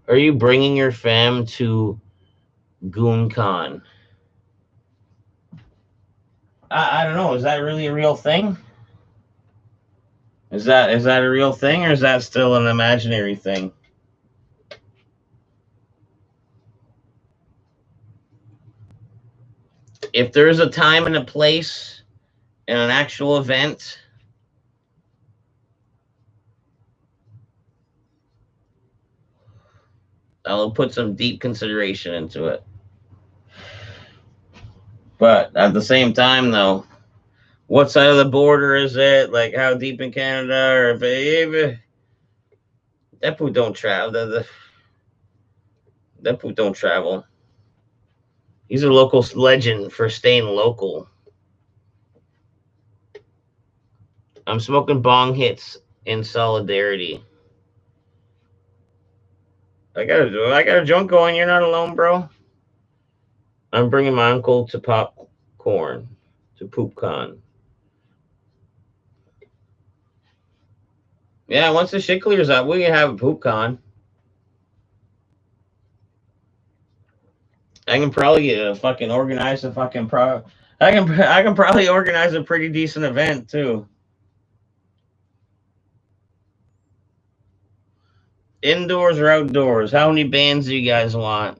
Are you bringing your fam to GoonCon? I don't know. Is that really a real thing? Is that a real thing, or is that still an imaginary thing? If there's a time and a place and an actual event, I'll put some deep consideration into it. But at the same time, though, what side of the border is it? Like, how deep in Canada? Or if that poop don't travel. That poop don't travel. He's a local legend for staying local. I'm smoking bong hits in solidarity. I got a joint going. You're not alone, bro. I'm bringing my uncle to popcorn, to PoopCon. Yeah, once the shit clears up, we can have a PoopCon. I can probably fucking organize a fucking I can probably organize a pretty decent event too. Indoors or outdoors? How many bands do you guys want?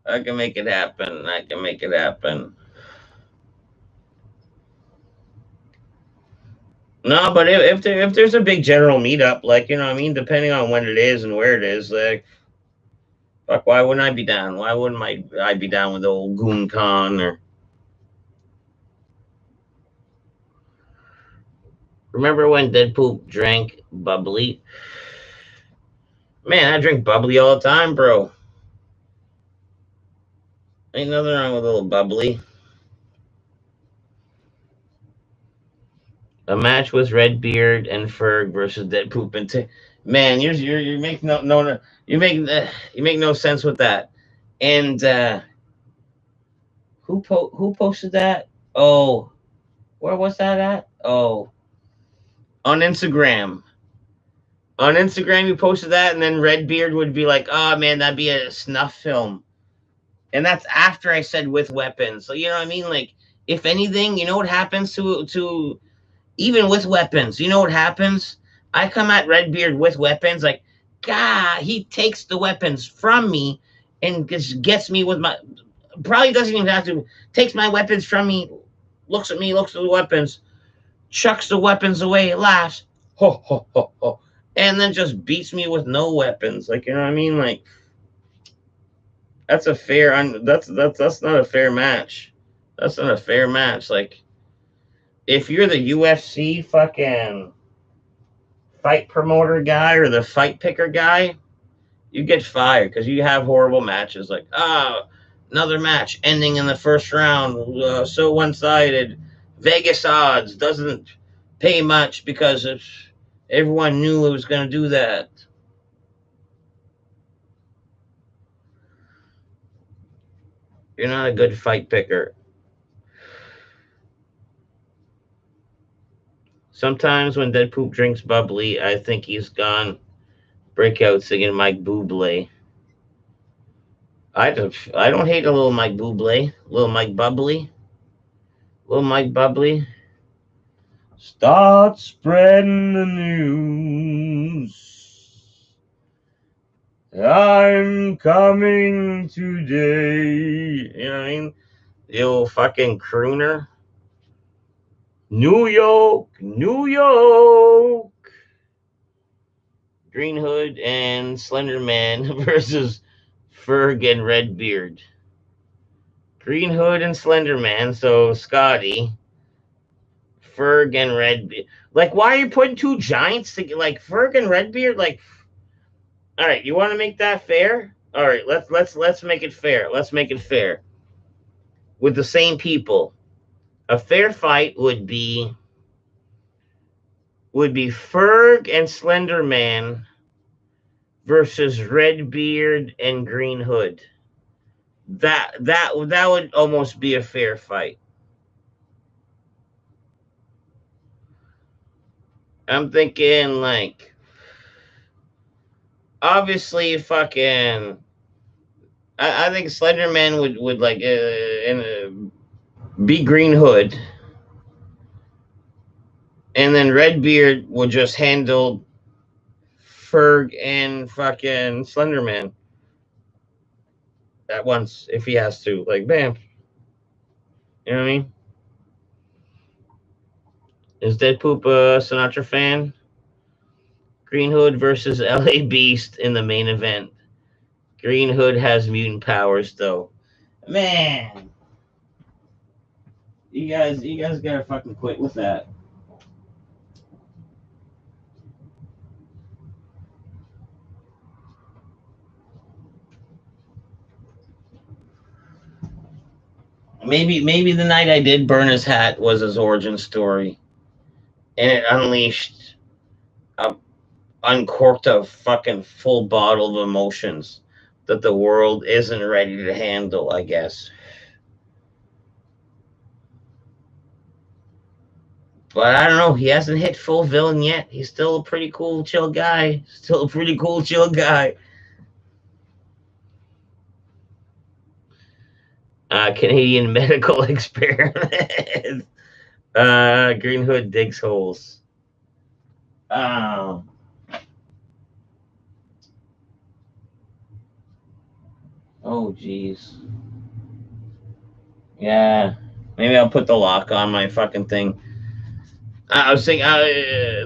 I can make it happen. I can make it happen. No, but if there's a big general meetup, like, you know what I mean, depending on when it is and where it is, like, fuck, why wouldn't I be down? Why wouldn't I be down with the old GoonCon? Or remember when Deadpool drank bubbly? Man, I drink bubbly all the time, bro. Ain't nothing wrong with a little bubbly. A match with Redbeard and Ferg versus Deadpool and man, you make no you make no sense with that. And who posted that? Oh, where was that at? Oh, on Instagram. On Instagram, you posted that, and then Redbeard would be like, "Oh man, that'd be a snuff film," and that's after I said with weapons. So you know what I mean? Like, if anything, you know what happens to even with weapons? You know what happens? I come at Redbeard with weapons, like, God, he takes the weapons from me and just gets me with my. Probably doesn't even have to. Takes my weapons from me, looks at me, looks at the weapons, chucks the weapons away, laughs, ho ho ho ho, and then just beats me with no weapons. Like, you know what I mean? Like, that's a fair. That's not a fair match. That's not a fair match. Like, if you're the UFC fucking fight promoter guy or the fight picker guy, you get fired because you have horrible matches. Like, another match ending in the first round, so one-sided. Vegas odds doesn't pay much because everyone knew it was going to do that. You're not a good fight picker. Sometimes when Deadpool drinks bubbly, I think he's gone breakout singing Mike Bublé. I don't hate a little Mike Bublé, little Mike Bubbly, little Mike Bubbly. Start spreading the news. I'm coming today. You know what I mean? The old fucking crooner. New York, New York. Green Hood and Slender Man versus Ferg and Redbeard. Green Hood and Slender Man, so Scotty. Ferg and Redbeard. Like, why are you putting two giants together? Like Ferg and Redbeard? Like, all right, you want to make that fair? All right, let's make it fair. Let's make it fair with the same people. A fair fight would be Ferg and Slender Man versus Redbeard and Green Hood. That would almost be a fair fight. I'm thinking like obviously fucking I think Slender Man would like be Green Hood, and then Redbeard would just handle Ferg and fucking Slender Man at once if he has to. Like, bam. You know what I mean? Is Dead Poop a Sinatra fan? Green Hood versus LA Beast in the main event. Green Hood has mutant powers, though. Man, you guys gotta fucking quit with that. Maybe the night I did burn his hat was his origin story, and it uncorked a fucking full bottle of emotions that the world isn't ready to handle, I guess. But I don't know. He hasn't hit full villain yet. He's still a pretty cool, chill guy. Still a pretty cool, chill guy. Canadian medical experiment. Green Hood digs holes. Oh, jeez. Yeah. Maybe I'll put the lock on my fucking thing. I was thinking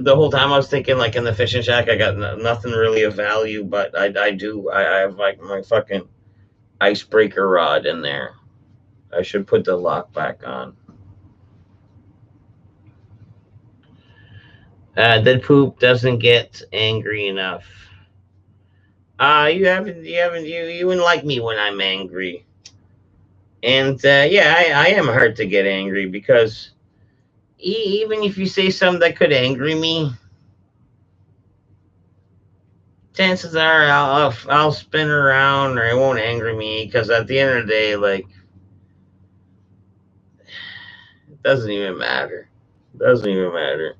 the whole time. I was thinking like in the fishing shack, I got nothing really of value, but I have like my fucking icebreaker rod in there. I should put the lock back on. Dead Poop doesn't get angry enough. You wouldn't like me when I'm angry. And yeah, I am hard to get angry because even if you say something that could anger me, chances are I'll spin around or it won't anger me because at the end of the day, like it doesn't even matter. It doesn't even matter.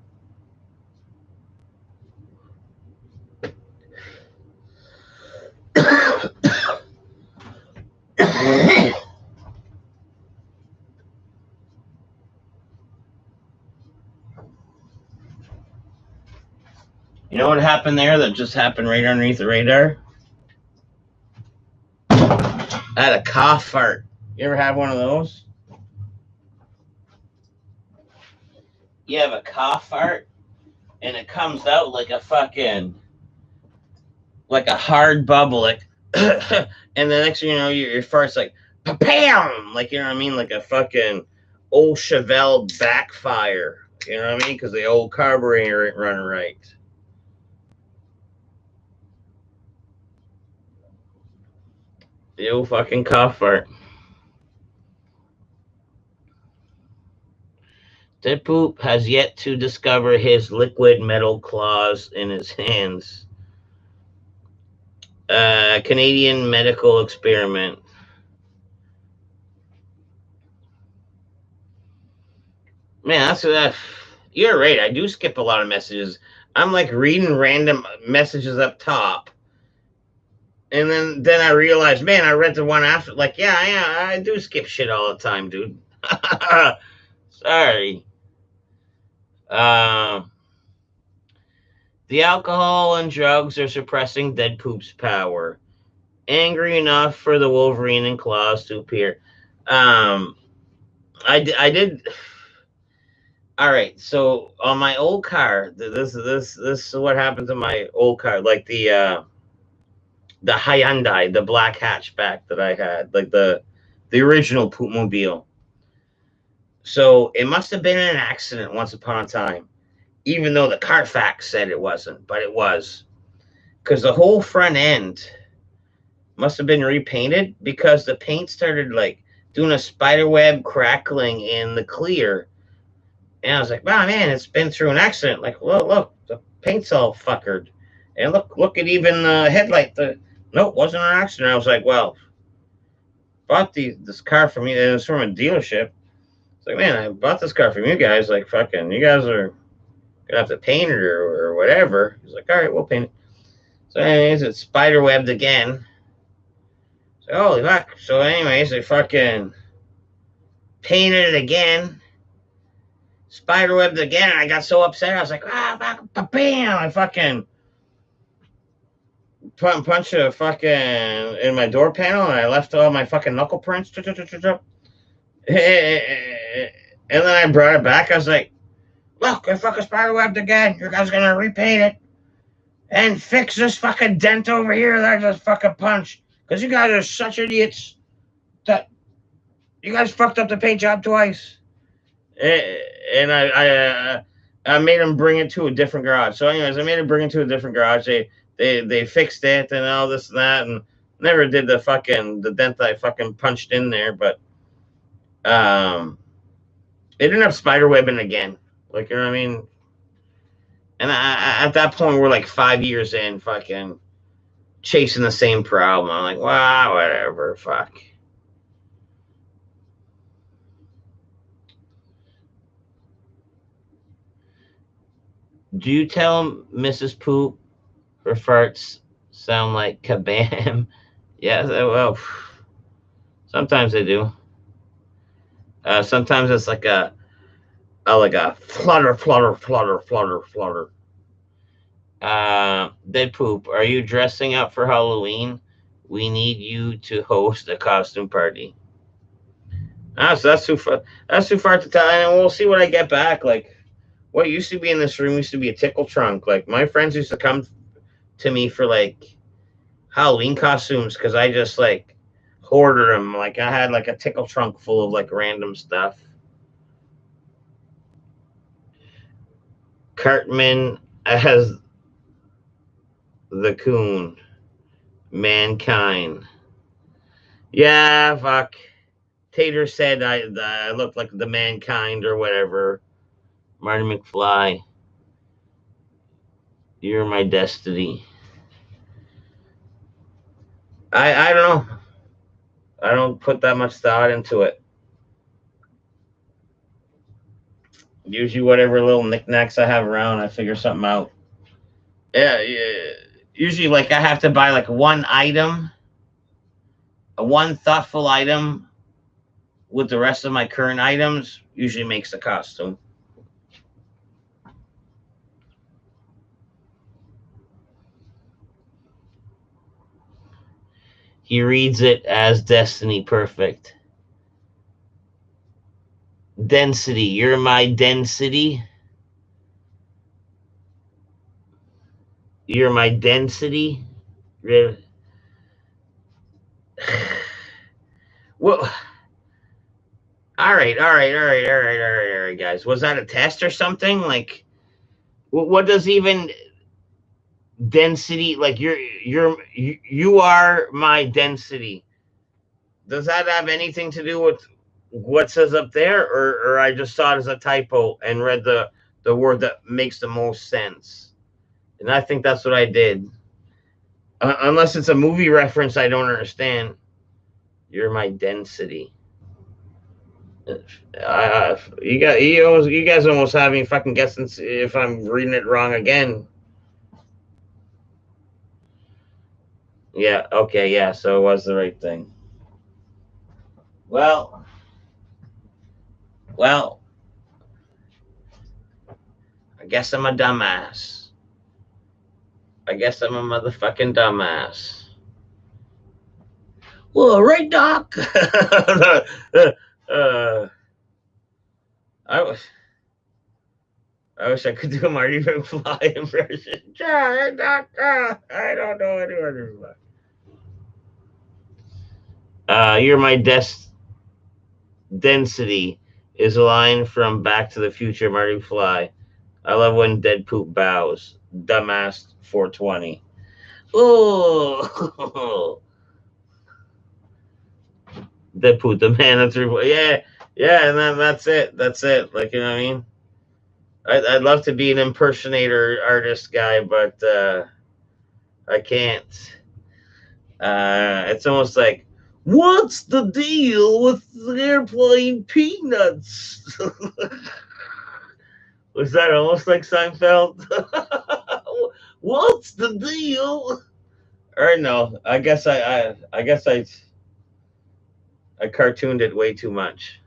You know what happened there that just happened right underneath the radar? I had a cough fart. You ever have one of those? You have a cough fart and it comes out like a fucking like a hard bubble, like and the next thing you know, your fart's like bam, like you know what I mean, like a fucking old Chevelle backfire. You know what I mean? Because the old carburetor ain't running right. The old fucking cough fart. Dead Poop has yet to discover his liquid metal claws in his hands. Canadian medical experiment. Man, that's that. You're right. I do skip a lot of messages. I'm like reading random messages up top, and then I realize, man, I read the one after. Like, yeah, I do skip shit all the time, dude. Sorry. The alcohol and drugs are suppressing Dead Poop's power. Angry enough for the Wolverine and Claws to appear. I did. All right, so on my old car, this is what happened to my old car, like the Hyundai, the black hatchback that I had, like the original Poopmobile. So it must have been an accident once upon a time, even though the Carfax said it wasn't, but it was, because the whole front end must have been repainted because the paint started like doing a spider web crackling in the clear. And I was like, wow, man, it's been through an accident. Like, look, the paint's all fuckered. And look at even the headlight. Nope, wasn't an accident. I was like, well, bought this car from you. And it was from a dealership. It's like, man, I bought this car from you guys. Like, fucking, you guys are gonna have to paint it or whatever. He's like, all right, we'll paint it. So, anyways, it's spider webbed again. So, holy fuck. So, anyways, they fucking painted it again. Spider webbed again. And I got so upset. I was like, bam. I fucking punch a fucking in my door panel, and I left all my fucking knuckle prints. And then I brought it back. I was like, look, I fucking spider webbed again. You guys gonna repaint it and fix this fucking dent over here that I just fucking punched. Because you guys are such idiots that you guys fucked up the paint job twice. And I made them bring it to a different garage. So anyways, I made them bring it to a different garage. They fixed it and all this and that, and never did the dent I fucking punched in there. But it didn't have spider webbing again. Like, you know what I mean? And at that point, we're like 5 years in, fucking chasing the same problem. I'm like, wow, whatever, fuck. Do you tell Mrs. Poop her farts sound like kabam? Yeah, well, sometimes they do. Sometimes it's like a flutter, flutter, flutter, flutter, flutter. Dead Poop, are you dressing up for Halloween? We need you to host a costume party. So that's too far. That's too far to tell, and we'll see what I get back. Like, what used to be in this room used to be a tickle trunk. Like, my friends used to come to me for like Halloween costumes because I just like hoarded them. Like, I had like a tickle trunk full of like random stuff. Cartman as the coon. Mankind. Yeah, fuck. Tater said I looked like the mankind or whatever. Marty McFly. You're my destiny. I don't know. I don't put that much thought into it. Usually, whatever little knickknacks I have around, I figure something out. Yeah. Usually, like, I have to buy like one item, one thoughtful item with the rest of my current items. Usually makes the costume. He reads it as destiny perfect. Density. You're my density. You're my density. Well, all right, guys. Was that a test or something? Like, what does even density like? You are my density. Does that have anything to do with what says up there, or I just saw it as a typo and read the word that makes the most sense? And I think that's what I did. Unless it's a movie reference I don't understand. You're my density. You guys almost have me fucking guessing if I'm reading it wrong again. Yeah. Okay. Yeah. So it was the right thing. Well. Well. I guess I'm a dumbass. I guess I'm a motherfucking dumbass. Well, right, Doc. I was. I wish I could do a Marty McFly impression. I don't know anyone. You're my density is a line from Back to the Future, Marty McFly. I love when dead poop bows. Dumbass 420. Oh, dead poop, the man of three. Yeah, and then that's it. That's it. Like, you know what I mean? I'd love to be an impersonator artist guy, but I can't. It's almost like, what's the deal with airplane peanuts? Was that almost like Seinfeld? What's the deal? Or no, I guess I cartooned it way too much.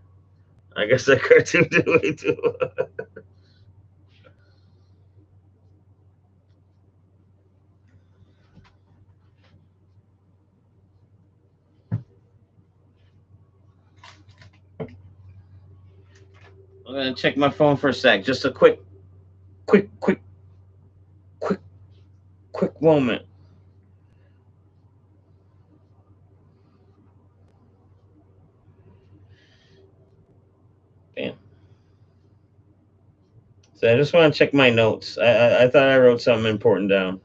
I guess I cartooned it way too much. I'm gonna check my phone for a sec. Just a quick moment. Damn. So I just want to check my notes. I thought I wrote something important down.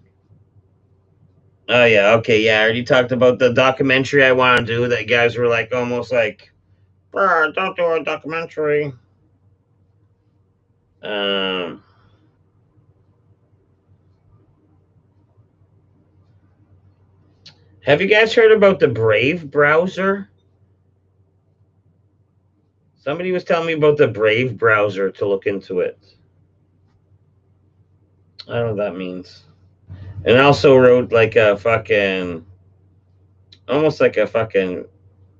Oh yeah, okay, yeah. I already talked about the documentary I want to do. That guys were like almost like, don't do a documentary. Um, have you guys heard about the Brave browser? Somebody was telling me about the Brave browser to look into it. I don't know what that means. And I also wrote like a fucking, almost like a fucking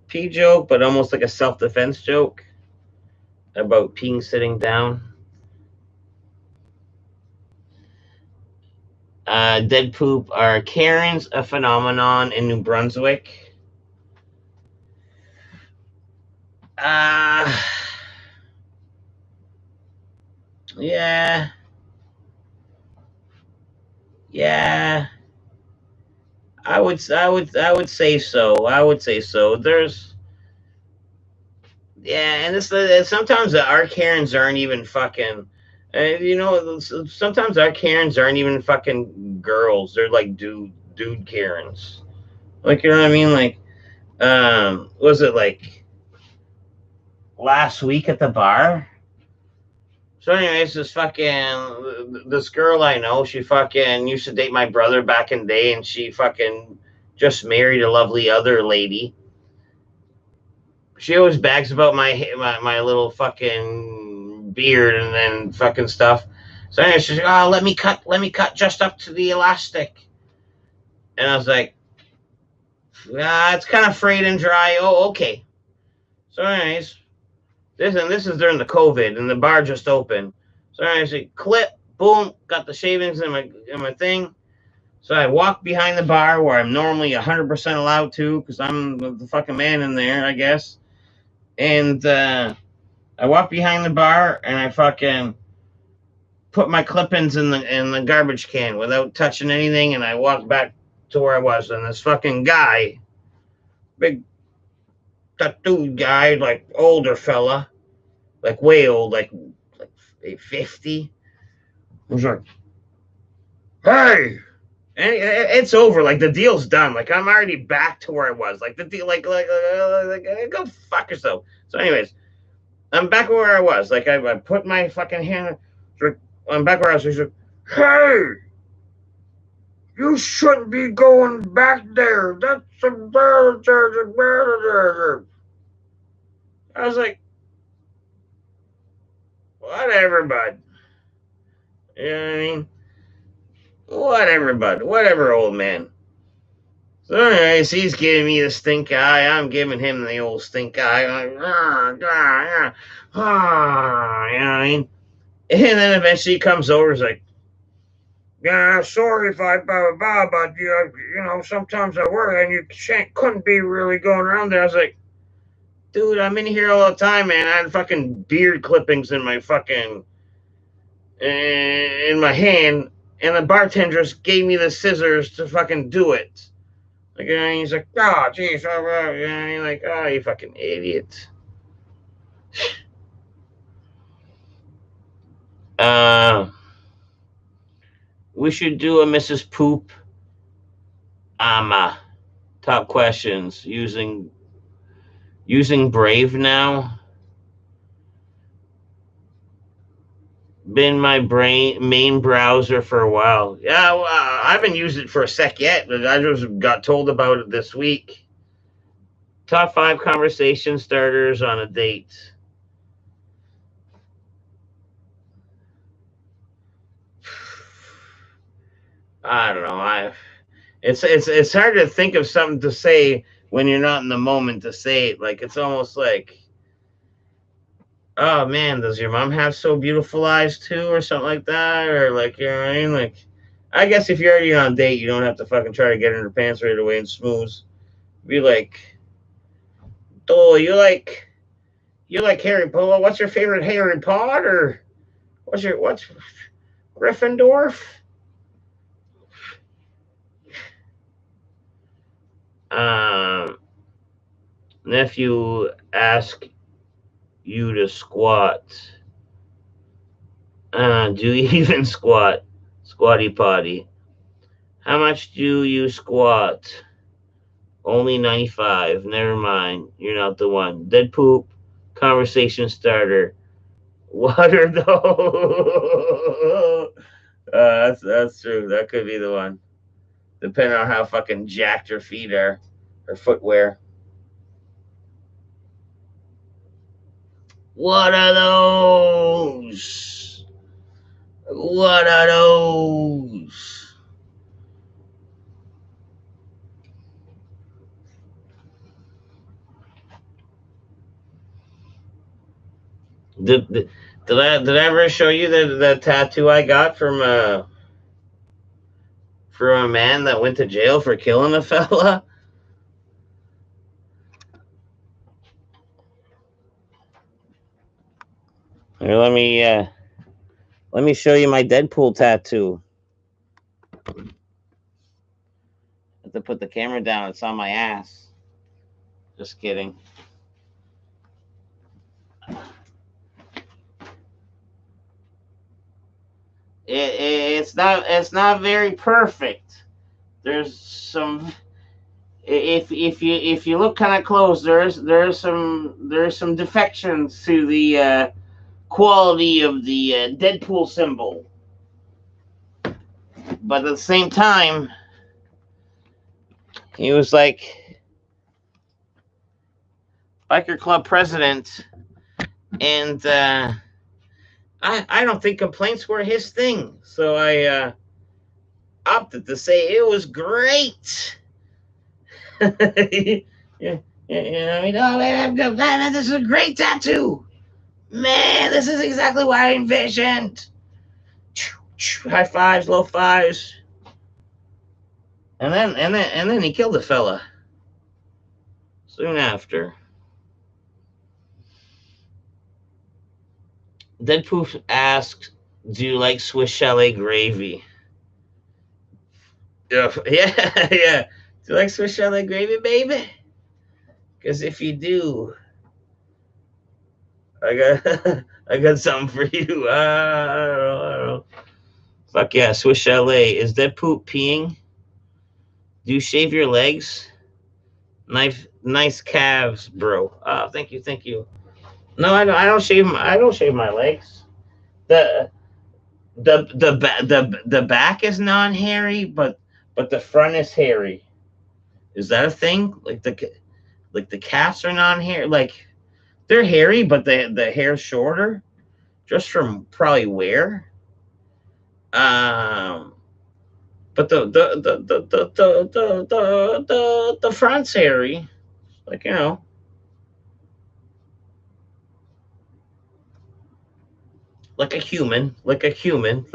pee joke, but almost like a self-defense joke about peeing sitting down. Dead poop, are Karens a phenomenon in New Brunswick? Yeah. Yeah. I would say so. I would say so. There's yeah, and it's sometimes our Karens aren't even fucking. Sometimes our Karens aren't even fucking girls. They're like dude Karens. Like, you know what I mean? Like, was it like last week at the bar? So, anyways, this girl I know, she fucking used to date my brother back in the day, and she fucking just married a lovely other lady. She always bags about my little fucking beard and then fucking stuff. So anyway, she's like, "Oh, let me cut just up to the elastic." And I was like, it's kind of frayed and dry. Oh, okay. So anyways, this is during the COVID, and the bar just opened. So anyways, clip, boom, got the shavings in my thing. So I walk behind the bar where I'm normally 100% allowed to, because I'm the fucking man in there, I guess. And I walk behind the bar and I fucking put my clippings in the garbage can without touching anything, and I walk back to where I was. And this fucking guy, big tattooed guy, like older fella, like way old, like 50, was like, "Hey." And it's over. Like, the deal's done. Like, I'm already back to where I was. Like, the deal, like go fuck yourself. So, anyways, I'm back where I was. Like, I put my fucking hand. I'm back where I was. He's like, "Hey, you shouldn't be going back there. That's a murder." I was like, whatever, bud. You know what I mean? Whatever, bud. Whatever, old man. So, anyways, he's giving me the stink eye. I'm giving him the old stink eye. Like, you know what I mean? And then eventually he comes over. He's like, "Yeah, sorry if I blah blah blah, but sometimes I work and you couldn't be really going around there." I was like, "Dude, I'm in here all the time, man. I had fucking beard clippings in my fucking in my hand, and the bartender just gave me the scissors to fucking do it. Like, and he's like, oh, jeez, and you're like, oh, you fucking idiot. We should do a Mrs. Poop top questions using Brave now. Been my main browser for a while. Yeah, well, I haven't used it for a sec yet, but I just got told about it this week. Top 5 conversation starters on a date. I don't know. It's hard to think of something to say when you're not in the moment to say it. Like, it's almost like, oh man, does your mom have so beautiful eyes too, or something like that, or like, you know what I mean? Like, I guess if you're already on a date, you don't have to fucking try to get in her pants right away and smooth. Be like, oh, you like Harry Potter? What's your favorite Harry Potter? What's Gryffindor? Nephew ask you to squat. Do you even squat? Squatty potty. How much do you squat? Only 95. Never mind. You're not the one. Dead poop. Conversation starter. What are those? That's true. That could be the one. Depending on how fucking jacked her feet are. Her footwear. What are those? What are those? Did I ever show you the tattoo I got from a man that went to jail for killing a fella? Here, let me show you my Deadpool tattoo. I have to put the camera down. It's on my ass. Just kidding. It's not very perfect. There's some, if you look kind of close, there's some defections to the quality of the Deadpool symbol. But at the same time, he was like biker club president, and I don't think complaints were his thing. So I opted to say it was great. Yeah, I mean, oh man, this is a great tattoo. Man, this is exactly what I envisioned. High fives, low fives. And then he killed the fella soon after. Deadpool asks, "Do you like Swiss chalet gravy?" Yeah. Do you like Swiss chalet gravy, baby? Because if you do, I got something for you. I don't know. Fuck yeah, Swiss chalet. Is Deadpool peeing? Do you shave your legs? Nice calves, bro. Thank you. No, I don't shave. I don't shave my legs. The the back is non-hairy, but the front is hairy. Is that a thing? Like the calves are non-hairy. Like, they're hairy, but the hair's shorter, just from probably wear. But the front's hairy, like, you know. Like a human, like a human.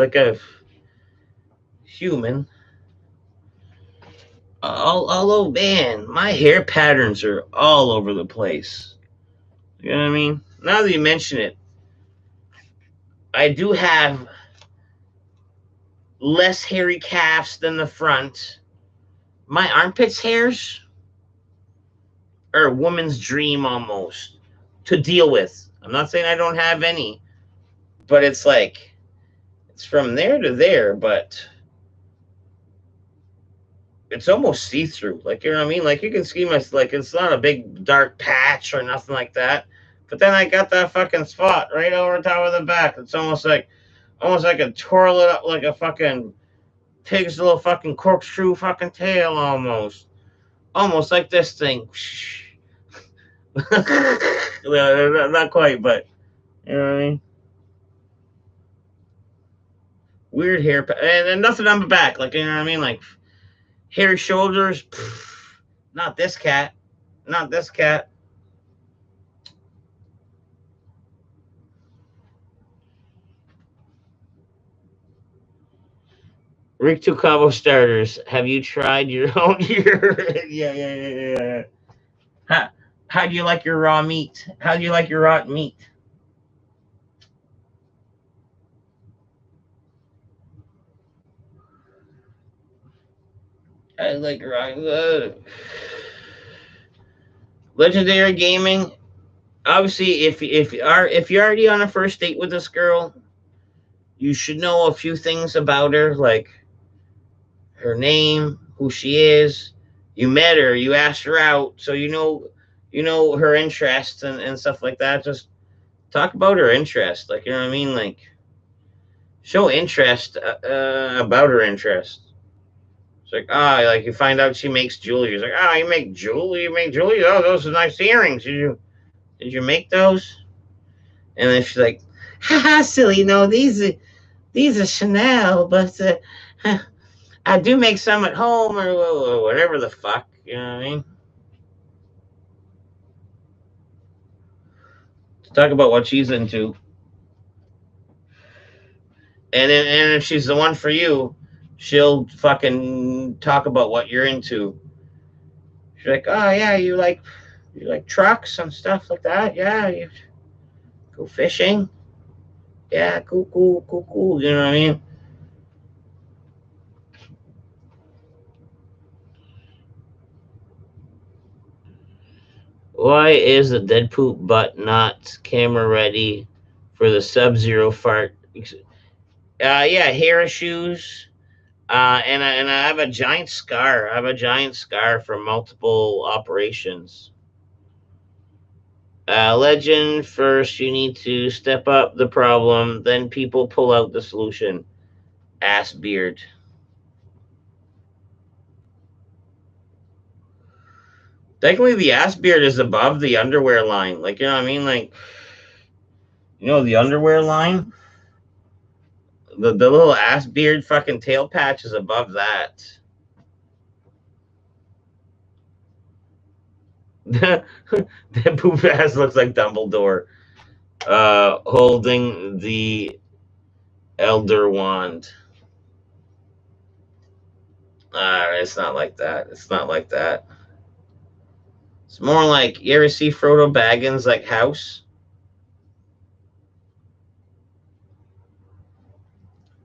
Although, man, my hair patterns are all over the place. You know what I mean? Now that you mention it, I do have less hairy calves than the front. My armpits hairs are a woman's dream almost to deal with. I'm not saying I don't have any, but it's like it's from there to there, but it's almost see-through. Like, you know what I mean? Like, you can see my, like, it's not a big dark patch or nothing like that. But then I got that fucking spot right over top of the back. It's almost like I twirl it up like a fucking pig's little fucking corkscrew fucking tail almost. Almost like this thing. Not quite, but you know what I mean? Weird hair, and nothing on the back. Like, you know what I mean? Like, hairy shoulders. Not this cat. Not this cat. Rick Tucabo starters. Have you tried your own? Yeah. How do you like your raw meat? How do you like your raw meat? I like raw. Legendary Gaming. Obviously, if you're already on a first date with this girl, you should know a few things about her, like her name, who she is. You met her, you asked her out, so you know her interests and stuff like that. Just talk about her interest, like, you know what I mean, like show interest about her interest. It's like, like you find out she makes jewelry. It's like, you make jewelry, Oh, those are nice earrings. Did you make those? And then she's like, haha, silly. No, these are Chanel, but I do make some at home or whatever the fuck. You know what I mean? Talk about what she's into. And if she's the one for you, she'll fucking talk about what you're into. She's like, oh yeah, you like trucks and stuff like that. Yeah, you go fishing. Yeah, cool. You know what I mean? Why is the dead poop butt not camera ready for the Sub-Zero fart? Yeah, hair issues. And I have a giant scar. I have a giant scar from multiple operations. Legend first, you need to step up the problem, then people pull out the solution. Ass beard. Technically, the ass beard is above the underwear line. Like, you know what I mean? Like, you know, the underwear line? The little ass beard fucking tail patch is above that. That poop ass looks like Dumbledore holding the Elder Wand. It's not like that. It's not like that. It's more like, you ever see Frodo Baggins' like house?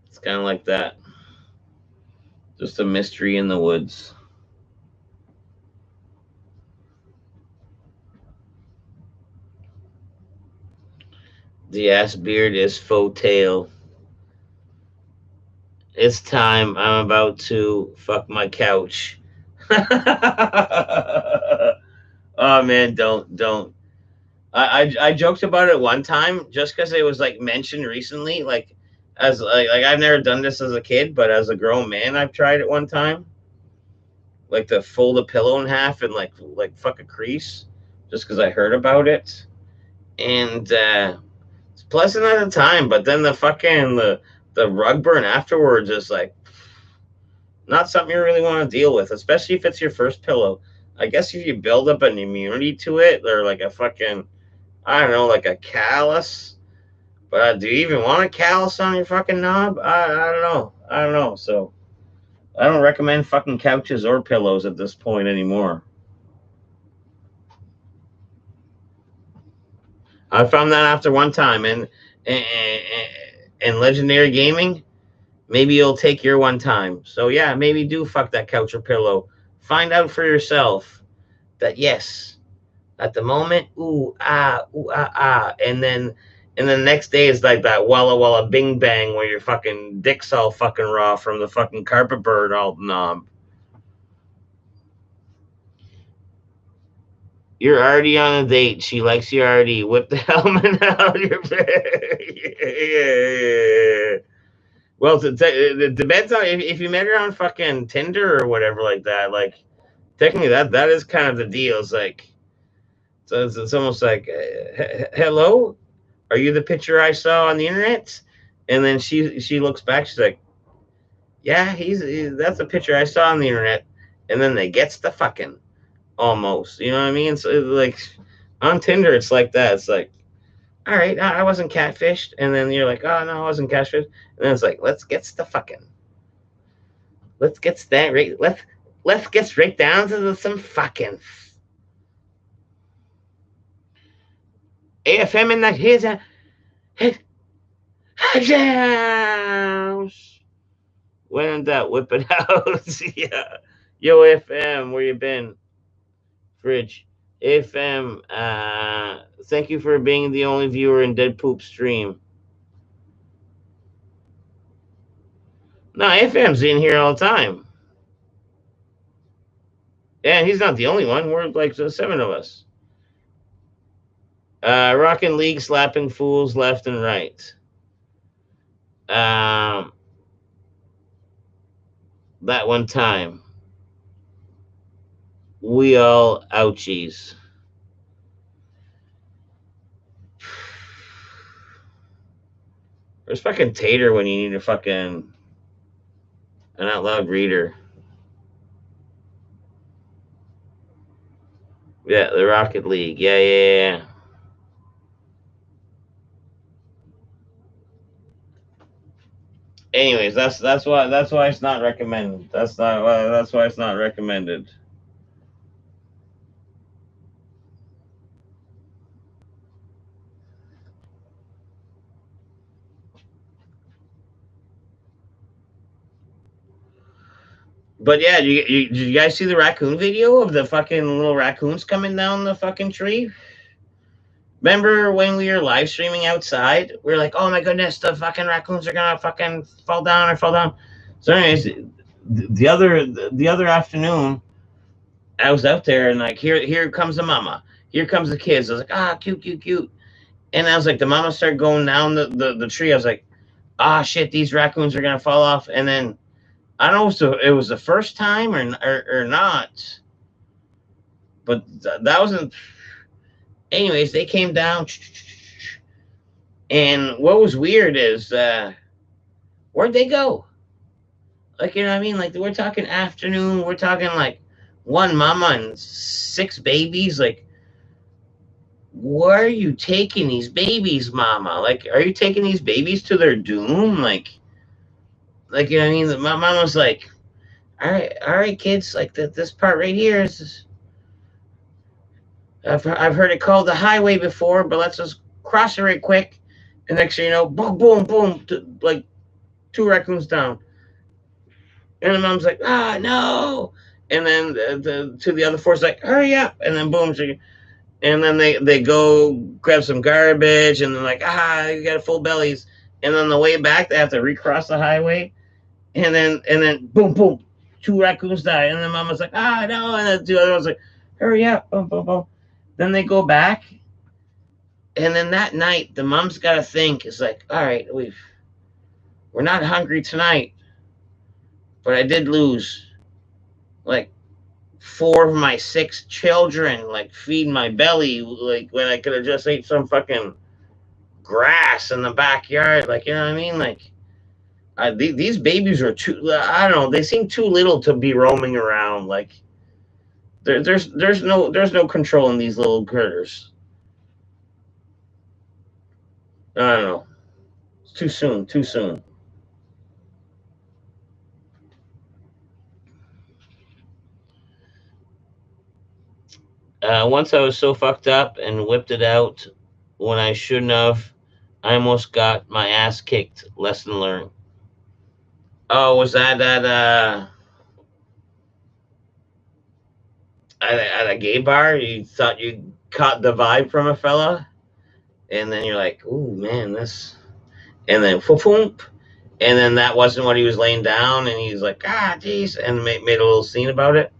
It's kind of like that. Just a mystery in the woods. The ass beard is faux tail. It's time. I'm about to fuck my couch. Oh man, don't. I joked about it one time just because it was like mentioned recently. Like as like I've never done this as a kid, but as a grown man, I've tried it one time. Like to fold a pillow in half and like fuck a crease, just because I heard about it, and it's pleasant at the time, but then the rug burn afterwards is like not something you really want to deal with, especially if it's your first pillow. I guess if you build up an immunity to it, or like a fucking, I don't know, like a callus. But do you even want a callus on your fucking knob? I don't know. I don't know. So I don't recommend fucking couches or pillows at this point anymore. I found that after one time, and Legendary Gaming, Maybe you'll take your one time. So yeah, maybe do fuck that couch or pillow. Find out for yourself that yes, at the moment, ooh ah, and then the next day is like that walla walla bing bang where your fucking dick's all fucking raw from the fucking carpet bird all knob. You're already on a date. She likes you already. Whip the helmet out of your bed. Yeah. Well, it depends on if you met her on fucking Tinder or whatever like that. Like, technically, that is kind of the deal. It's like, so it's almost like, hello, are you the picture I saw on the internet? And then she looks back. She's like, yeah, that's the picture I saw on the internet. And then they gets the fucking almost. You know what I mean? So like on Tinder, it's like that. It's like, all right, I wasn't catfished, and then you're like, oh no, I wasn't catfished, and then it's like, let's get that right, let's get straight down to some fucking AFM in that here's a hit house. When in doubt, whip it out. Yeah, yo FM, where you been? Fridge. FM, thank you for being the only viewer in Dead Poop stream. No, FM's in here all the time. And he's not the only one. We're like 7 of us. Rockin' League slapping fools left and right. That one time. We all ouchies. Where's fucking Tater when you need a fucking an out loud reader? Yeah, the Rocket League. Yeah. Anyways, that's why it's not recommended. That's why it's not recommended. But yeah, did you guys see the raccoon video of the fucking little raccoons coming down the fucking tree? Remember when we were live streaming outside? We were like, oh my goodness, the fucking raccoons are gonna fucking fall down. So anyways, the other afternoon, I was out there and like here comes the mama. Here comes the kids. I was like, ah, cute. And I was like, the mama started going down the tree. I was like, ah, shit, these raccoons are gonna fall off. And then I don't know if it was the first time or not, but that wasn't. Anyways, they came down, and what was weird is where'd they go? Like, you know what I mean? Like, we're talking afternoon. We're talking like one mama and 6 babies. Like, where are you taking these babies, mama? Like, are you taking these babies to their doom? Like you know what I mean? My mom was like, all right, kids. Like this part right here is. I've heard it called the highway before, but let's just cross it right quick. And next thing you know, boom, like 2 raccoons down. And the mom's like, ah, no. And then the other 4's like, hurry up. And then boom. And then they go grab some garbage. And then like, you got full bellies. And then the way back, they have to recross the highway. And then boom, 2 raccoons die. And then mama's like, no. And then 2 other ones like, hurry up. Boom. Then they go back. And then that night, the mom's got to think, it's like, all right, we're not hungry tonight. But I did lose like 4 of my 6 children, like feed my belly, like when I could have just ate some fucking grass in the backyard. Like, you know what I mean? Like, these babies are too, I don't know, they seem too little to be roaming around. Like, there's no control in these little critters. I don't know. It's too soon. Once I was so fucked up and whipped it out when I shouldn't have. I almost got my ass kicked. Lesson learned. Oh, was that at a gay bar? You thought you caught the vibe from a fella, and then you're like, "Ooh, man, this," and then whoop, and then that wasn't what he was laying down, and he's like, "Ah, jeez," and made a little scene about it.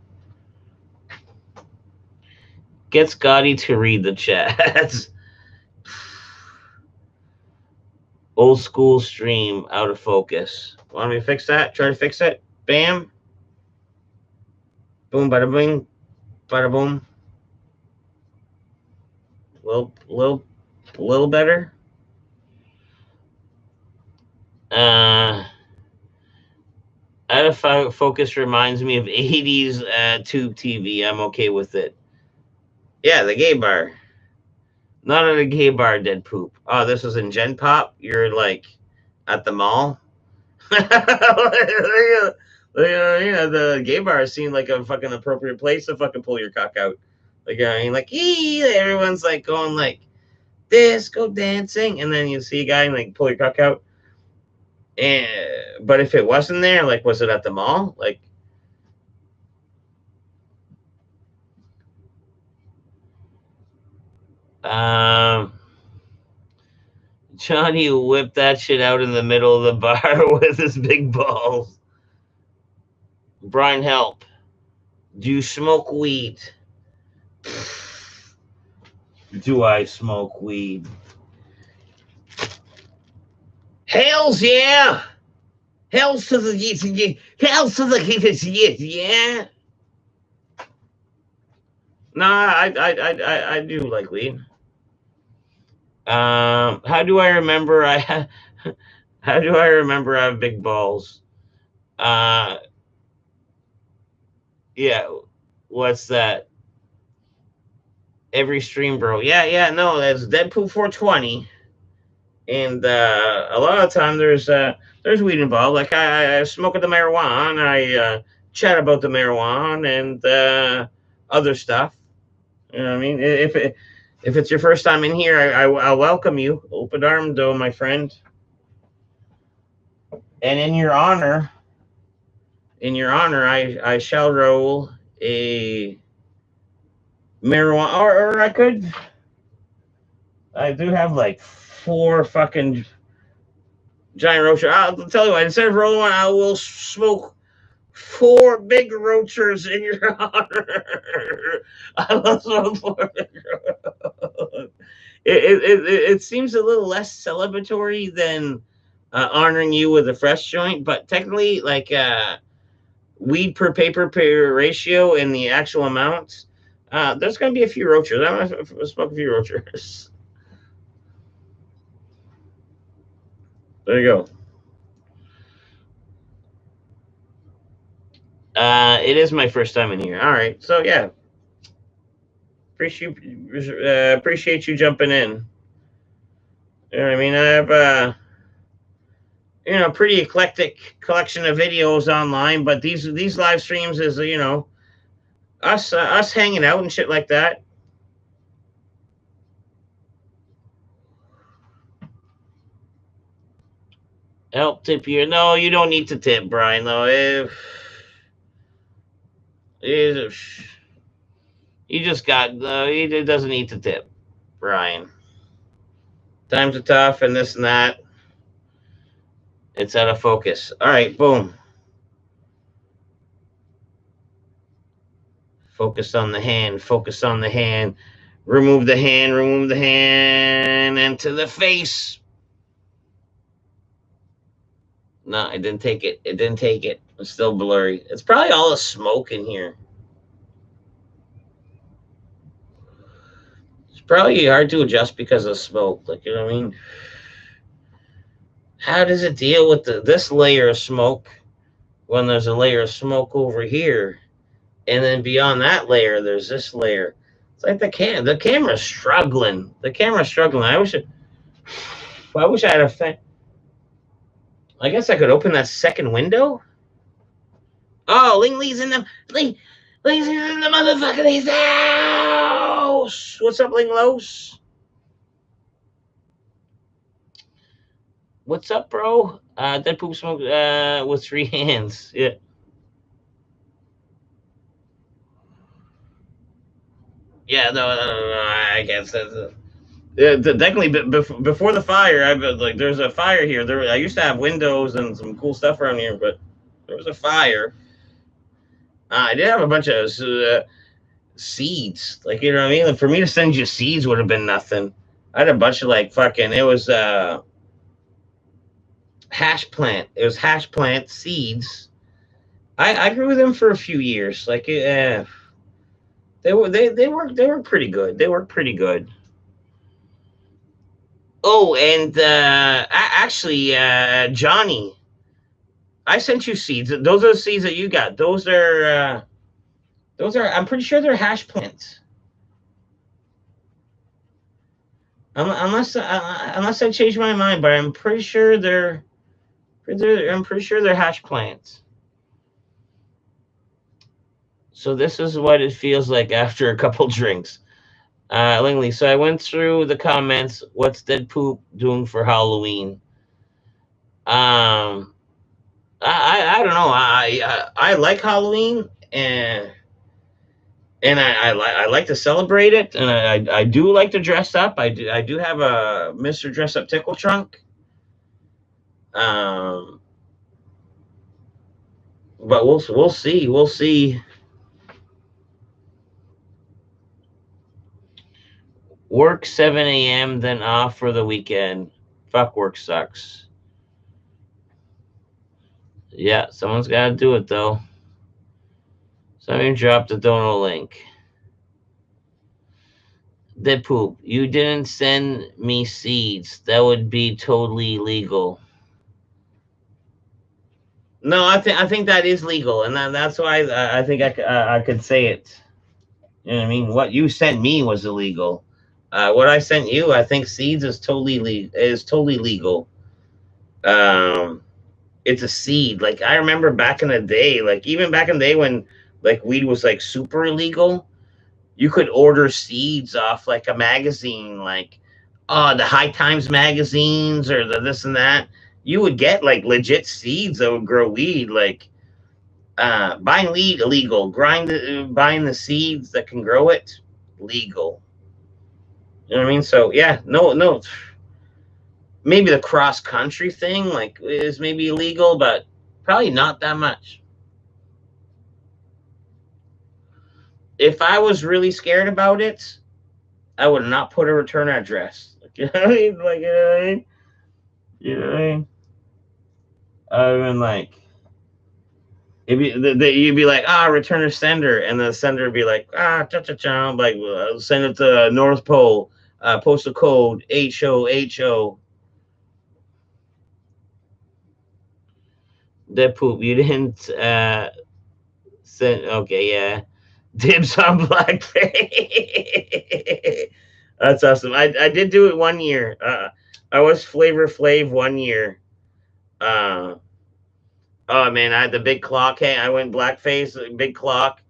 Get Scotty to read the chat. Old school stream out of focus. Want me to fix that? Try to fix it. Bam. Boom, bada bing, bada boom. Little better. Out of focus reminds me of 80s tube TV. I'm okay with it. Yeah, the gay bar. Not at a gay bar, dead poop. Oh, this was in Gen Pop. You're like at the mall. The gay bar seemed like a fucking appropriate place to fucking pull your cock out. Like, I mean, like, everyone's like going like disco dancing, and then you see a guy and like pull your cock out. And but if it wasn't there, like, was it at the mall? Like, Johnny whipped that shit out in the middle of the bar with his big balls. Brian, help. Do you smoke weed? Do I smoke weed? Hells yeah! Hells to the hells to the yeah. Nah, I do like weed. How do I remember I how do I remember I have big balls? Yeah, what's that? Every stream, bro. Yeah, no, that's Deadpool 420. And a lot of the time there's weed involved. Like I smoke the marijuana, I chat about the marijuana and other stuff. You know what I mean? If it's your first time in here, I'll welcome you, open armed, though, my friend. And in your honor, I shall roll a marijuana, or I do have like 4 fucking giant roaches. I'll tell you what, instead of rolling one, I will smoke 4 big roachers in your honor. I will smoke 4 big roachers. It seems a little less celebratory than honoring you with a fresh joint, but technically, like weed per paper per ratio in the actual amounts, there's going to be a few roachers. I'm going to smoke a few roachers. There you go. It is my first time in here. All right, so yeah, appreciate you jumping in. You know what I mean? I have pretty eclectic collection of videos online, but these live streams is us hanging out and shit like that. Help tip you? No, you don't need to tip, Brian. Though if you just got he doesn't need to tip, Brian. Times are tough and this and that. It's out of focus. All right, boom. Focus on the hand. Focus on the hand. Remove the hand. Remove the hand. And to the face. No, I didn't take it. It didn't take it. It's still blurry. It's probably all the smoke in here. It's probably hard to adjust because of smoke. Like, you know what I mean? How does it deal with this layer of smoke when there's a layer of smoke over here? And then beyond that layer, there's this layer. It's like the camera's struggling. The camera's struggling. I wish I had a fan. I guess I could open that second window. Oh, Ling Lee's in the Ling's in the motherfucking house. What's up, Ling Los? What's up, bro? Dead Poop Smoke with 3 hands. Yeah. Yeah, no, I guess that's technically before the fire. I like there's a fire here. There, I used to have windows and some cool stuff around here, but there was a fire. I did have a bunch of seeds, like you know what I mean. Like, for me to send you seeds would have been nothing. I had a bunch of like fucking. It was hash plant. It was hash plant seeds. I grew them for a few years. Like they were pretty good. They were pretty good. Oh, and actually, Johnny, I sent you seeds. Those are the seeds that you got. Those are. I'm pretty sure they're hash plants. Unless I change my mind, but I'm pretty sure I'm pretty sure they're hash plants. So this is what it feels like after a couple drinks. Lingley. So I went through the comments. What's Dead Poop doing for Halloween? Um, I don't know. I like Halloween, and I like to celebrate it, and I do like to dress up. I do have a Mr. Dress Up Tickle trunk. Um, but we'll see. Work 7 a.m. then off for the weekend. Fuck, work sucks. Yeah, someone's got to do it though. Somebody drop the dono link. Dead Poop, you didn't send me seeds. That would be totally legal. No, I think that is legal, and that's why I think I could say it. You know what I mean? What you sent me was illegal. What I sent you, I think seeds is totally legal. Um, it's a seed. Like I remember back in the day, like even back in the day when like weed was like super illegal, you could order seeds off like a magazine, like the High Times magazines or the this and that. You would get like legit seeds that would grow weed. Like buying weed illegal, buying the seeds that can grow it legal. You know what I mean? So yeah, no. Maybe the cross country thing like is maybe illegal, but probably not that much. If I was really scared about it, I would not put a return address. Like, you know what I mean? Like, you know what I mean? You know what I mean? I would been like, you'd be like, return to sender, and the sender would be like, cha cha cha, like, send it to North Pole, postal code HO. That poop, you didn't send. Okay, yeah, dibs on blackface. That's awesome. I did do it 1 year. I was Flavor Flav 1 year. Uh, oh man, I had the big clock. Hey, I went blackface, big clock.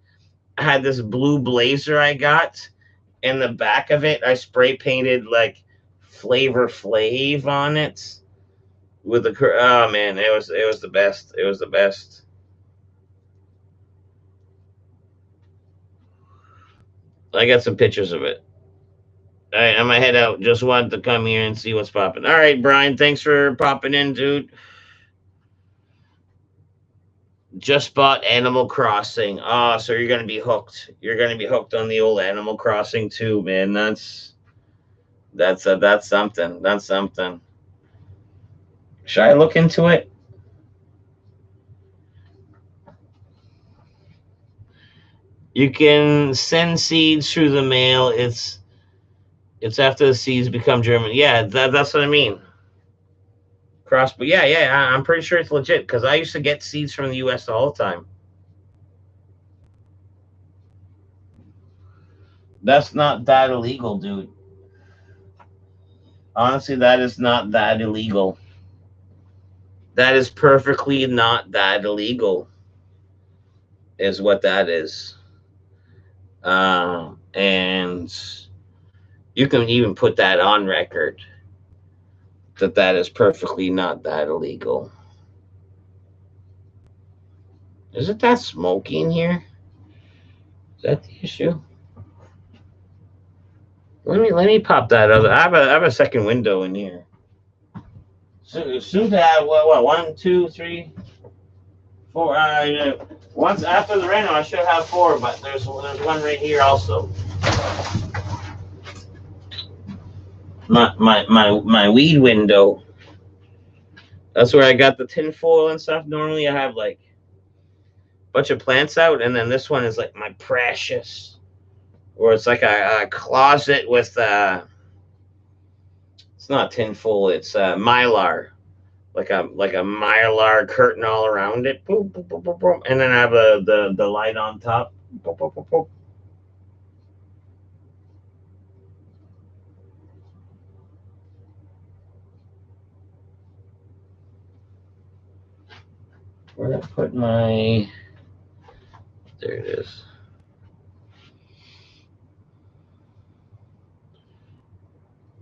I had this blue blazer I got. In the back of it, I spray painted like Flavor Flav on it with the. Oh man, it was the best. It was the best. I got some pictures of it. All right, I'm gonna head out. Just wanted to come here and see what's popping. All right, Brian, thanks for popping in, dude. Just bought Animal Crossing. Ah, so you're gonna be hooked. You're gonna be hooked on the old Animal Crossing too, man. That's something. That's something. Should I look into it? You can send seeds through the mail. It's after the seeds become German. Yeah, that's what I mean. Cross, but yeah. I'm pretty sure it's legit because I used to get seeds from the U.S. all the time. That's not that illegal, dude. Honestly, that is not that illegal. That is perfectly not that illegal, is what that is. And you can even put that on record. that is perfectly not that illegal. Is it that smoky in here? Is that the issue? Let me pop that other. I have a second window in here. So soon to have what 1, 2, 3, 4. Once after the reno, I should have 4, but there's one right here also. My weed window. That's where I got the tinfoil and stuff. Normally I have like a bunch of plants out, and then this one is like my precious, where it's like a closet with it's not tinfoil, it's mylar, like a mylar curtain all around it. Boop, boop, boop, boop, boop. And then I have the light on top. Boop, boop, boop, boop. Where did I put my? There it is.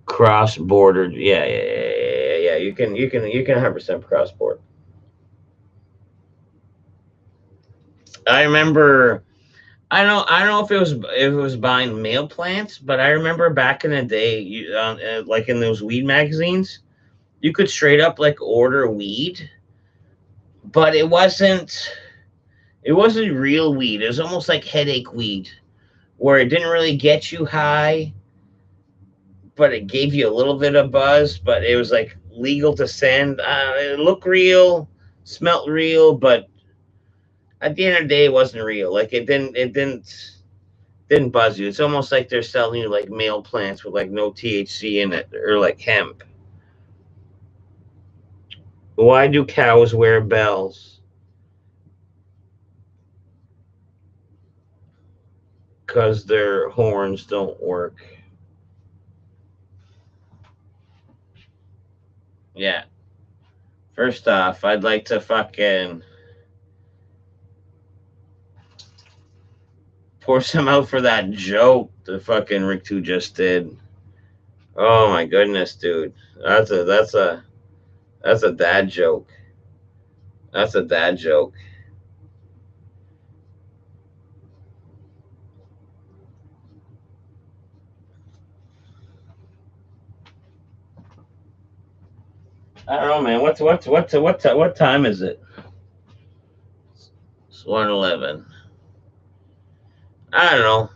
Cross bordered. Yeah. You can 100% cross board. I remember. I don't know if it was buying male plants, but I remember back in the day, like in those weed magazines, you could straight up like order weed, but it wasn't real weed. It was almost like headache weed, where it didn't really get you high, but it gave you a little bit of buzz. But it was like legal to send. It looked real, smelt real, but at the end of the day, it wasn't real. Like it didn't buzz you. It's almost like they're selling you like male plants with like no THC in it, or like hemp. Why do cows wear bells? Because their horns don't work. Yeah. First off, I'd like to fucking pour some out for that joke the fucking Rick 2 just did. Oh my goodness, dude. That's a dad joke. That's a dad joke. I don't know, man. What time is it? It's 1:11. I don't know.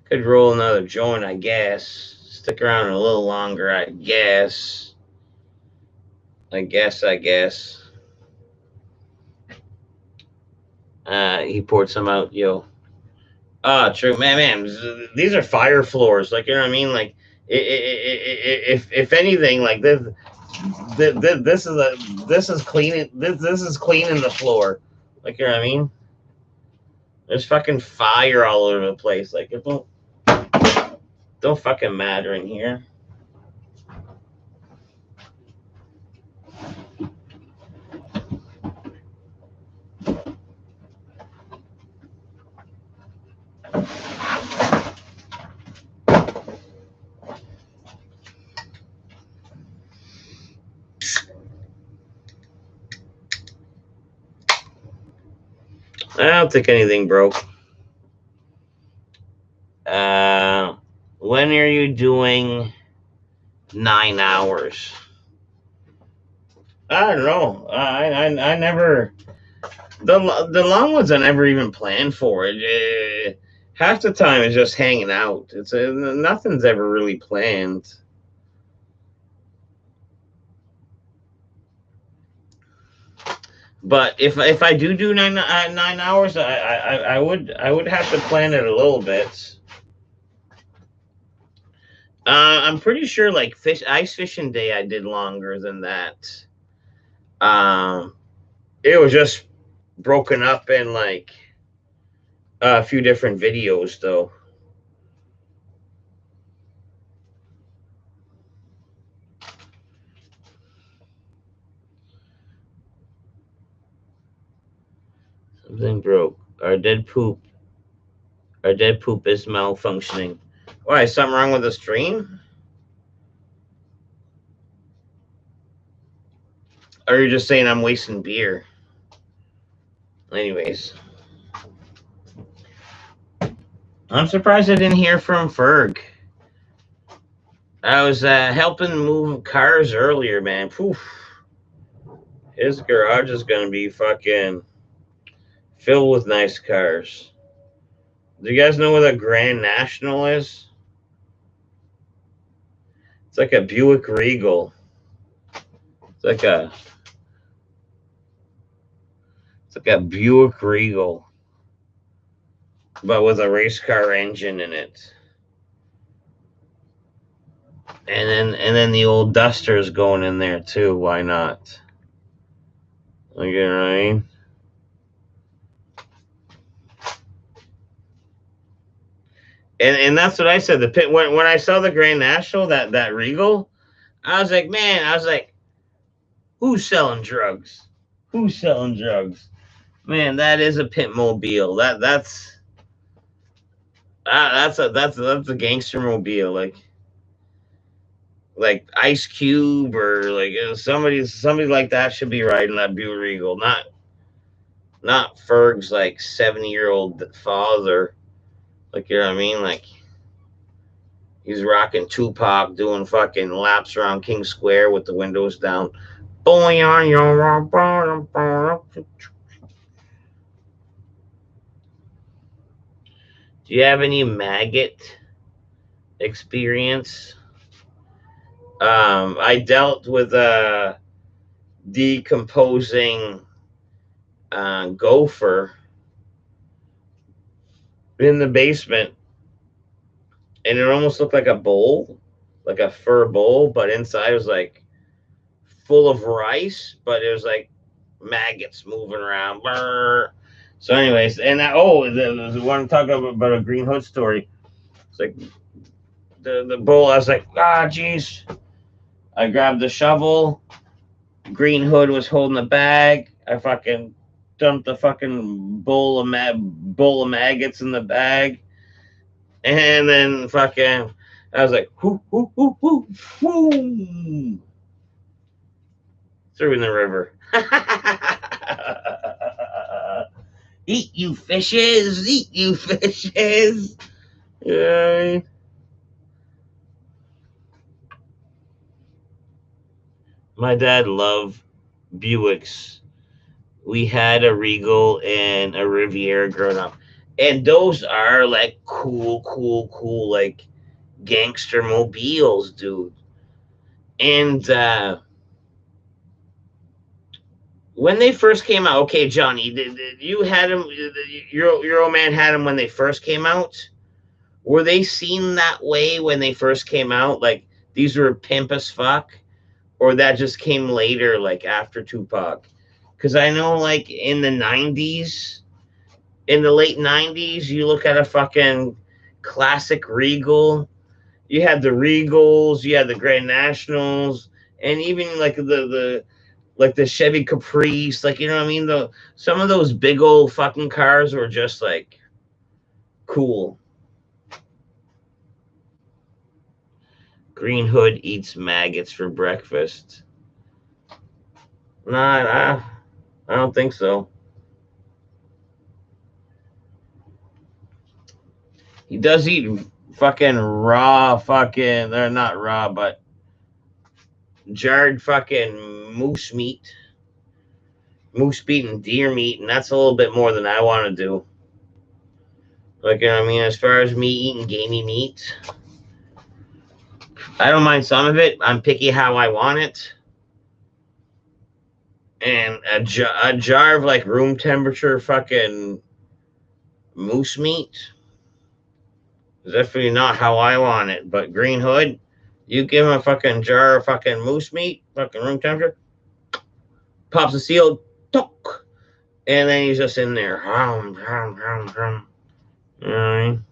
Could roll another joint, I guess. Stick around a little longer, I guess. I guess. He poured some out, yo. Ah, true, man. These are fire floors. Like, you know what I mean? Like, if anything, like this is cleaning. This is cleaning the floor. Like, you know what I mean? There's fucking fire all over the place. Like, it don't fucking matter in here. I don't think anything broke. When are you doing 9 hours? I don't know. I never the long ones I never even planned for it. Half the time it's just hanging out. It's nothing's ever really planned. But if I do 9 hours, I would have to plan it a little bit. I'm pretty sure like ice fishing day I did longer than that. Um, it was just broken up in like a few different videos though. Something broke. Our dead poop is malfunctioning. Why? Something wrong with the stream? Or you're just saying I'm wasting beer? Anyways. I'm surprised I didn't hear from Ferg. I was helping move cars earlier, man. Poof. His garage is going to be fucking filled with nice cars. Do you guys know what a Grand National is? It's like a Buick Regal. It's like a Buick Regal, but with a race car engine in it. And then the old Duster's going in there too. Why not? Like, you know what I mean? And that's what I said. The pit when I saw the Grand National, that Regal, I was like, who's selling drugs? Who's selling drugs? Man, that is a pit mobile. That's a gangster mobile. Like Ice Cube or like somebody like that should be riding that Buick Regal, not Ferg's like 70-year-old father. Like, you know what I mean? Like, he's rocking Tupac doing fucking laps around King Square with the windows down. Do you have any maggot experience? I dealt with a decomposing gopher in the basement, and it almost looked like a bowl, like a fur bowl, but inside was like full of rice, but it was like maggots moving around. Brr. So, anyways, and there's one talking about a Green Hood story. It's like the bowl. I was like, geez. I grabbed the shovel. Green Hood was holding the bag. I fucking dumped the fucking bowl of maggots in the bag, and then fucking I was like, whoo, whoo, whoo, whoo, whoo, threw in the river. Eat you fishes, eat you fishes. Yeah. My dad loved Buicks. We had a Regal and a Riviera growing up. And those are like cool, like gangster mobiles, dude. And when they first came out, okay, Johnny, you had them. Your old man had them when they first came out. Were they seen that way when they first came out? Like, these were pimp as fuck, or that just came later, like after Tupac? Because I know, like in the '90s, in the late '90s, you look at a fucking classic Regal. You had the Regals, you had the Grand Nationals, and even like the Chevy Caprice, like, you know what I mean? Some of those big old fucking cars were just like cool. Green Hood eats maggots for breakfast. Nah, I don't think so. He does eat fucking raw fucking, they're not raw, but jarred fucking moose meat and deer meat, and that's a little bit more than I want to do. Like, you know what I mean? As far as me eating gamey meat, I don't mind some of it. I'm picky how I want it. And a jar of like room temperature fucking moose meat is definitely not how I want it. But Green Hood, you give him a fucking jar of fucking moose meat, fucking room temperature, pops the seal, tok, and then he's just in there. You know what I mean?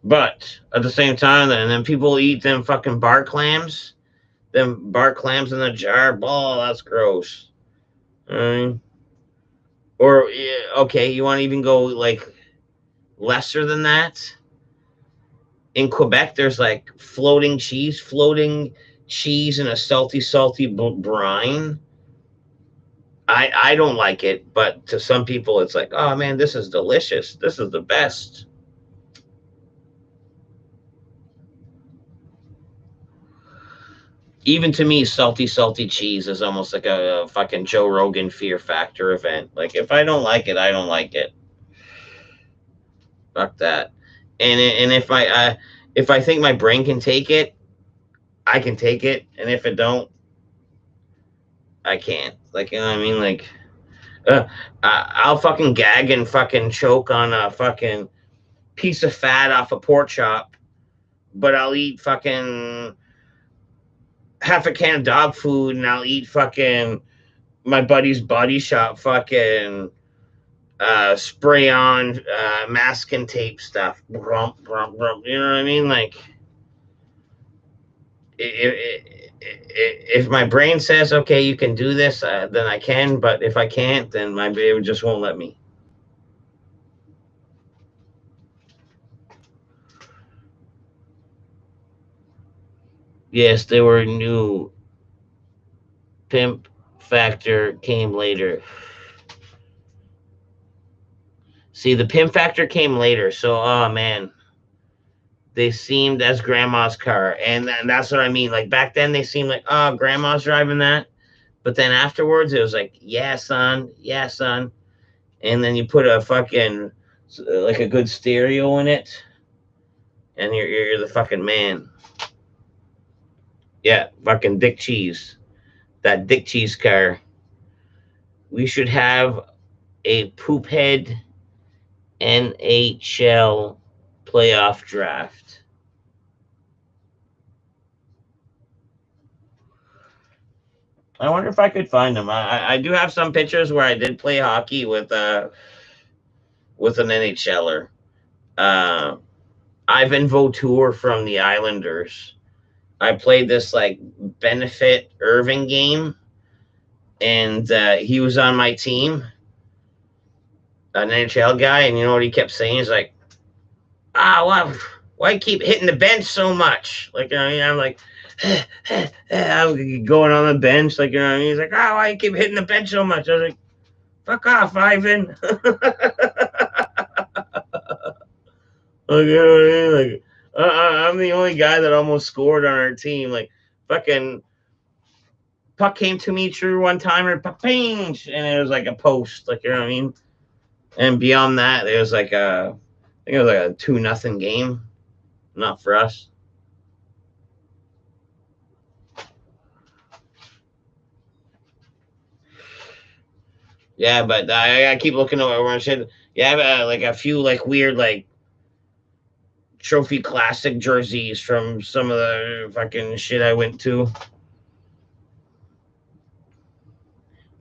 But at the same time, then people eat them fucking bar clams. Them bar clams in the jar. Oh, that's gross. You know what I mean? Or, okay, you want to even go like lesser than that? in Quebec, there's like floating cheese in a salty brine. I don't like it, but to some people, it's like, oh man, this is delicious. This is the best. Even to me, salty cheese is almost like a fucking Joe Rogan Fear Factor event. Like, if I don't like it, I don't like it. Fuck that. And if I think my brain can take it, I can take it. And if it don't, I can't. Like, you know what I mean? Like, uh, I'll fucking gag and fucking choke on a fucking piece of fat off a pork chop, but I'll eat fucking half a can of dog food, and I'll eat fucking my buddy's Body Shop fucking spray on masking tape stuff. You know what I mean? Like, if my brain says, okay, you can do this, then I can. But if I can't, then my brain just won't let me. Yes, they were new. Pimp Factor came later. See, the Pimp Factor came later. So, oh man, they seemed as grandma's car. And that's what I mean. Like, back then, they seemed like, oh, grandma's driving that. But then afterwards, it was like, yeah, son. Yeah, son. And then you put a fucking, like a good stereo in it. And you're the fucking man. Yeah, fucking Dick Cheese. That Dick Cheese car. We should have a poop head NHL playoff draft. I wonder if I could find them. I do have some pictures where I did play hockey with an NHLer. Uh, Ivan Vautour from the Islanders. I played this like benefit Irving game, and he was on my team, an NHL guy, and you know what he kept saying? He's like, why keep hitting the bench so much? Like, I'm like, I'm going on the bench, like, you know what I mean? He's like, why you keep hitting the bench so much? I was like, fuck off, Ivan. Like, you know what I mean? Like, I'm the only guy that almost scored on our team. Like, fucking puck came to me through one timer, and it was like a post. Like, you know what I mean? And beyond that, it was like I think it was like a 2-0 game. Not for us. Yeah, but I keep looking over and shit. Yeah, like a few like weird like trophy classic jerseys from some of the fucking shit I went to.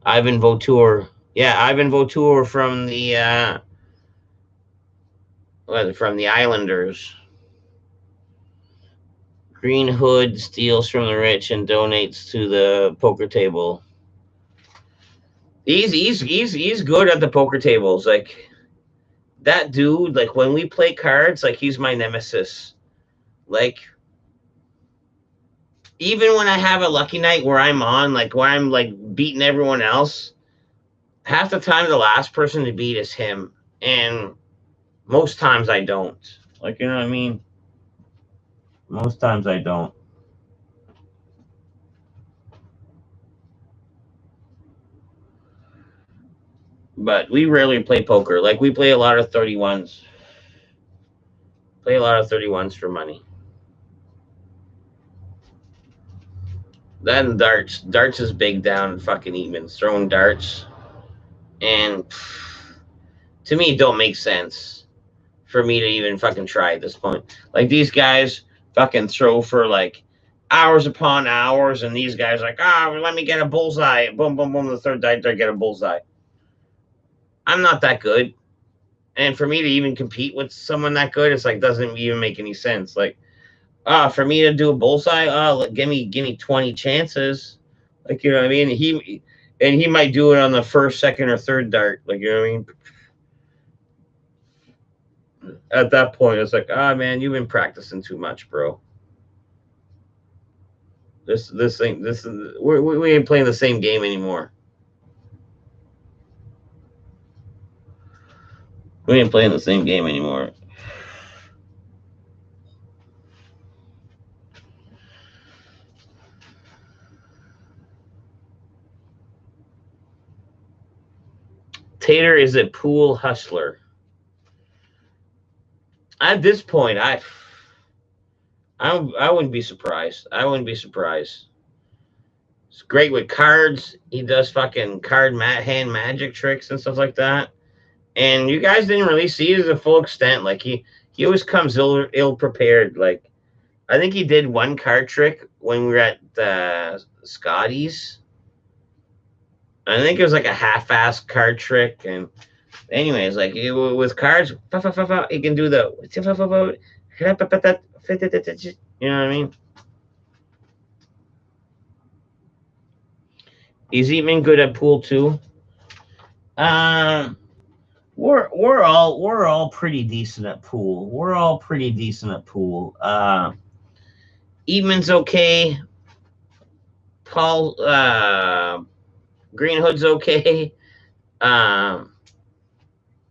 Ivan Vautour. Yeah, Ivan Vautour from the Islanders. Green Hood steals from the rich and donates to the poker table. He's good at the poker tables. Like, that dude, like, when we play cards, like, he's my nemesis. Like, even when I have a lucky night where I'm on, like, where I'm like beating everyone else, half the time the last person to beat is him. And most times I don't. Like, you know what I mean? Most times I don't. But we rarely play poker. Like, we play a lot of 31s. Play a lot of 31s for money. Then darts. Darts is big down in fucking Eatman's. Throwing darts. And to me, it don't make sense for me to even fucking try at this point. Like, these guys fucking throw for like hours upon hours, and these guys like, let me get a bullseye. Boom, boom, boom. The third die, I get a bullseye. I'm not that good. And for me to even compete with someone that good, it's like doesn't even make any sense. Like, for me to do a bullseye, give me 20 chances. Like, you know what I mean? He might do it on the first, second, or third dart. Like, you know what I mean? at that point, it's like, ah, man, you've been practicing too much, bro. This thing, this is we ain't playing the same game anymore. We ain't playing the same game anymore. Tater is a pool hustler. At this point, I wouldn't be surprised. I wouldn't be surprised. It's great with cards. He does fucking hand magic tricks and stuff like that. And you guys didn't really see it to the full extent. Like he always comes ill prepared. Like I think he did one card trick when we were at Scotty's. I think it was like a half-assed card trick. And anyways, like with cards, he can do the, you know what I mean? Is Eatman good at pool too? We're all pretty decent at pool. We're all pretty decent at pool. Eatman's okay. Paul Green Hood's okay. I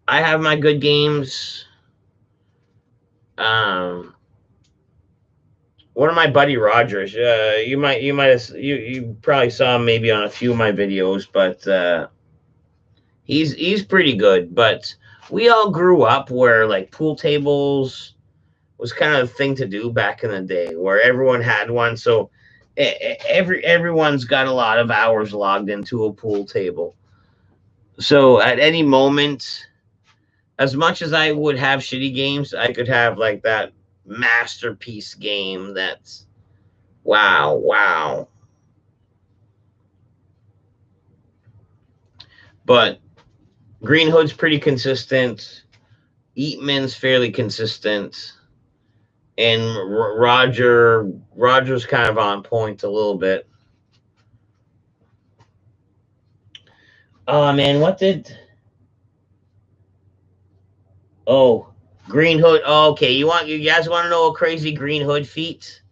have my good games. One of my buddy Rogers. You probably saw him maybe on a few of my videos, but he's pretty good. But we all grew up where like pool tables was kind of a thing to do back in the day, where everyone had one. So everyone's got a lot of hours logged into a pool table. So at any moment, as much as I would have shitty games, I could have like that masterpiece game that's wow. But Green Hood's pretty consistent. Eatman's fairly consistent. And Roger's kind of on point a little bit. Oh man, what did? Oh, Green Hood. Oh, okay, you guys want to know a crazy Green Hood feat?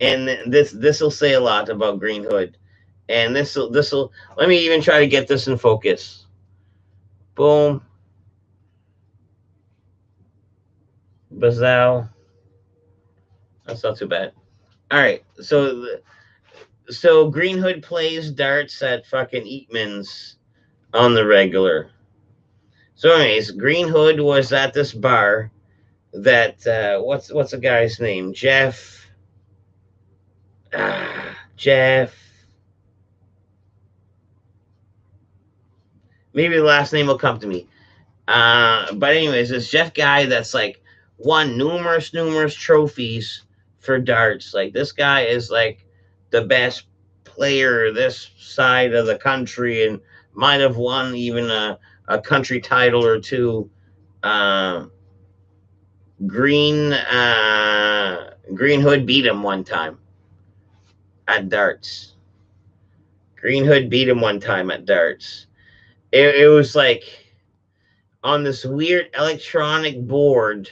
And this will say a lot about Green Hood. And this will let me even try to get this in focus. Boom. Bazal. That's not too bad. All right, so Green Hood plays darts at fucking Eatman's on the regular. So, anyways, Green Hood was at this bar that what's the guy's name? Jeff. Jeff. Maybe the last name will come to me. But anyways, this Jeff guy that's like won numerous trophies for darts. Like this guy is like the best player this side of the country and might have won even a country title or two. Green Hood beat him one time at darts. Green Hood beat him one time at darts. It was like on this weird electronic board,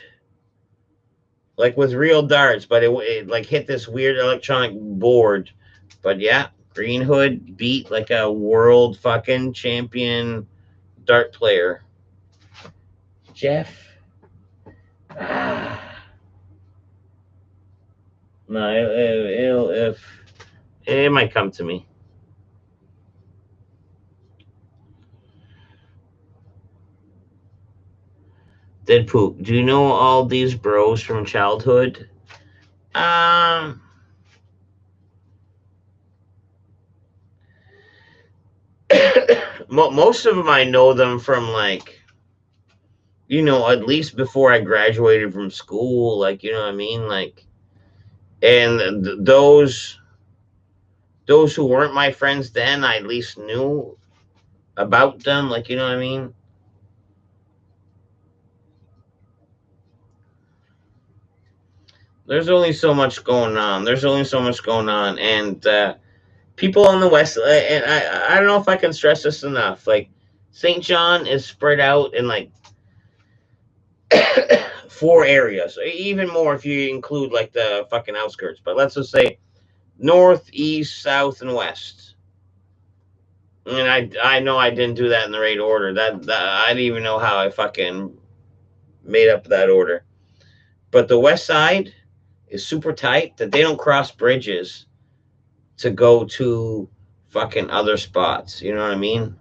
like with real darts, but it like hit this weird electronic board. But yeah, Green Hood beat like a world fucking champion dart player. Jeff. No, it might come to me. Deadpool, do you know all these bros from childhood? Most of them I know them from like, at least before I graduated from school, like, you know what I mean? Like, and those who weren't my friends then, I at least knew about them, like, you know what I mean? There's only so much going on. And people on the West, and I don't know if I can stress this enough. Like, St. John is spread out in like 4 areas, even more if you include like the fucking outskirts. But let's just say north, east, south, and west. And I know I didn't do that in the right order. That I didn't even know how I fucking made up that order. But the west side is super tight that they don't cross bridges to go to fucking other spots. You know what I mean?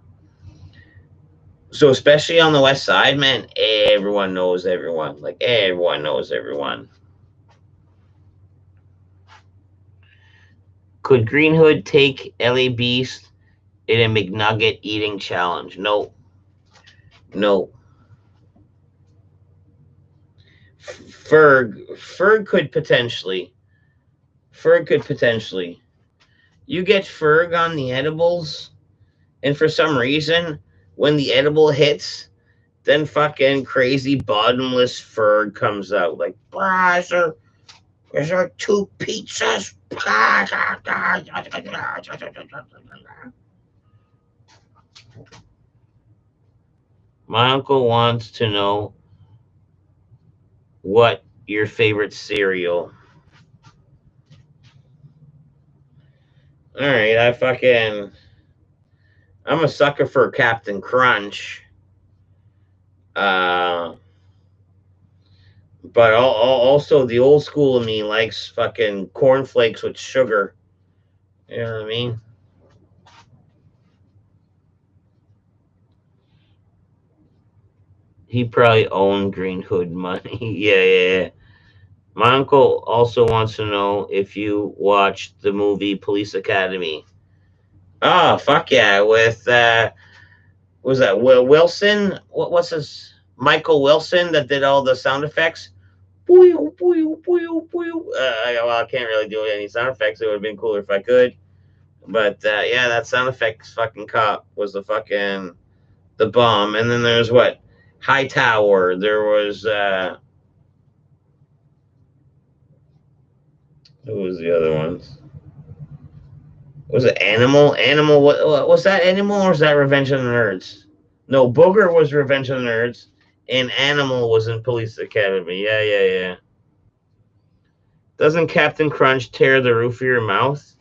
So especially on the west side, man, everyone knows everyone. Like everyone knows everyone. Could Green Hood take LA Beast in a McNugget eating challenge? No. No. Ferg could potentially. Ferg could potentially. You get Ferg on the edibles, and for some reason, when the edible hits, then fucking crazy bottomless Ferg comes out. Like, is there 2 pizzas? My uncle wants to know what your favorite cereal. All right, I'm a sucker for Captain Crunch. But also the old school of me likes fucking cornflakes with sugar. You know what I mean? He probably owned Green Hood money. Yeah. My uncle also wants to know if you watched the movie Police Academy. Oh, fuck yeah. With, was that Will Wilson? What's his? Michael Wilson that did all the sound effects. Well, I can't really do any sound effects. It would have been cooler if I could. But yeah, that sound effects fucking cop was the bomb. And then there's what? Hightower. There was who was the other ones? Was it Animal? Animal? What was that? Animal or was that Revenge of the Nerds? No, Booger was Revenge of the Nerds, and Animal was in Police Academy. Yeah. Doesn't Captain Crunch tear the roof of your mouth?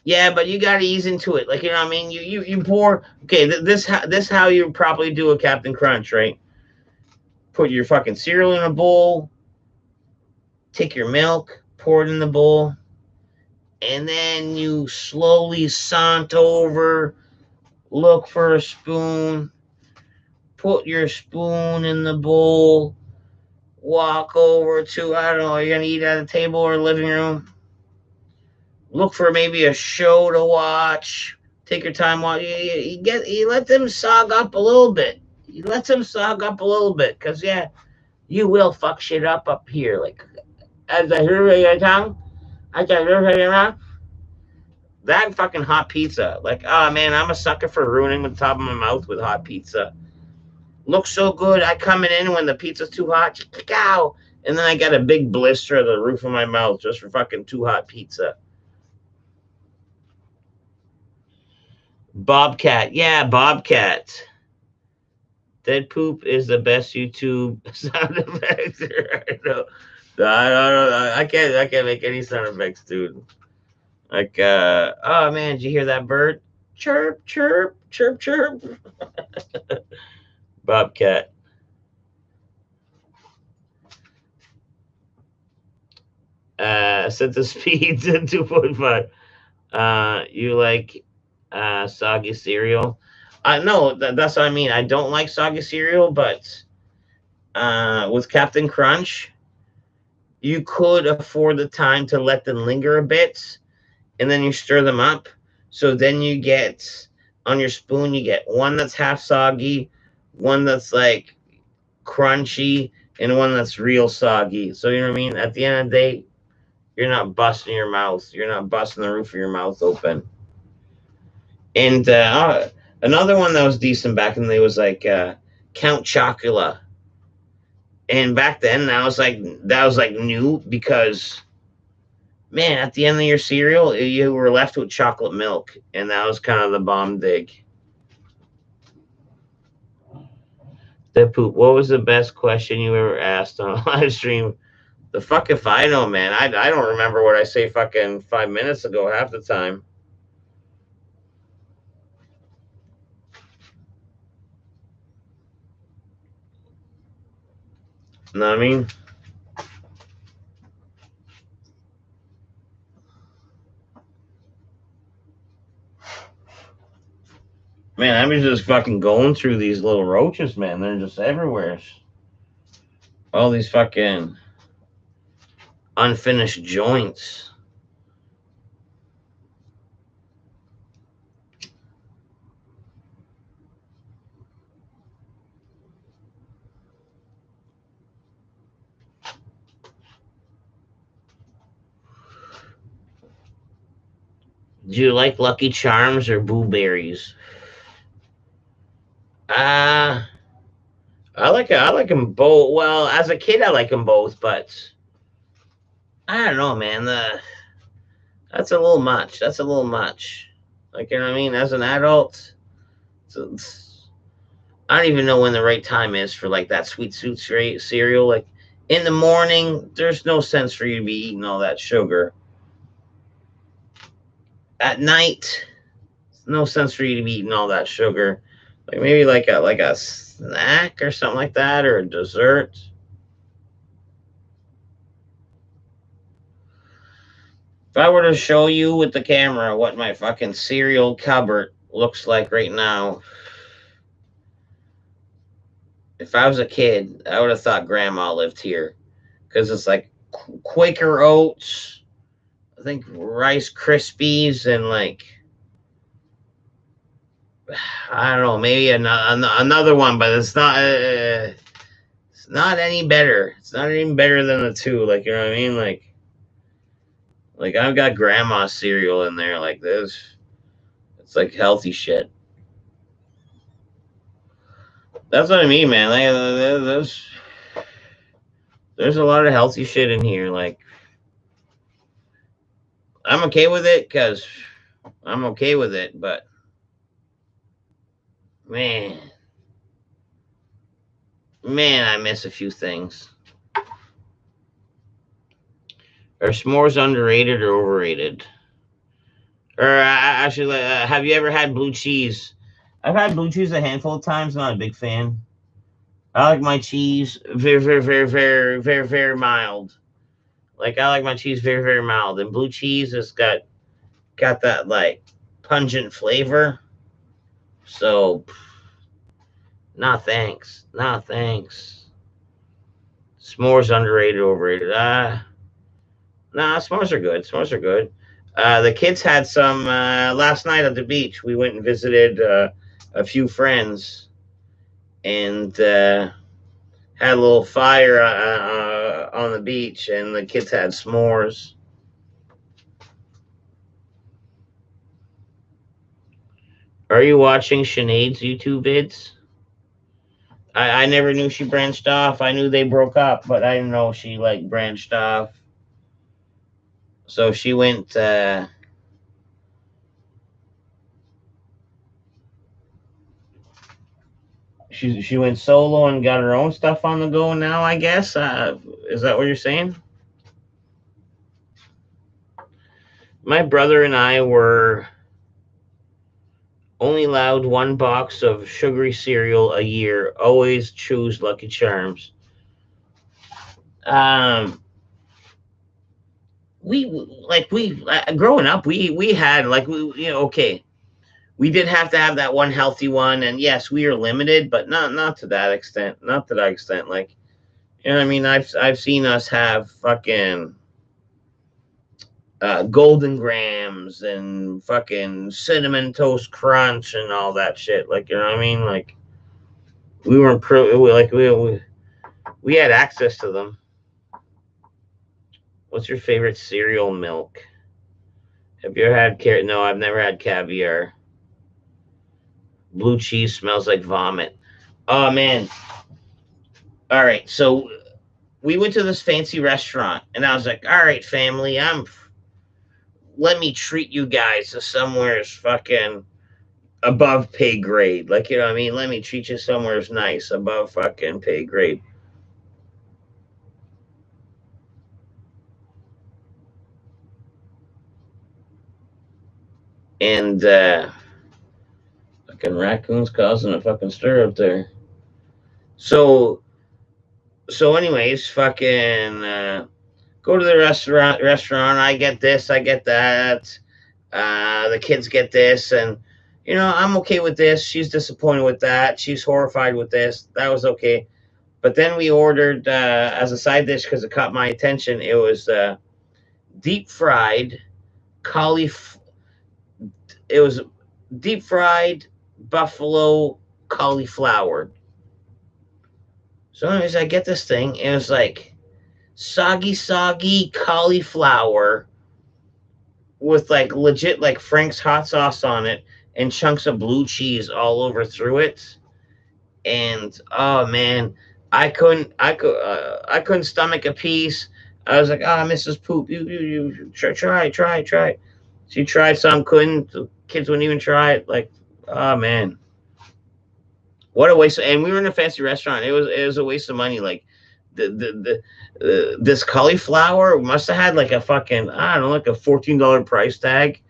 Yeah, but you got to ease into it. Like, you know what I mean? You pour. Okay, this how you probably do a Captain Crunch, right? Put your fucking cereal in a bowl. Take your milk, pour it in the bowl, and then you slowly sant over. Look for a spoon. Put your spoon in the bowl. Walk over to, I don't know, you're gonna eat at a table or a living room. Look for maybe a show to watch. Take your time. You let them sog up a little bit. You let them sog up a little bit, cause yeah, you will fuck shit up here. Like as I hear your tongue, I can hear your mouth. That fucking hot pizza. Like, oh man, I'm a sucker for ruining the top of my mouth with hot pizza. Looks so good. I coming in when the pizza's too hot, and then I got a big blister of the roof of my mouth just for fucking too hot pizza. Bobcat. Yeah, Bobcat. Dead poop is the best YouTube sound effects. I can't make any sound effects, dude. Like, oh man, did you hear that bird? Chirp, chirp, chirp, chirp. Bobcat. Set the speed to 2.5. You like soggy cereal? No, that's what I mean. I don't like soggy cereal, but with Captain Crunch, you could afford the time to let them linger a bit, and then you stir them up. So then you get on your spoon, you get one that's half soggy, one that's like crunchy, and one that's real soggy. So you know what I mean? At the end of the day, you're not busting your mouth. You're not busting the roof of your mouth open. And another one that was decent back in the day was like Count Chocula. And back then, that was like new because, man, at the end of your cereal, you were left with chocolate milk, and that was kind of the bomb dig. The poop. What was the best question you ever asked on a live stream? The fuck if I know, man. I don't remember what I say fucking 5 minutes ago half the time. You know what I mean? Man, I'm just fucking going through these little roaches, man. They're just everywhere. All these fucking unfinished joints. Do you like Lucky Charms or Boo Berries? I like them both. Well, as a kid, I like them both, but I don't know, man. That's a little much. That's a little much. Like, you know what I mean? As an adult, I don't even know when the right time is for like that sweet cereal. Like in the morning, there's no sense for you to be eating all that sugar. At night, no sense for you to be eating all that sugar. Like maybe like a snack or something like that, or a dessert. If I were to show you with the camera what my fucking cereal cupboard looks like right now, if I was a kid, I would have thought grandma lived here. Because it's like Quaker Oats, I think Rice Krispies, and like, I don't know, maybe another one, but it's not any better. It's not any better than the two. Like, you know what I mean? Like I've got grandma cereal in there like this. It's like healthy shit. That's what I mean, man. Like there's a lot of healthy shit in here. Like I'm okay with it because I'm okay with it, but man, I miss a few things. Are s'mores underrated or overrated? Or actually, have you ever had blue cheese? I've had blue cheese a handful of times. Not a big fan. I like my cheese very, very, very, very, very, very mild. Like I like my cheese very, very mild, and blue cheese has got that like pungent flavor. So, nah, thanks. Nah, thanks. S'mores underrated, overrated. Nah, s'mores are good. S'mores are good. The kids had some last night at the beach. We went and visited a few friends and had a little fire on the beach, and the kids had s'mores. Are you watching Sinead's YouTube vids? I never knew she branched off. I knew they broke up, but I didn't know she like branched off. So she went. She went solo and got her own stuff on the go now. I guess. Is that what you're saying? My brother and I were only allowed one box of sugary cereal a year. Always choose Lucky Charms. We growing up, we had like okay, we did have to have that one healthy one, and yes, we are limited, but not to that extent. Not to that extent. Like, you know what I mean? I've seen us have fucking golden grams and fucking cinnamon toast crunch and all that shit. Like, you know what I mean? Like, we weren't we had access to them. What's your favorite cereal milk? Have you ever had carrot? No, I've never had caviar. Blue cheese smells like vomit. Oh man. All right, so we went to this fancy restaurant, and I was like, "All right, family, let me treat you guys to somewhere's fucking above pay grade. Like, you know what I mean? Let me treat you somewhere nice above fucking pay grade. And fucking raccoons causing a fucking stir up there. So anyways, fucking go to the restaurant. I get this, I get that. The kids get this, and I'm okay with this. She's disappointed with that. She's horrified with this. That was okay. But then we ordered as a side dish because it caught my attention. It was deep fried cauliflower. It was deep fried buffalo cauliflower. So anyways, I get this thing. It was like soggy cauliflower with like legit like Frank's hot sauce on it and chunks of blue cheese all over through it. And oh man, I couldn't stomach a piece. I was like, Mrs. Poop, you try. She tried some, couldn't. The kids wouldn't even try it. Like, oh man, what a waste! And we were in a fancy restaurant. It was a waste of money. Like, this cauliflower must have had like a fucking, I don't know, like a $14 price tag,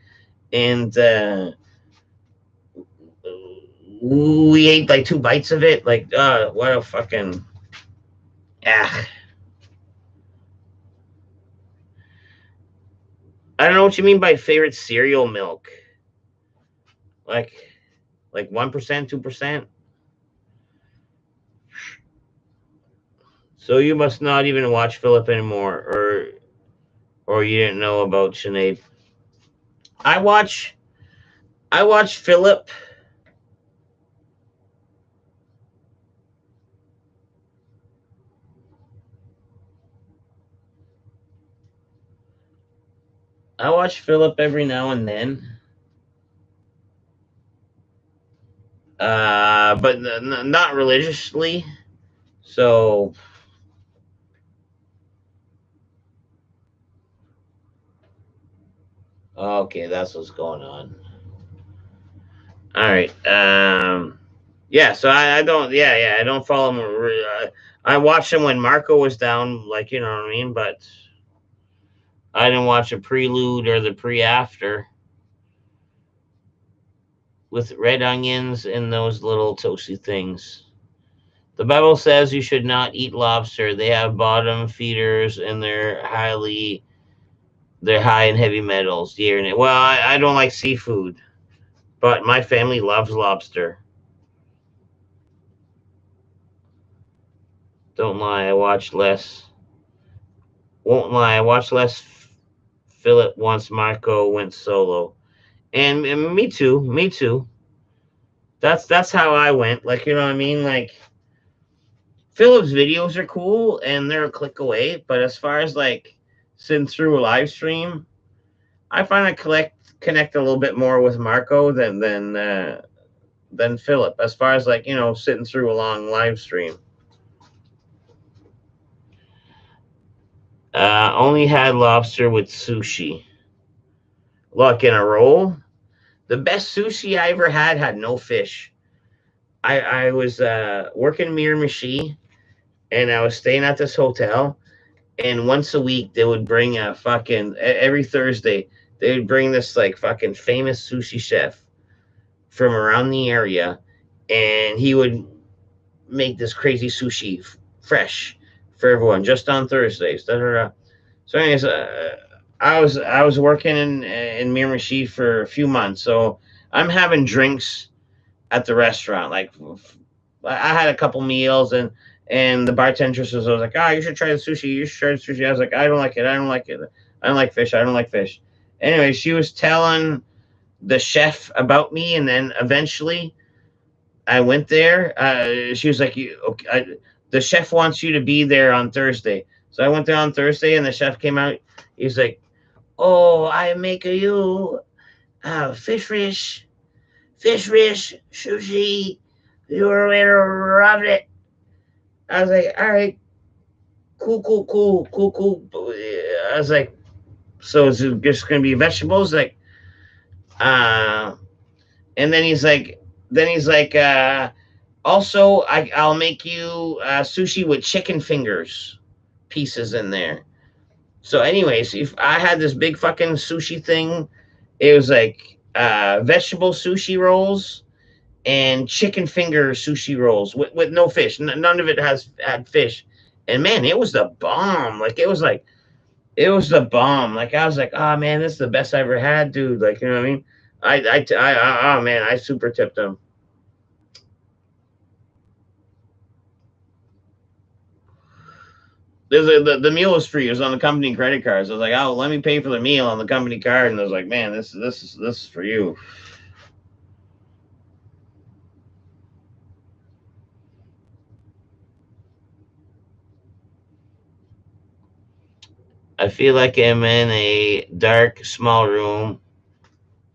and we ate like 2 bites of it. Like, what a fucking ah. I don't know what you mean by favorite cereal milk. Like 1%, 2%. So you must not even watch Philip anymore, or you didn't know about Sinead. I watch Philip. I watch Philip every now and then. But not religiously. So okay, that's what's going on. All right. Yeah. So I don't. Yeah. I don't follow him. I watched him when Marco was down. Like, you know what I mean. But I didn't watch a prelude or the pre-after with red onions and those little toasty things. The Bible says you should not eat lobster. They have bottom feeders and they're high in heavy metals. Yeah. Well, I don't like seafood, but my family loves lobster. Don't lie. I watched less. Won't lie. I watched less Philip once Marco went solo, and me too. Me too. That's how I went. Like, you know what I mean. Like, Philip's videos are cool and they're a click away, but as far as like sitting through a live stream, I find I connect a little bit more with Marco than Philip. As far as like, sitting through a long live stream. Only had lobster with sushi. Look, in a roll. The best sushi I ever had no fish. I was working Miramichi, and I was staying at this hotel, and once a week they would bring a fucking every Thursday they would bring this like fucking famous sushi chef from around the area, and he would make this crazy sushi fresh for everyone just on Thursdays. Da, da, da. So, anyways, I was working in Miramichi for a few months, so I'm having drinks at the restaurant. Like, I had a couple meals, and the bartender was like, you should try the sushi. You should try the sushi. I was like, I don't like it. I don't like it. I don't like fish. I don't like fish. Anyway, she was telling the chef about me, and then eventually I went there. She was like, the chef wants you to be there on Thursday. So I went there on Thursday, and the chef came out. He's like, oh, I make you fish sushi. You're gonna love it. I was like, all right, cool. I was like, so is it just gonna be vegetables? Like, uh, And then he's like, also, I'll make you sushi with chicken fingers pieces in there. So, anyways, if I had this big fucking sushi thing, it was like vegetable sushi rolls and chicken finger sushi rolls with no fish. None of it had fish. And man, it was the bomb. Like it was the bomb. Like I was like, oh man, this is the best I ever had, dude. Like you know what I mean? Oh man, I super tipped them. The meal was free. It was on the company credit cards. I was like, oh, let me pay for the meal on the company card, and I was like, man, this is for you. I feel like I'm in a dark, small room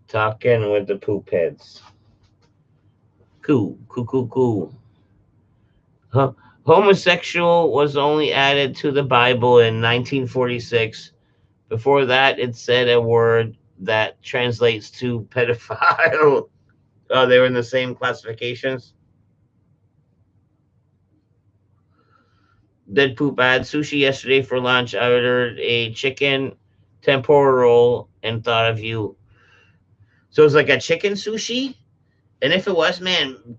talking with the poop heads. Cool, cool, cool, cool. Huh. Homosexual was only added to the Bible in 1946. Before that, it said a word that translates to pedophile. Oh, they were in the same classifications. Dead poop. I had sushi yesterday for lunch. I ordered a chicken tempura roll and thought of you. So it's like a chicken sushi? And if it was, man,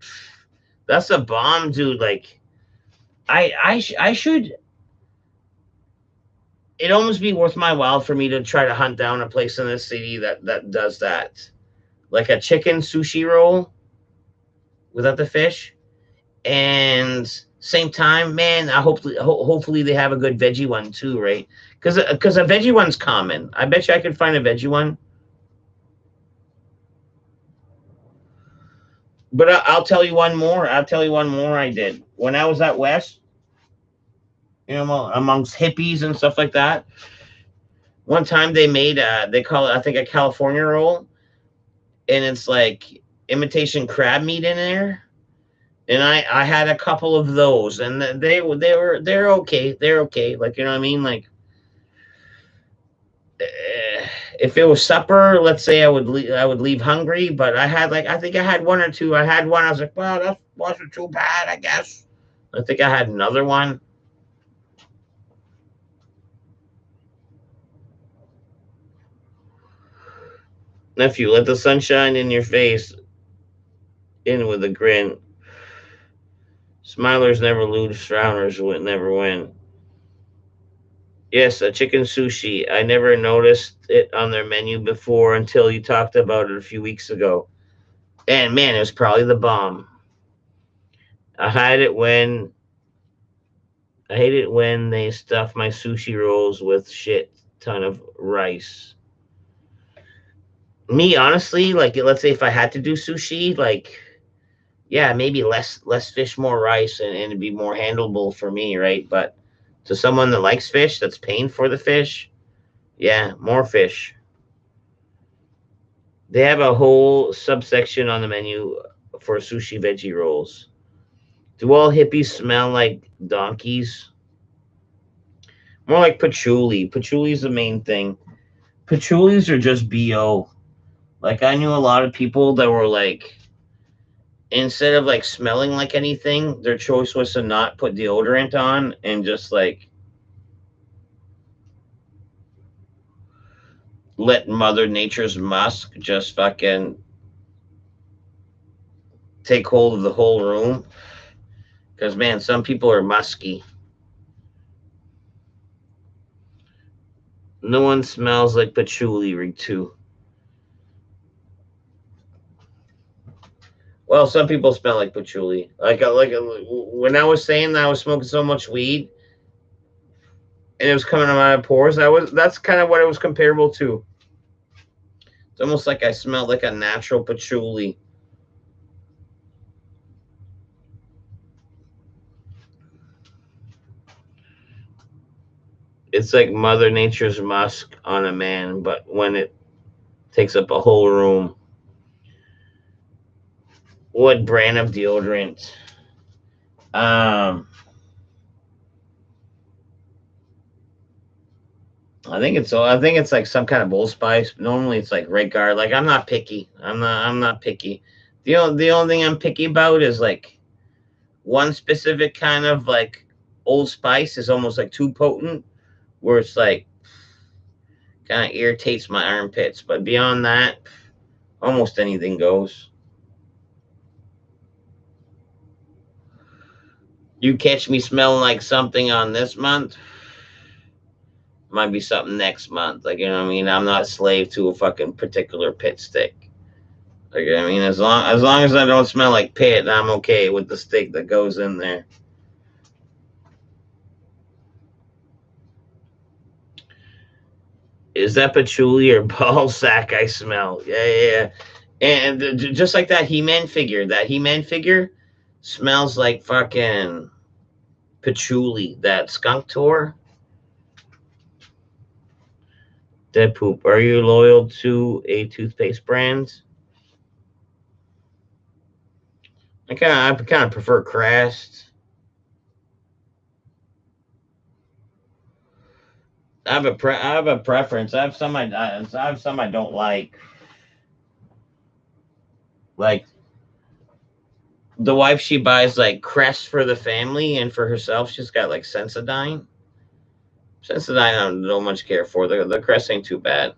that's a bomb, dude. Like, I should. It'd almost be worth my while for me to try to hunt down a place in this city that does that, like a chicken sushi roll without the fish, and same time, man. Hopefully they have a good veggie one too, right? Because a veggie one's common. I bet you I could find a veggie one. But I'll tell you one more. I'll tell you one more I did when I was at West. You know, amongst hippies and stuff like that. One time they made they call it I think a California roll, and it's like imitation crab meat in there. And I had a couple of those, and they're okay. They're okay. Like you know what I mean. Like if it was supper, let's say I would leave hungry, but I had like I think I had one or two. I had one. I was like, well, that wasn't too bad, I guess. I think I had another one. Nephew, let the sunshine in your face in with a grin. Smilers never lose, frowners never win. Yes, a chicken sushi. I never noticed it on their menu before until you talked about it a few weeks ago. And man, it was probably the bomb. I hate it when I hate it when they stuff my sushi rolls with shit ton of rice. Me, honestly, like let's say if I had to do sushi, like yeah, maybe less fish, more rice, and it'd be more handleable for me, right? But to someone that likes fish, that's paying for the fish, yeah, more fish. They have a whole subsection on the menu for sushi veggie rolls. Do all hippies smell like donkeys? More like patchouli. Patchouli's the main thing. Patchoulis are just BO. Like I knew a lot of people that were like instead of like smelling like anything, their choice was to not put deodorant on and just like let Mother Nature's musk just fucking take hold of the whole room. Because man, some people are musky. No one smells like patchouli, Rig 2. Well, some people smell like patchouli. When I was saying that I was smoking so much weed and it was coming out of my pores, that's kind of what it was comparable to. It's almost like I smelled like a natural patchouli. It's like Mother Nature's musk on a man, but when it takes up a whole room. What brand of deodorant? Um, I think it's like some kind of allspice. Normally it's like Red Guard. Like I'm not picky. I'm not picky. The only thing I'm picky about is like one specific kind of like Old Spice is almost like too potent, where it's like kind of irritates my armpits. But beyond that, almost anything goes. You catch me smelling like something on this month, might be something next month. Like, you know what I mean? I'm not a slave to a fucking particular pit stick. Like, I mean, as long as I don't smell like pit, I'm okay with the stick that goes in there. Is that patchouli or ball sack I smell? Yeah, yeah, yeah. And just like that He-Man figure smells like fucking patchouli. That skunk tour. Dead poop. Are you loyal to a toothpaste brand? I kind of prefer Crest. I have a preference. I have some I don't like. Like the wife, she buys like Crest for the family, and for herself, she's got like Sensodyne. Sensodyne, I don't much care for. The Crest ain't too bad.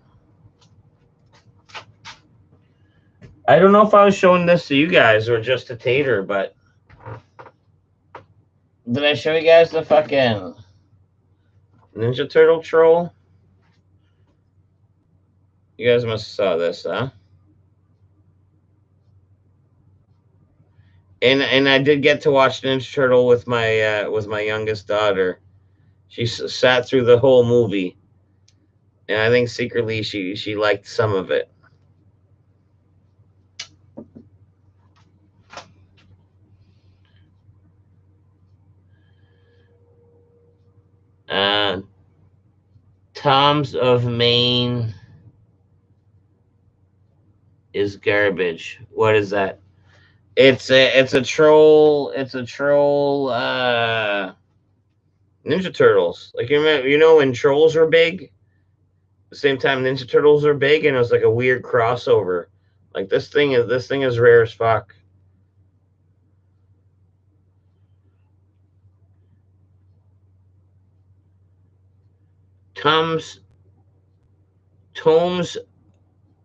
I don't know if I was showing this to you guys or just a tater, but did I show you guys the fucking Ninja Turtle troll? You guys must have saw this, huh? And I did get to watch Ninja Turtle with my youngest daughter. She sat through the whole movie, and I think secretly she liked some of it. Uh, Tom's of Maine is garbage. What is that? It's a troll. It's a troll. Ninja Turtles. Like when trolls are big, the same time Ninja Turtles are big, and it was like a weird crossover. Like this thing is rare as fuck. Tom's Tomes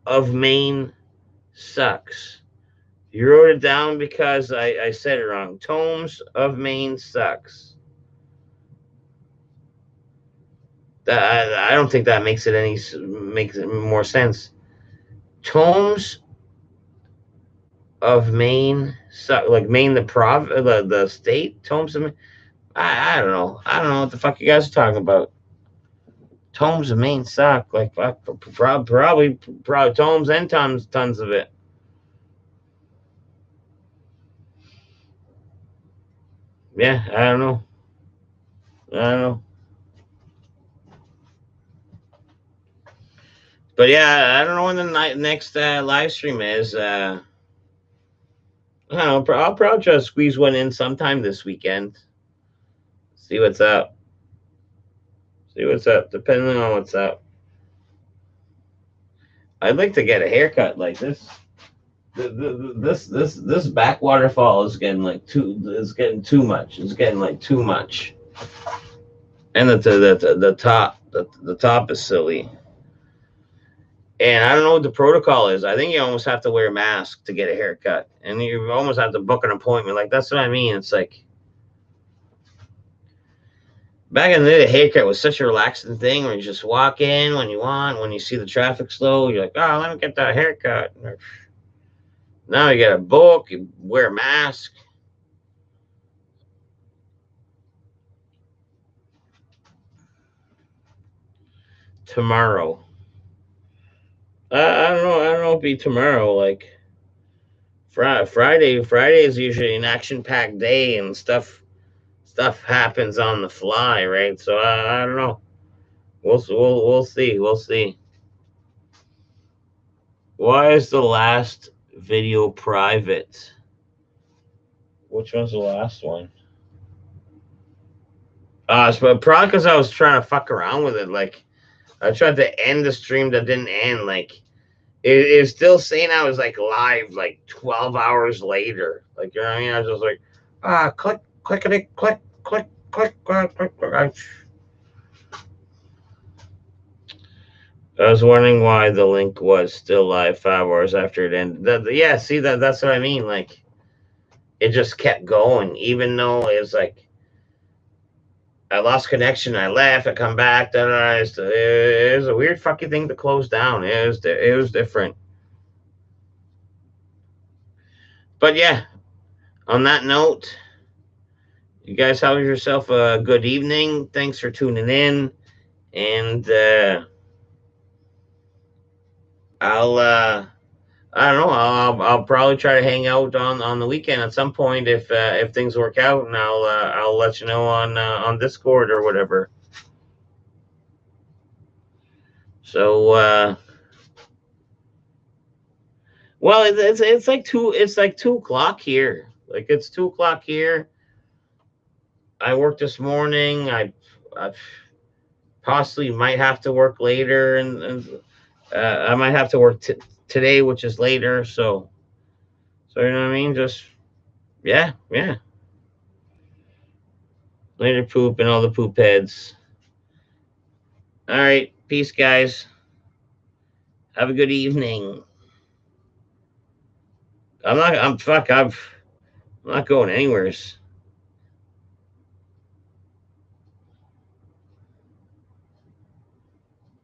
of Maine sucks. You wrote it down because I said it wrong. Tomes of Maine sucks. I don't think that makes it more sense. Tomes of Maine suck, like Maine the state. Tomes of Maine. I don't know. I don't know what the fuck you guys are talking about. Tomes of Maine suck. Like fuck, probably tomes and tons of it. Yeah, I don't know. I don't know. But yeah, I don't know when the next live stream is. I don't know. I'll probably try to squeeze one in sometime this weekend. See what's up. See what's up. Depending on what's up. I'd like to get a haircut like this. This back waterfall is getting like too. It's getting too much. It's getting like too much. And the top is silly. And I don't know what the protocol is. I think you almost have to wear a mask to get a haircut, and you almost have to book an appointment. Like that's what I mean. It's like back in the day, the haircut was such a relaxing thing where you just walk in when you want. When you see the traffic slow, you're like, oh, let me get that haircut. Now you get a book, you wear a mask. Tomorrow. I don't know. I don't know if it'll be tomorrow. Like Friday is usually an action-packed day and stuff happens on the fly, right? So I don't know. We'll see. We'll see. Why is the last video private? Which one's the last one? It's probably because I was trying to fuck around with it. Like I tried to end the stream that didn't end. Like it's still saying I was like live like 12 hours later. Like you know what I mean? I was just like, click, clickety, click, click, click, click, click, click. I was wondering why the link was still live 5 hours after it ended. Yeah, see that's what I mean. Like it just kept going, even though it's like I lost connection. I left. I come back. It was a weird fucking thing to close down. It was different. But yeah, on that note, you guys have yourself a good evening. Thanks for tuning in, and I don't know. I'll probably try to hang out on the weekend at some point if things work out, and I'll let you know on Discord or whatever. So well, it's like 2 o'clock here. Like it's 2 o'clock here. I worked this morning. I possibly might have to work later, and I might have to work today, which is later. So you know what I mean? Just yeah, yeah. Later poop and all the poop heads. All right, peace, guys. Have a good evening. I'm not. I'm fuck. I'm not going anywhere.